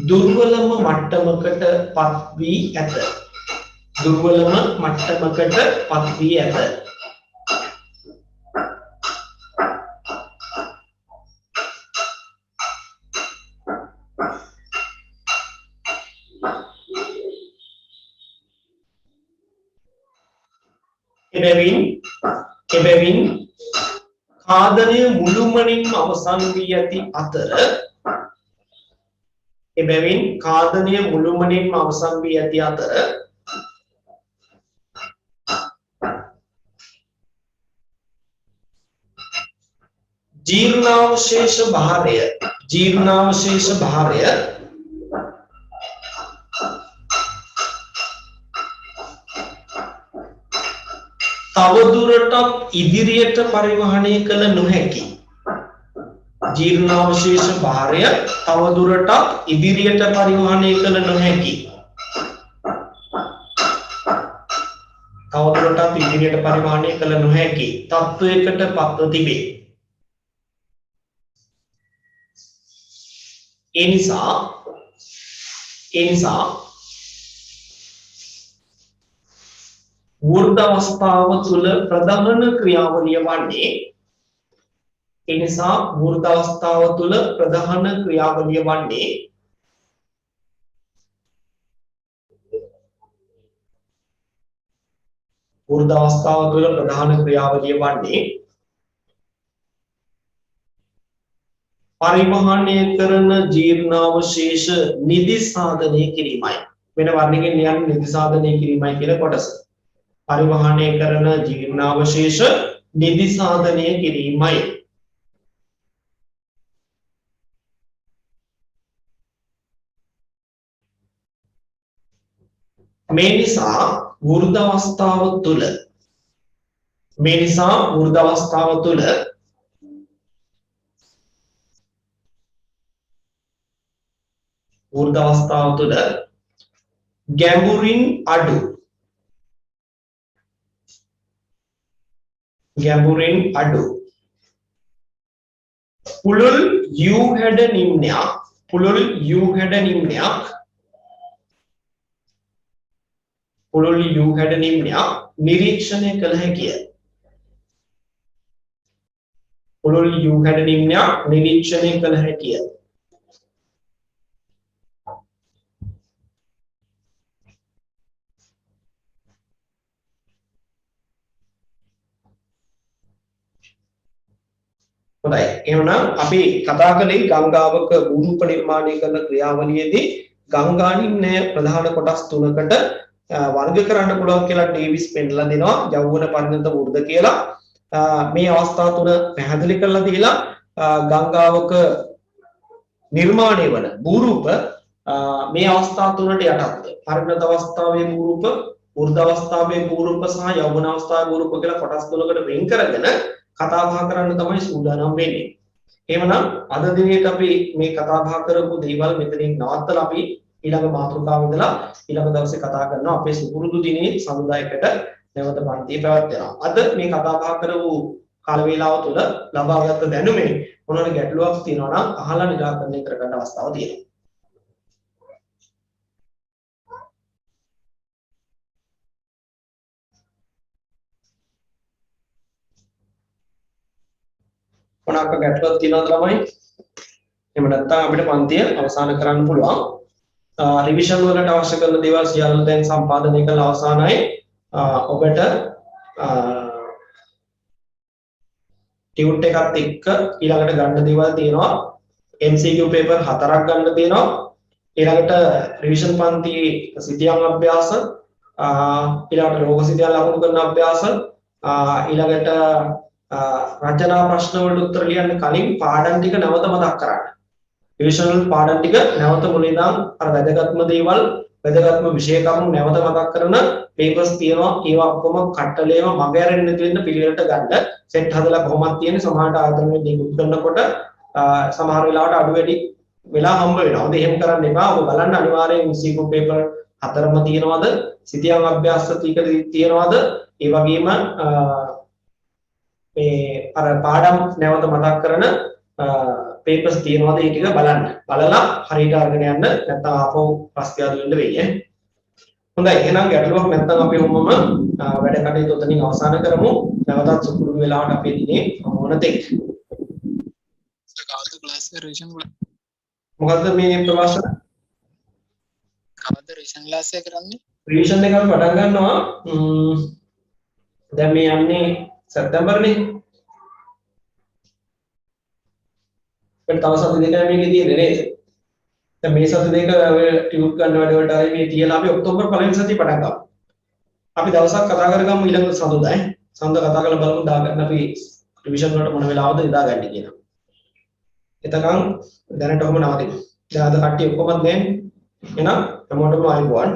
දුර්වලම මට්ටමකට පත් වී ඇත. එබැවින් කාදනය මුළුමනින්ම අවසන් වී ඇති අතර ජීර්ණාවශේෂ භාරය තවදුරටත් ඉදිරියට පරිවහනය කළ නොහැකි. තත්ත්වයකට පත්ව තිබේ. ඒ නිසා වෘද්ධ අවස්ථාව තුළ ප්‍රධාන ක්‍රියාවලිය වන්නේ පරිවහනය කරන ජීර්ණාවශේෂ නිදි සාධනය කිරීමයි. වෙන වර්ණකින් ලියන්න නිදි සාධනය කිරීමයි කියන කොටස. පරිවහනය කරන ජීර්ණාවශේෂ නිදි සාධනය කිරීමයි. මේ නිසා වෘද්ධ අවස්ථාව තුළ ගැඹුරින් අඩු පුළුල් U හැඩ නිම්නයක් නිරීක්ෂණය කළ හැකිය. හොඳයි. එහෙනම් අපි කතා කළේ ගංගාවක භූරූප නිර්මාණය කරන ක්‍රියාවලියේදී ගංගා නිම්නය ප්‍රධාන කොටස් තුනකට වර්ග කරන්න පුළුවන් කියලා ඩේවිස් පෙන්නලා දෙනවා. යෞවන පරිණත වෘද්ධ කියලා. මේ අවස්ථා තුන පැහැදිලි කරලා දීලා ගංගාවක නිර්මාණය වන භූරූප මේ අවස්ථා තුනට යටත්ද. පරිණත අවස්ථාවේ භූරූප, වෘද්ධ අවස්ථාවේ භූරූප සහ යෞවන අවස්ථාවේ භූරූප කියලා කොටස් තුනකට වෙන් කරගෙන කතා බහ කරන්න තමයි සූදානම් වෙන්නේ. එහෙමනම් අද දිනේට අපි මේ කතා බහ කරපු දේවල් මෙතනින් නවත්තලා අපි ඊළඟ මාතෘකාව ඉදලා ඊළඟ දවසේ කතා කරනවා. අපේ සුපුරුදු දිනේ සමුදායකට නැවත පන්තිය පැවැත්වෙනවා. අද මේ කතා බහ කරපු කාල වේලාව තුළ ලබාගත් දැනුමේ මොනවාරි ගැටලුවක් තියෙනවා නම් අහලා නිරාකරණය කරගන්න අවස්ථාව තියෙනවා. මොනවාක ගැටලුවක් තියෙනවද ළමයි? එහෙම නැත්නම් අපිට පන්තිය අවසන් කරන්න පුළුවන්. රිවිෂන් වලට අවශ්‍ය කරන දේවල් සියල්ල දැන් සම්පාදනය කරලා අවසానයි. ඔබට ටියුට් එකත් එක්ක ඊළඟට ගන්න දේවල් තියෙනවා. MCQ පේපර් 4ක් ගන්න තියෙනවා. ඊළඟට රිවිෂන් පන්ති සිතියම් අභ්‍යාස, ඊළඟට රෝග සිතියම් ලකුණු කරන අභ්‍යාස, ඊළඟට රචනා ප්‍රශ්න වලට උත්තර ලියන්න කලින් පාඩම් ටික නැවත මතක් කරගන්න. රිවිෂනල් පාඩම් ටික නැවත මුලින් ඉඳන් අර වැදගත්ම දේවල් වැදගත්ම විෂය කරුණු නැවත මතක් කරන පේපර්ස් තියෙනවා. ඒවා ඔක්කොම කට්ටලේම මග ඇරෙන්න නැති වෙන්න පිළිවෙලට ගන්න. සෙට් හදලා කොහොමද තියෙන්නේ සමහරට ආයතන දෙක කරනකොට සමහර වෙලාවට අඩු වැඩි වෙලා හම්බ වෙනවා. හොඳ එහෙම කරන්න එපා. ඔබ බලන්න අනිවාර්යෙන් MCQ පේපර් 4ම තියෙනවද? සිතියම් අභ්‍යාස ටික තියෙනවද? ඒ වගේම මේ අර පාඩම් නැවත මතක් කරන පේපර්ස් තියෙනවද ඒ ටික බලන්න. බලලා හරියට අරගෙන යන්න. නැත්නම් ආපහු ප්‍රශ්න දෙන්න වෙයි. හොඳයි. එහෙනම් ගැටලුවක් නැත්නම් අපි ඔಮ್ಮම වැඩ කටයුතු උතනින් අවසන් කරමු. නැවතත් සුපුරුදු වෙලාවට අපේ දිනේ මොන තෙක්. කවද්ද ක්ලාස් එක රිවිෂන් මොකද්ද මේ ප්‍රවාසන? කවද්ද රිවිෂන් ක්ලාස් එක කරන්නේ? රිවිෂන් එක අපි පටන් ගන්නවා. දැන් මේ යන්නේ සැප්තැම්බර්නේ. තව සති දෙකක් මේකේ තියෙන්නේ නේද? දැන් මේ සති දෙක ටියුට් ගන්න වැඩ වලට ආයේ මේ තියලා අපි ඔක්තෝබර් පළවෙනි සතිය පටන් ගමු. අපි දවසක් කතා කරගමු ඊළඟ සඳුදායි. සඳුදා කතා කරලා බලමු දාගන්න අපි රිවිෂන් වලට මොන වෙලාවද දාගන්න කියලා. එතකන් දැනට ඔහොම නවතිමු. දැන් අද කට්ටිය ඔක්කොම දැන් එහෙනම් හැමෝටම ආයුබෝවන්.